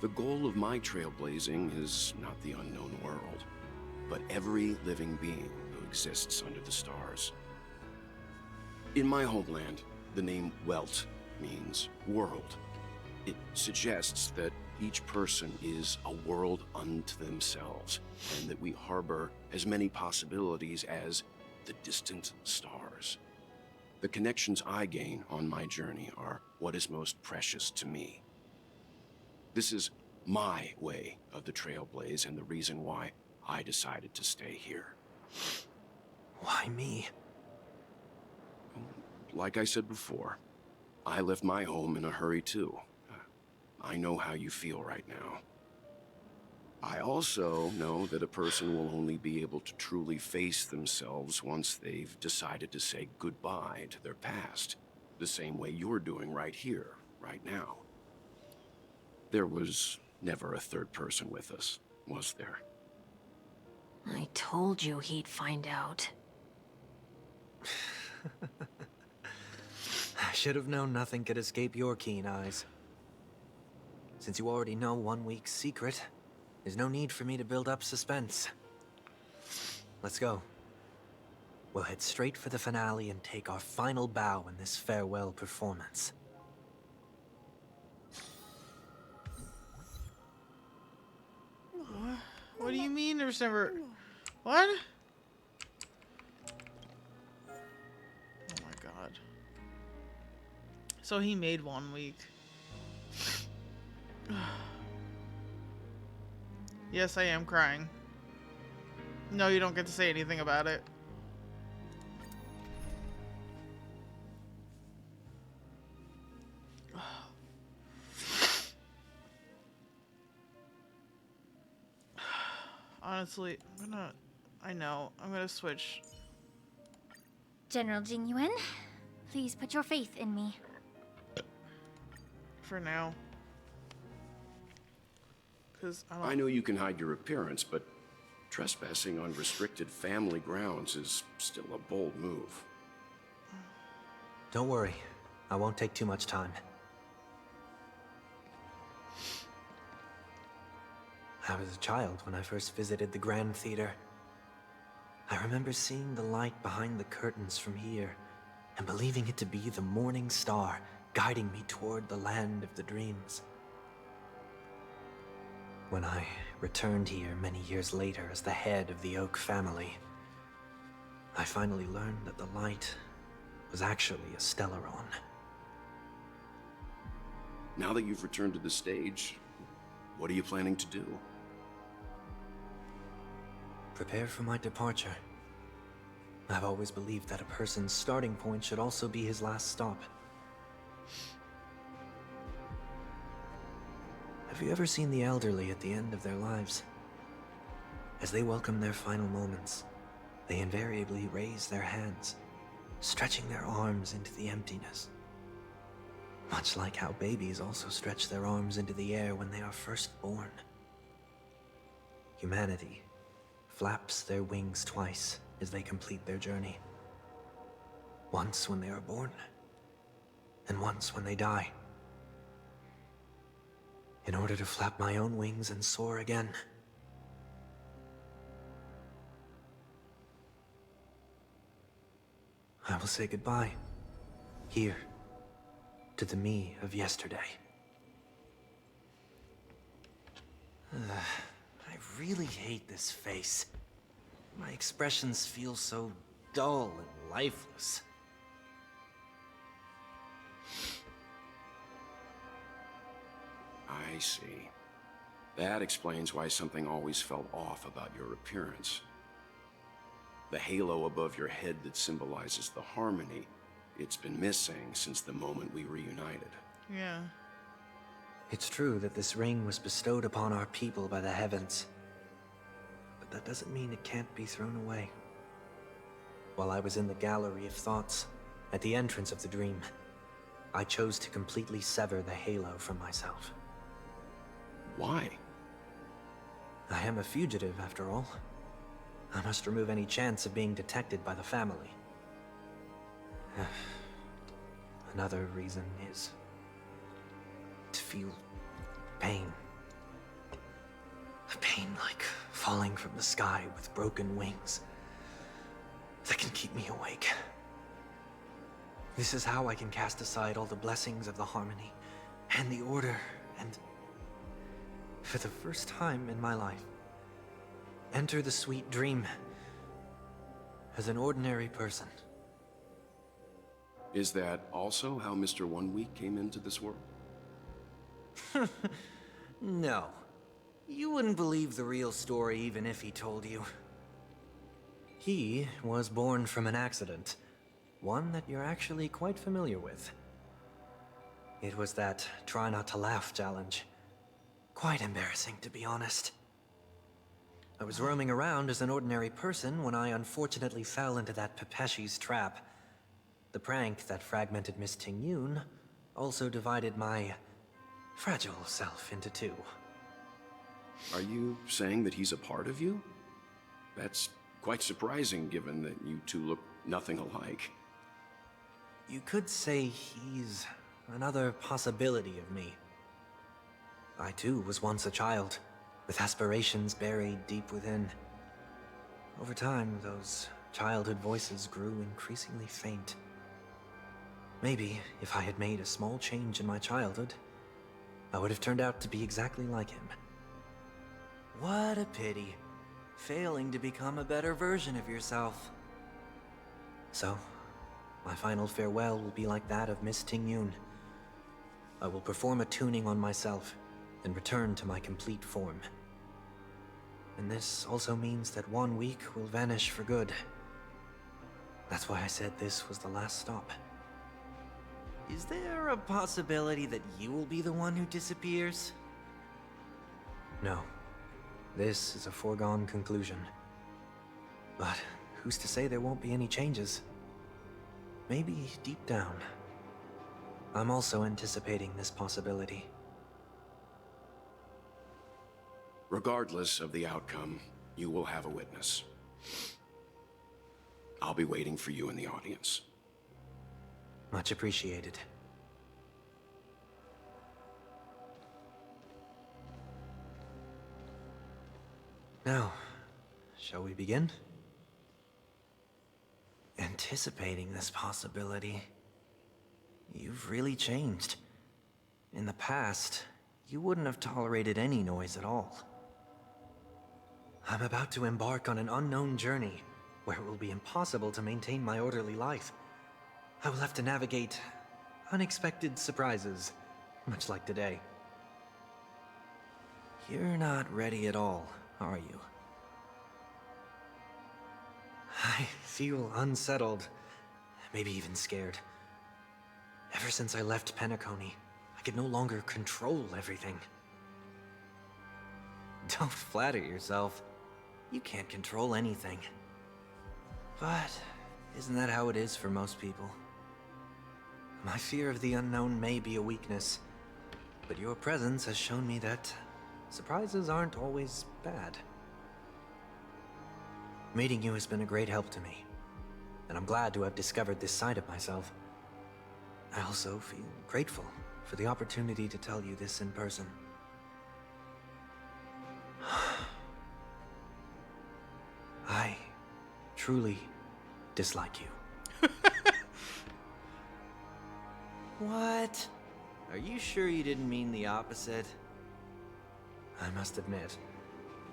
The goal of my trailblazing is not the unknown world, but every living being who exists under the stars. In my homeland, the name Welt means world. It suggests that each person is a world unto themselves, and that we harbor as many possibilities as the distant stars. The connections I gain on my journey are what is most precious to me. This is my way of the Trailblaze, and the reason why I decided to stay here. Why me? Like I said before, I left my home in a hurry too. I know how you feel right now. I also know that a person will only be able to truly face themselves once they've decided to say goodbye to their past, the same way you're doing right here, right now. There was never a third person with us, was there? I told you he'd find out. I should have known nothing could escape your keen eyes. Since you already know 1 week's secret, there's no need for me to build up suspense. Let's go. We'll head straight for the finale and take our final bow in this farewell performance. What do you mean there's never... What? Oh my god. So he made 1 week. Yes, I am crying. No, you don't get to say anything about it. Honestly, I'm gonna switch. General Jingyuan, please put your faith in me. For now. Because I know you can hide your appearance, but trespassing on restricted family grounds is still a bold move. Don't worry, I won't take too much time. I was a child when I first visited the Grand Theater. I remember seeing the light behind the curtains from here, and believing it to be the morning star guiding me toward the land of the dreams. When I returned here many years later as the head of the Oak family, I finally learned that the light was actually a Stellaron. Now that you've returned to the stage, what are you planning to do? Prepare for my departure. I've always believed that a person's starting point should also be his last stop. Have you ever seen the elderly at the end of their lives? As they welcome their final moments, they invariably raise their hands, stretching their arms into the emptiness. Much like how babies also stretch their arms into the air when they are first born. Humanity flaps their wings twice as they complete their journey. Once when they are born, and once when they die. In order to flap my own wings and soar again. I will say goodbye, here, to the me of yesterday. I really hate this face. My expressions feel so dull and lifeless. I see. That explains why something always felt off about your appearance. The halo above your head that symbolizes the harmony, it's been missing since the moment we reunited. Yeah. It's true that this ring was bestowed upon our people by the heavens. But that doesn't mean it can't be thrown away. While I was in the gallery of thoughts, at the entrance of the dream, I chose to completely sever the halo from myself. Why? I am a fugitive, after all. I must remove any chance of being detected by the family. Another reason is to feel pain. A pain like falling from the sky with broken wings that can keep me awake. This is how I can cast aside all the blessings of the harmony and the order and, for the first time in my life, enter the sweet dream as an ordinary person. Is that also how Mr. 1 Week came into this world? No. You wouldn't believe the real story even if he told you. He was born from an accident. One that you're actually quite familiar with. It was that try not to laugh challenge. Quite embarrassing, to be honest. I was roaming around as an ordinary person when I unfortunately fell into that Pepeshi's trap. The prank that fragmented Miss Ting-Yun also divided my fragile self into two. Are you saying that he's a part of you? That's quite surprising given that you two look nothing alike. You could say he's another possibility of me. I too was once a child, with aspirations buried deep within. Over time, those childhood voices grew increasingly faint. Maybe if I had made a small change in my childhood, I would have turned out to be exactly like him. What a pity, failing to become a better version of yourself. So, my final farewell will be like that of Miss Ting-Yun. I will perform a tuning on myself, and return to my complete form. And this also means that 1 week will vanish for good. That's why I said this was the last stop. Is there a possibility that you will be the one who disappears? No. This is a foregone conclusion. But who's to say there won't be any changes? Maybe deep down, I'm also anticipating this possibility. Regardless of the outcome, you will have a witness. I'll be waiting for you in the audience. Much appreciated. Now, shall we begin? Anticipating this possibility, you've really changed. In the past, you wouldn't have tolerated any noise at all. I'm about to embark on an unknown journey, where it will be impossible to maintain my orderly life. I will have to navigate unexpected surprises, much like today. You're not ready at all, are you? I feel unsettled, maybe even scared. Ever since I left Penacony, I could no longer control everything. Don't flatter yourself. You can't control anything. But isn't that how it is for most people? My fear of the unknown may be a weakness, but your presence has shown me that surprises aren't always bad. Meeting you has been a great help to me. and I'm glad to have discovered this side of myself. I also feel grateful for the opportunity to tell you this in person. I truly dislike you. What? Are you sure you didn't mean the opposite? I must admit,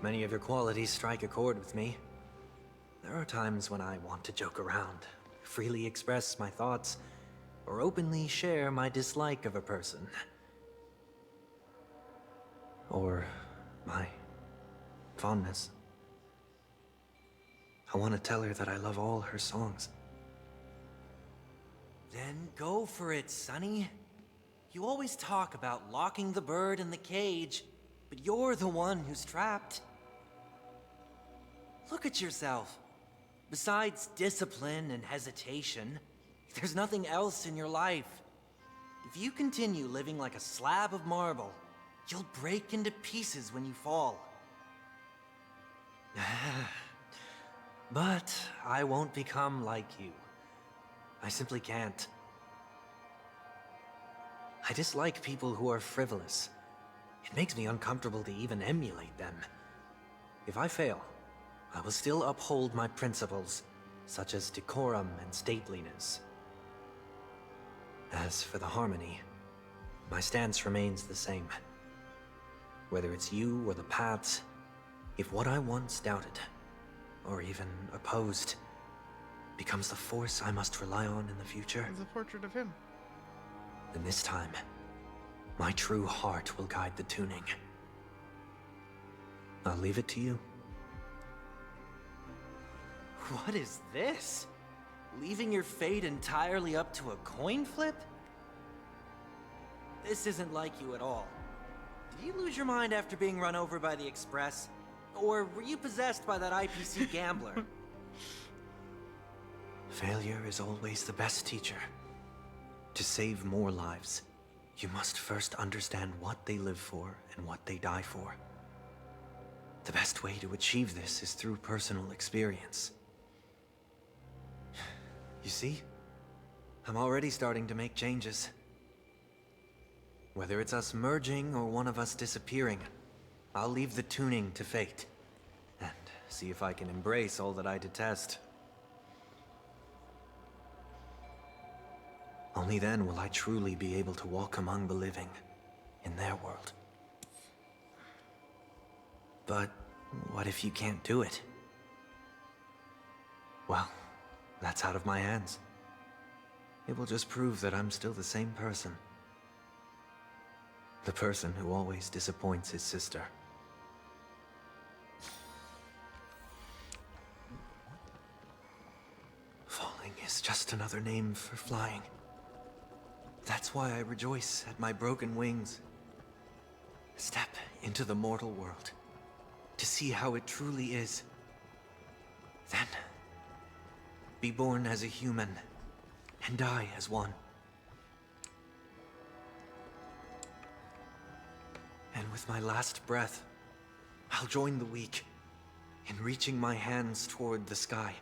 many of your qualities strike a chord with me. There are times when I want to joke around, freely express my thoughts, or openly share my dislike of a person. Or my fondness. I want to tell her that I love all her songs. Then go for it, Sonny. You always talk about locking the bird in the cage, but you're the one who's trapped. Look at yourself. Besides discipline and hesitation, there's nothing else in your life. If you continue living like a slab of marble, you'll break into pieces when you fall. But I won't become like you. I simply can't. I dislike people who are frivolous. It makes me uncomfortable to even emulate them. If I fail, I will still uphold my principles, such as decorum and stateliness. As for the harmony, my stance remains the same. Whether it's you or the paths, if what I once doubted, or even opposed, becomes the force I must rely on in the future, It's a portrait of him. then this time, my true heart will guide the tuning. I'll leave it to you. What is this? Leaving your fate entirely up to a coin flip? This isn't like you at all. Did you lose your mind after being run over by the Express? Or were you possessed by that IPC gambler? Failure is always the best teacher. To save more lives, you must first understand what they live for and what they die for. The best way to achieve this is through personal experience. You see? I'm already starting to make changes. Whether it's us merging or one of us disappearing, I'll leave the tuning to fate. And see if I can embrace all that I detest. Only then will I truly be able to walk among the living, in their world. But what if you can't do it? Well, that's out of my hands. It will just prove that I'm still the same person. The person who always disappoints his sister. Falling is just another name for flying. That's why I rejoice at my broken wings. Step into the mortal world to see how it truly is. Then, be born as a human and die as one. And with my last breath, I'll join the weak in reaching my hands toward the sky.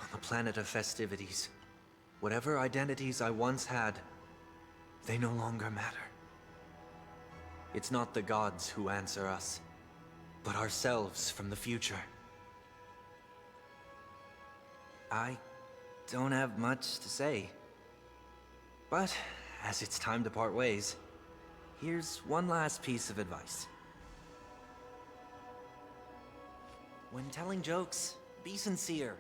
On the planet of festivities, whatever identities I once had, they no longer matter. It's not the gods who answer us, but ourselves from the future. I don't have much to say. But as it's time to part ways, here's one last piece of advice. When telling jokes, be sincere.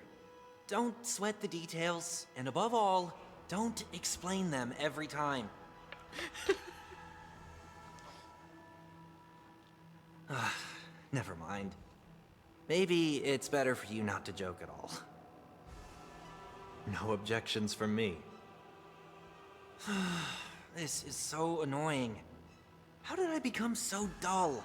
Don't sweat the details, and above all, don't explain them every time. Never mind. Maybe it's better for you not to joke at all. No objections from me. This is so annoying. How did I become so dull?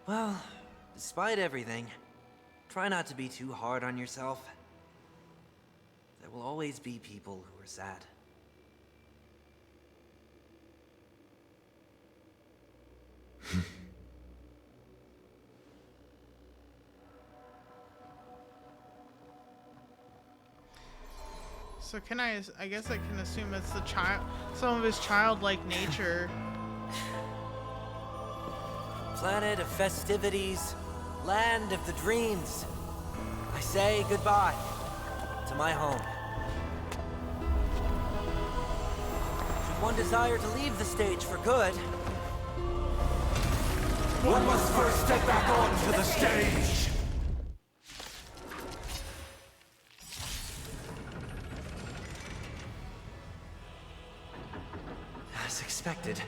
Well, despite everything, try not to be too hard on yourself. There will always be people who are sad. So can I guess I can assume it's the child, some of his childlike nature. Planet of festivities, land of the dreams. I say goodbye to my home. Should one desire to leave the stage for good, one must first step back onto the stage. As expected,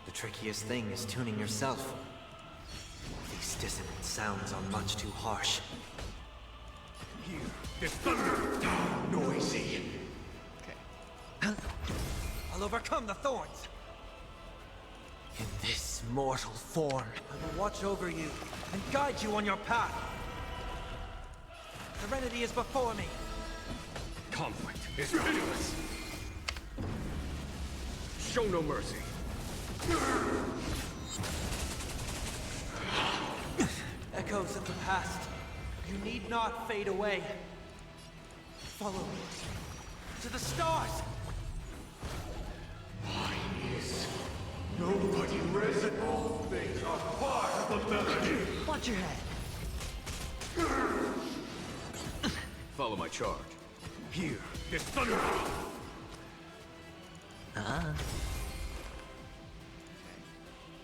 the trickiest thing is tuning yourself. These dissonant sounds are much too harsh. Here, there's thunder. Noisy. Okay. I'll overcome the thorns. In this mortal form, I will watch over you and guide you on your path. Serenity is before me. Conflict is pitiless. Show no mercy. Echoes of the past. You need not fade away. Follow me to the stars. Nobody raised it. All things are part of the melody. Watch your head. Follow my charge. Here is thunder.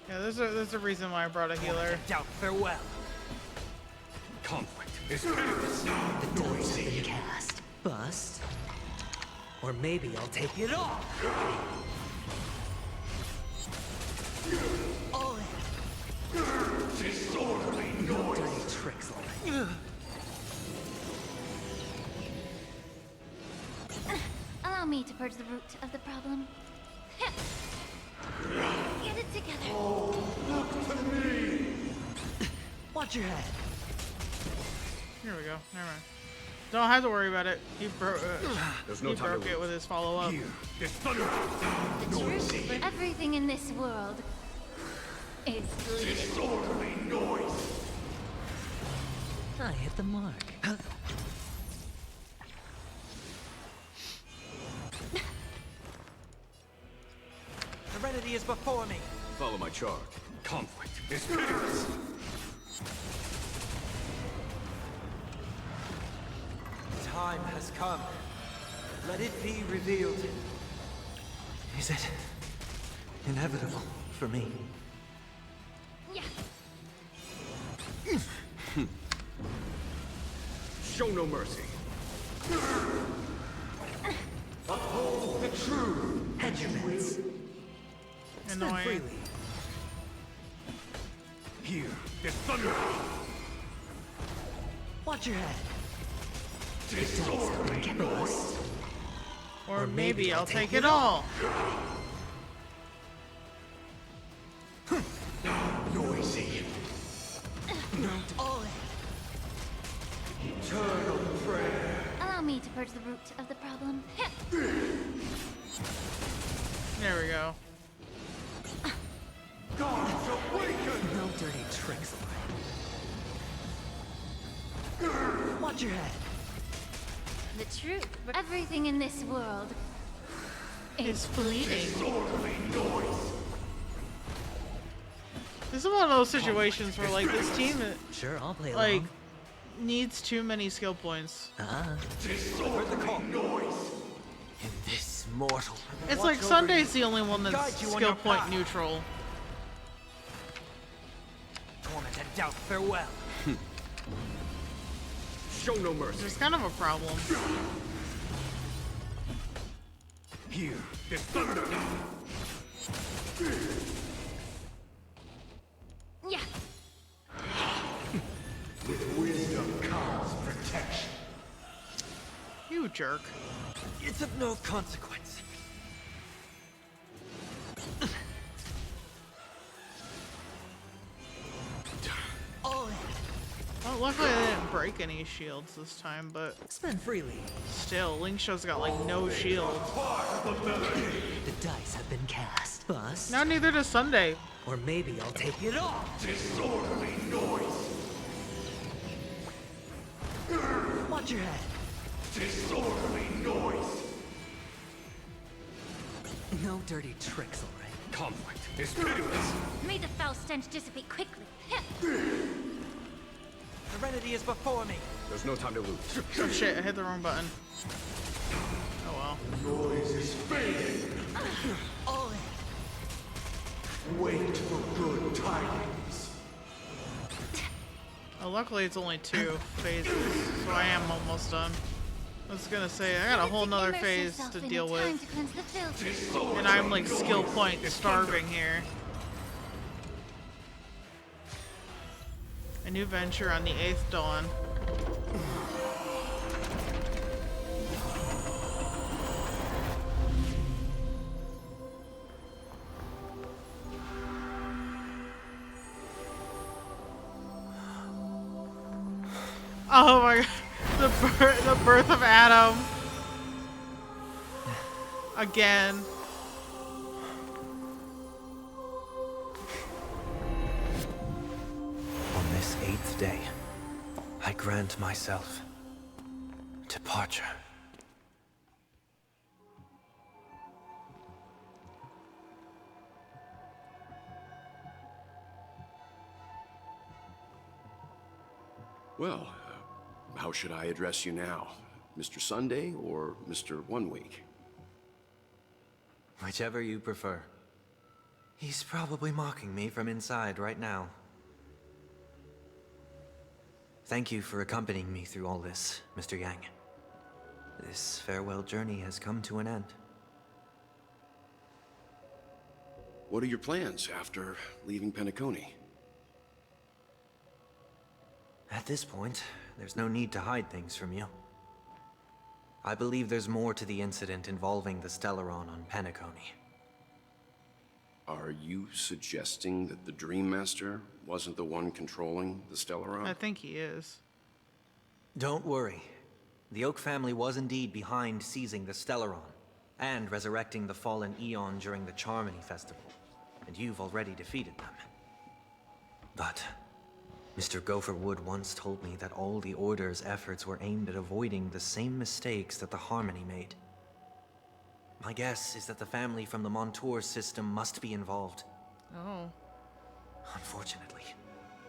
Yeah, there's a reason why I brought a healer. Doubt farewell. Conflict is pitiless. The dice have been cast. Bust. Or maybe I'll take it off. All in. Disorderly noise. Dirty tricks like Allow me to purge the root of the problem. Get it together. Oh, look to me. Watch your head. Here we go. Never mind. Don't have to worry about it. He broke it with his follow-up. Here, there's thunder. The truth for everything in this world is bleeding. Disorderly noise. I hit the mark. Serenity is before me. Follow my charge. Conflict is pitiless. Time has come. Let it be revealed. Is it inevitable for me? Yeah. Show no mercy. Uphold the truth. Hedgements. Annoying. Freely. Here, there's thunder. Watch your head. Disorderly noise. Or maybe I'll take it all. Noisy. All in. Eternal prayer. Allow me to purge the root of the problem. There we go. Gods awaken. No dirty tricks. Watch your head. The truth for everything in this world is bleeding. Disorderly noise. This is one of those situations where like this team Sure, I'll play like along. needs too many skill points. Disorderly noise. In this mortal. It's watch like over Sunday's you, the only one that's guide you on skill your point path. neutral. Torment and doubt farewell. Show no mercy. There's kind of a problem. Here, there's thunder. Yeah. With wisdom comes protection. You jerk. It's of no consequence. All in. Well, luckily I didn't break any shields this time, but Spend freely. still, Linkshow's got like no shield. The dice have been cast. Bust. Now neither does Sunday. Or maybe I'll take it off. Disorderly noise. Watch your head. Disorderly noise. No dirty tricks, all right? Conflict is pitiless. May the foul stench dissipate quickly. Serenity is before me. There's no time to lose. Oh shit, I hit the wrong button. Oh well. Noise is fading. All in. Wait for good tidings. Oh, luckily it's only 2 phases, so I am almost done. I was gonna say, I got a whole nother phase to deal with. And I'm like skill point starving here. A new venture on the 8th dawn. Oh my god, the birth of Adam. Again. On this 8th day, I grant myself departure. Well, how should I address you now? Mr. Sunday or Mr. 1 Week? Whichever you prefer. He's probably mocking me from inside right now. Thank you for accompanying me through all this, Mr. Yang. This farewell journey has come to an end. What are your plans after leaving Penacony? At this point, there's no need to hide things from you. I believe there's more to the incident involving the Stellaron on Penacony. Are you suggesting that the Dream Master wasn't the one controlling the Stellaron? I think he is. Don't worry. The Oak family was indeed behind seizing the Stellaron and resurrecting the fallen Eon during the Charmony Festival, and you've already defeated them. But Mr. Gopherwood once told me that all the Order's efforts were aimed at avoiding the same mistakes that the Harmony made. My guess is that the family from the Montour system must be involved. Oh. Unfortunately,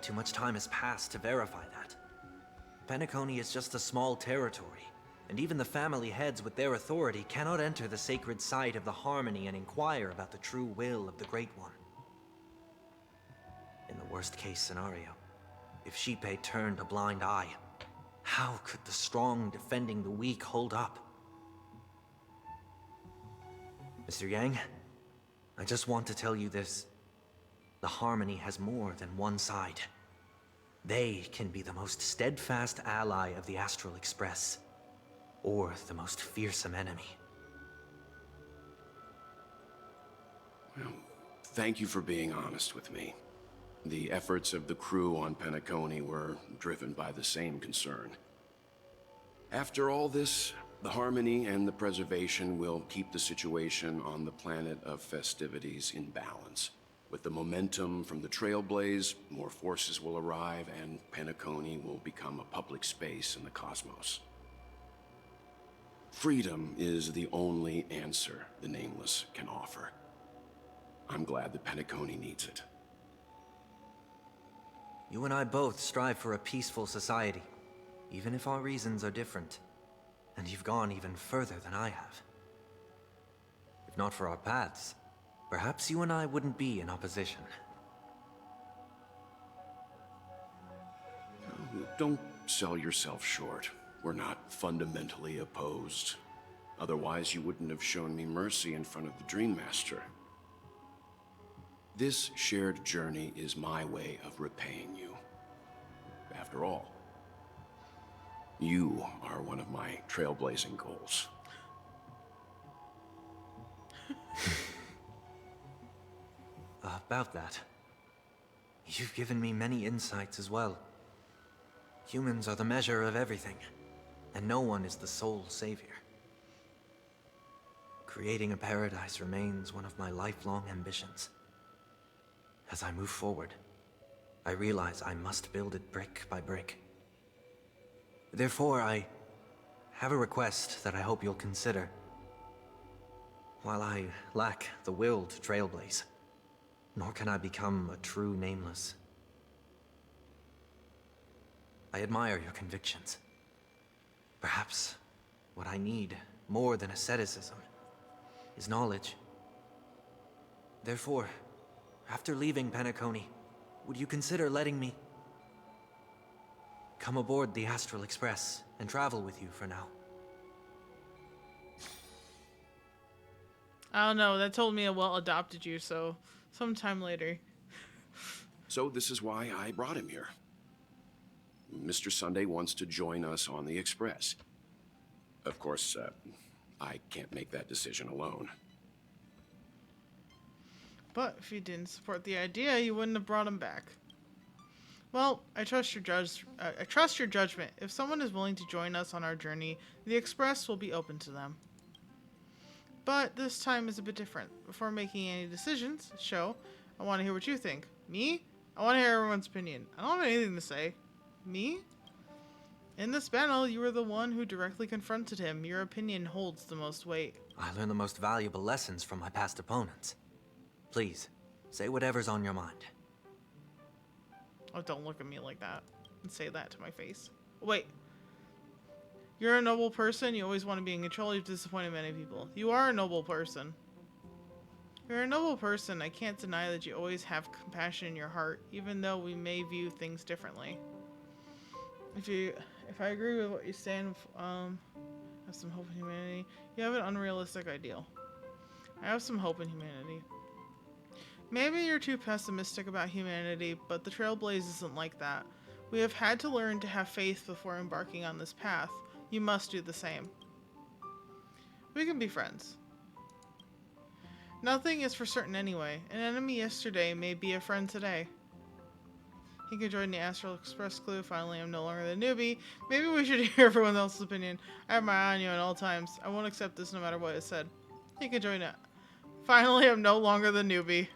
too much time has passed to verify that. Penacony is just a small territory, and even the family heads with their authority cannot enter the sacred site of the Harmony and inquire about the true will of the Great One. In the worst-case scenario, if Xipe turned a blind eye, how could the strong defending the weak hold up? Mr. Yang, I just want to tell you this. The Harmony has more than one side. They can be the most steadfast ally of the Astral Express, or the most fearsome enemy. Well, thank you for being honest with me. The efforts of the crew on Penacony were driven by the same concern. After all this, the Harmony and the Preservation will keep the situation on the planet of festivities in balance. With the momentum from the Trailblaze, more forces will arrive, and Penacony will become a public space in the cosmos. Freedom is the only answer the Nameless can offer. I'm glad that Penacony needs it. You and I both strive for a peaceful society, even if our reasons are different. And you've gone even further than I have. If not for our paths, perhaps you and I wouldn't be in opposition. Don't sell yourself short. We're not fundamentally opposed. Otherwise, you wouldn't have shown me mercy in front of the Dream Master. This shared journey is my way of repaying you. After all, you are one of my trailblazing goals. About that, you've given me many insights as well. Humans are the measure of everything, and no one is the sole savior. Creating a paradise remains one of my lifelong ambitions. As I move forward, I realize I must build it brick by brick. Therefore, I have a request that I hope you'll consider. While I lack the will to trailblaze, nor can I become a true nameless. I admire your convictions. Perhaps what I need, more than asceticism, is knowledge. Therefore, after leaving Penacony, would you consider letting me come aboard the Astral Express and travel with you for now? I don't know, that told me Welt adopted you, so sometime later. So this is why I brought him here. Mr. Sunday wants to join us on the Express. Of course, I can't make that decision alone. But if you didn't support the idea, you wouldn't have brought him back. Well, I trust your judgment. If someone is willing to join us on our journey, the Express will be open to them. But this time is a bit different. Before making any decisions, Sho, I want to hear what you think. Me? I want to hear everyone's opinion. I don't have anything to say. Me? In this battle, you were the one who directly confronted him. Your opinion holds the most weight. I learned the most valuable lessons from my past opponents. Please, say whatever's on your mind. Oh, don't look at me like that and say that to my face. Wait. You're a noble person. You always want to be in control. You've disappointed many people. You are a noble person. You're a noble person. I can't deny that you always have compassion in your heart, even though we may view things differently. If I agree with what you stand, have some hope in humanity. You have an unrealistic ideal. I have some hope in humanity. Maybe you're too pessimistic about humanity, but the Trailblaze isn't like that. We have had to learn to have faith before embarking on this path. You must do the same. We can be friends. Nothing is for certain anyway. An enemy yesterday may be a friend today. He can join the Astral Express clue. Finally, I'm no longer the newbie. Maybe we should hear everyone else's opinion. I have my eye on you at all times. I won't accept this no matter what is said. He can join it. Finally, I'm no longer the newbie.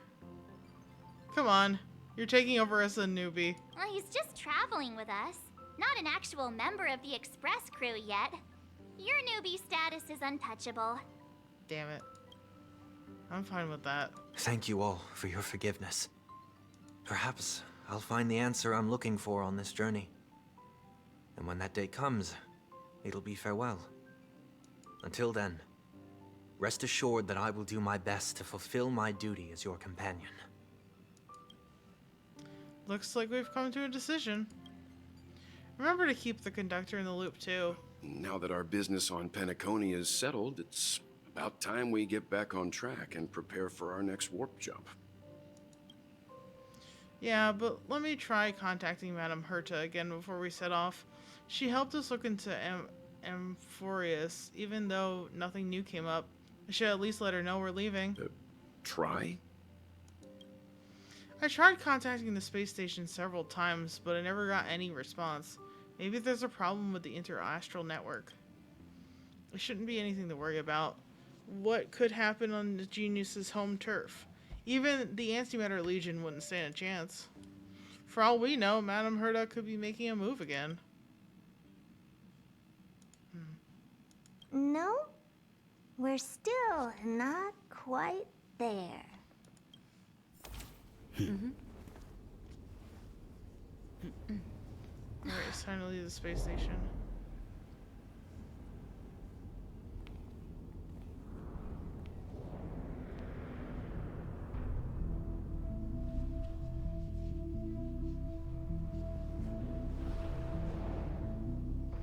Come on. You're taking over as a newbie. Well, he's just traveling with us. Not an actual member of the Express crew yet. Your newbie status is untouchable. Damn it. I'm fine with that. Thank you all for your forgiveness. Perhaps I'll find the answer I'm looking for on this journey. And when that day comes, it'll be farewell. Until then, rest assured that I will do my best to fulfill my duty as your companion. Looks like we've come to a decision. Remember to keep the conductor in the loop, too. Now that our business on Penacony is settled, it's about time we get back on track and prepare for our next warp jump. Yeah, but let me try contacting Madame Herta again before we set off. She helped us look into Amphorius, even though nothing new came up. I should at least let her know we're leaving. Try? I tried contacting the space station several times, but I never got any response. Maybe there's a problem with the interastral network. It shouldn't be anything to worry about. What could happen on the Genius's home turf? Even the Antimatter Legion wouldn't stand a chance. For all we know, Madame Herta could be making a move again. No, we're still not quite there. Alright, it's time to leave the space station.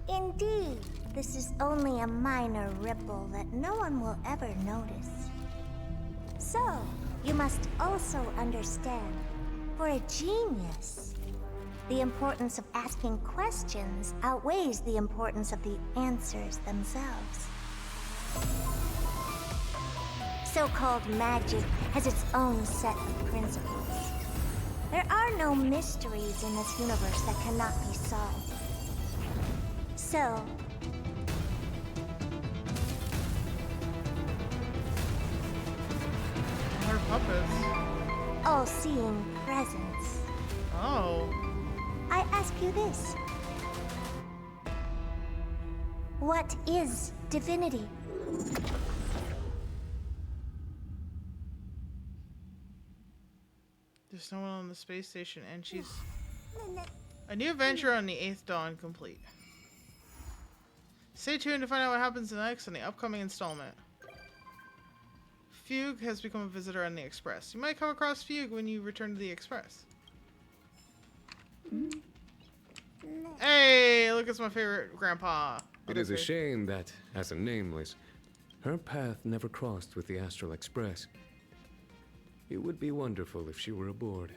Indeed, this is only a minor ripple that no one will ever notice. So, you must also understand, for a genius, the importance of asking questions outweighs the importance of the answers themselves. So-called magic has its own set of principles. There are no mysteries in this universe that cannot be solved. So, Her puppets. all-seeing presence. Oh. I ask you this. What is divinity? There's no one on the space station, and she's... A new adventure on the 8th dawn complete. Stay tuned to find out what happens next in the upcoming installment. Fugue has become a visitor on the Express. You might come across Fugue when you return to the Express. Hey, look, it's my favorite grandpa. It is a shame that, as a nameless, her path never crossed with the Astral Express. It would be wonderful if she were aboard.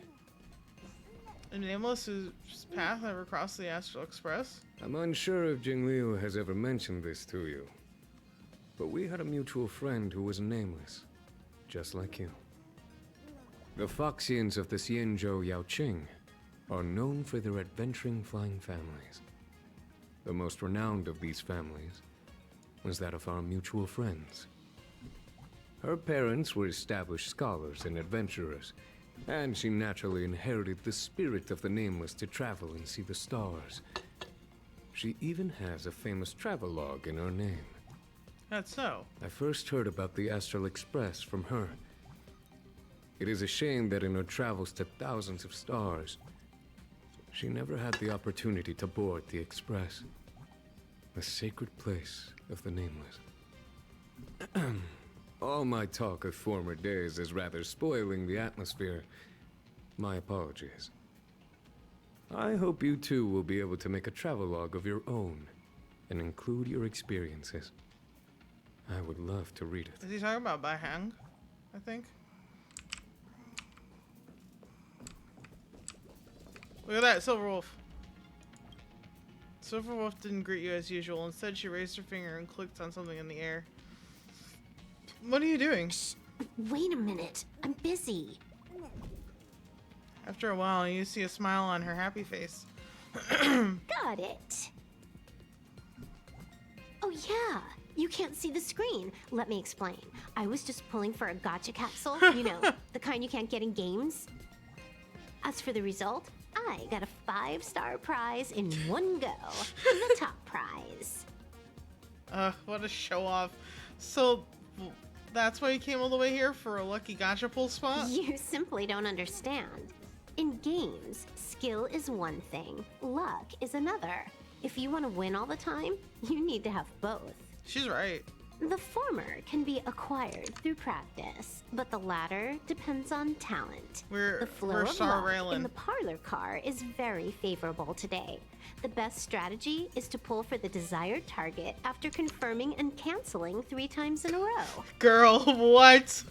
A nameless whose path never crossed the Astral Express? I'm unsure if Jingliu has ever mentioned this to you, but we had a mutual friend who was nameless, just like you. The Foxians of the Xianzhou Yaoqing are known for their adventuring flying families. The most renowned of these families was that of our mutual friends. Her parents were established scholars and adventurers, and she naturally inherited the spirit of the nameless to travel and see the stars. She even has a famous travelogue in her name. That's so. I first heard about the Astral Express from her. It is a shame that in her travels to thousands of stars, she never had the opportunity to board the Express, the sacred place of the nameless. All my talk of former days is rather spoiling the atmosphere. My apologies. I hope you too will be able to make a travelogue of your own and include your experiences. I would love to read it. Is he talking about Baihang? I think. Look at that, Silver Wolf. Silver Wolf didn't greet you as usual. Instead, she raised her finger and clicked on something in the air. What are you doing? Shh. Wait a minute. I'm busy. After a while, you see a smile on her happy face. Got it. Oh yeah. You can't see the screen. Let me explain. I was just pulling for a gotcha capsule. You know, the kind you can't get in games. As for the result, I got a 5-star prize in one go. The top prize. What a show off. So, that's why you came all the way here, for a lucky gotcha pull spot? You simply don't understand. In games, skill is one thing, luck is another. If you want to win all the time, you need to have both. She's right. The former can be acquired through practice, but the latter depends on talent. We're the flow of star luck railing. in the parlor car is very favorable today. The best strategy is to pull for the desired target after confirming and canceling 3 times in a row. Girl, what?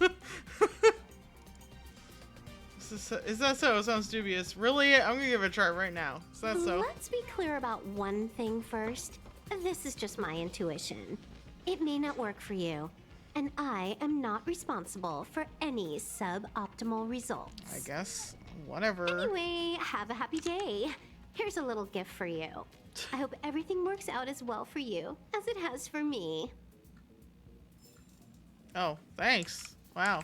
Is that so? It sounds dubious. Really? I'm gonna give it a try right now. Is that so? Let's be clear about one thing first. This is just my intuition. It may not work for you, and I am not responsible for any suboptimal results. I guess. Whatever. Anyway, have a happy day. Here's a little gift for you. I hope everything works out as well for you as it has for me. Oh, thanks. Wow.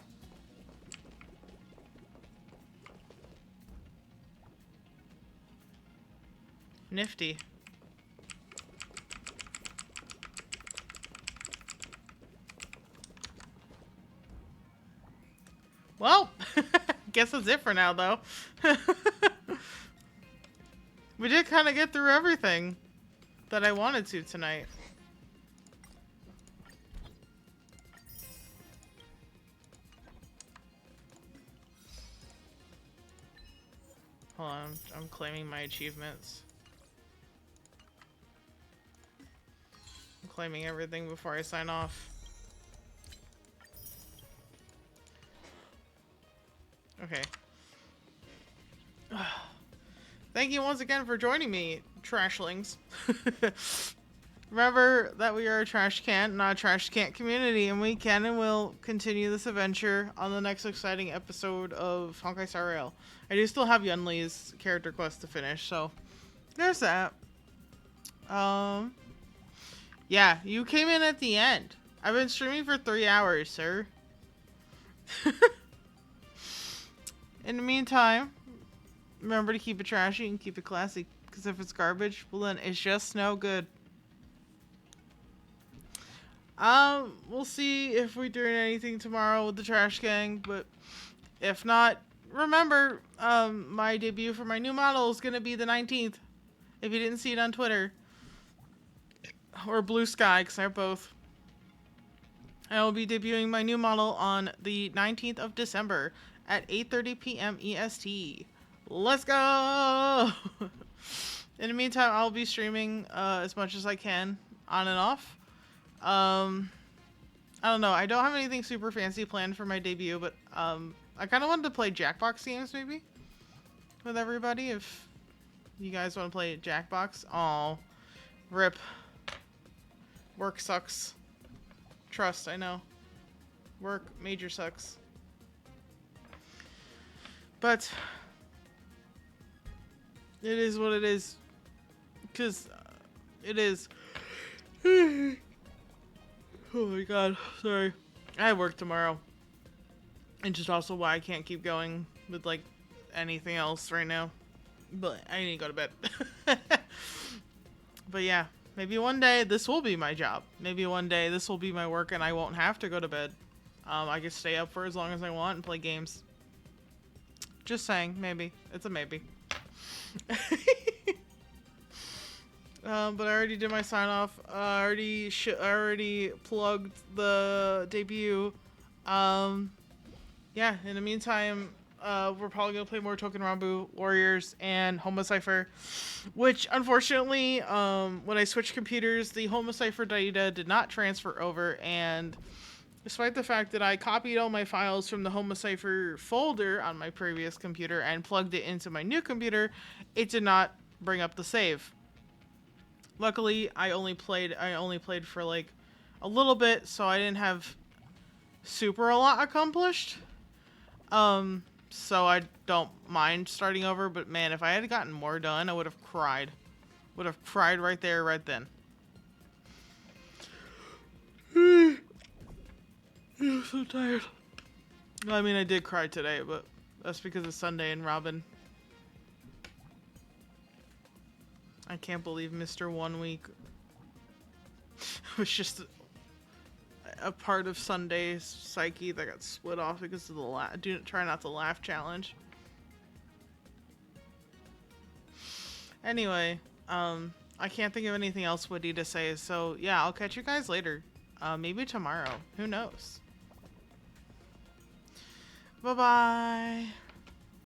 Nifty. Well, guess that's it for now, though. We did kind of get through everything that I wanted to tonight. Hold on, I'm claiming my achievements. I'm claiming everything before I sign off. Okay. Thank you once again for joining me, trashlings. Remember that we are a trash can, not a trash can community, and we can and will continue this adventure on the next exciting episode of Honkai Star Rail. I do still have Yunli's character quest to finish, so there's that. Yeah, you came in at the end. I've been streaming for 3 hours, sir. In the meantime, remember to keep it trashy and keep it classy, because if it's garbage, well then it's just no good. We'll see if we're doing anything tomorrow with the Trash Gang, but if not, remember, my debut for my new model is gonna be the 19th. If you didn't see it on Twitter. Or Blue Sky, because I have both. I will be debuting my new model on the 19th of December at 8:30 p.m. EST. Let's go! In the meantime, I'll be streaming as much as I can, on and off. I don't know. I don't have anything super fancy planned for my debut, but I kind of wanted to play Jackbox games, maybe? With everybody, if you guys want to play Jackbox. Aw, rip. Work sucks. Trust, I know. Work major sucks. But it is what it is. Because it is. Oh my god, sorry. I have work tomorrow. And just also why I can't keep going with like anything else right now. But I need to go to bed. But yeah. Maybe one day this will be my job. Maybe one day this will be my work and I won't have to go to bed. I can stay up for as long as I want and play games. Just saying, maybe. It's a maybe. But I already did my sign off. I already plugged the debut. Yeah, in the meantime, we're probably going to play more Token Rambu, Warriors, and Homocypher. Which, unfortunately, when I switched computers, the Homocypher data did not transfer over. And despite the fact that I copied all my files from the Homocypher folder on my previous computer and plugged it into my new computer, it did not bring up the save. Luckily, I only played for like a little bit, so I didn't have super a lot accomplished. So I don't mind starting over, but man, if I had gotten more done, I would have cried. Would have cried right there, right then. I'm so tired. I mean, I did cry today, but that's because it's Sunday and Robin. I can't believe Mr. 1 Week was just a part of Sunday's psyche that got split off because of the try not to laugh challenge. Anyway, I can't think of anything else witty to say, so yeah, I'll catch you guys later. Maybe tomorrow. Who knows? Bye-bye.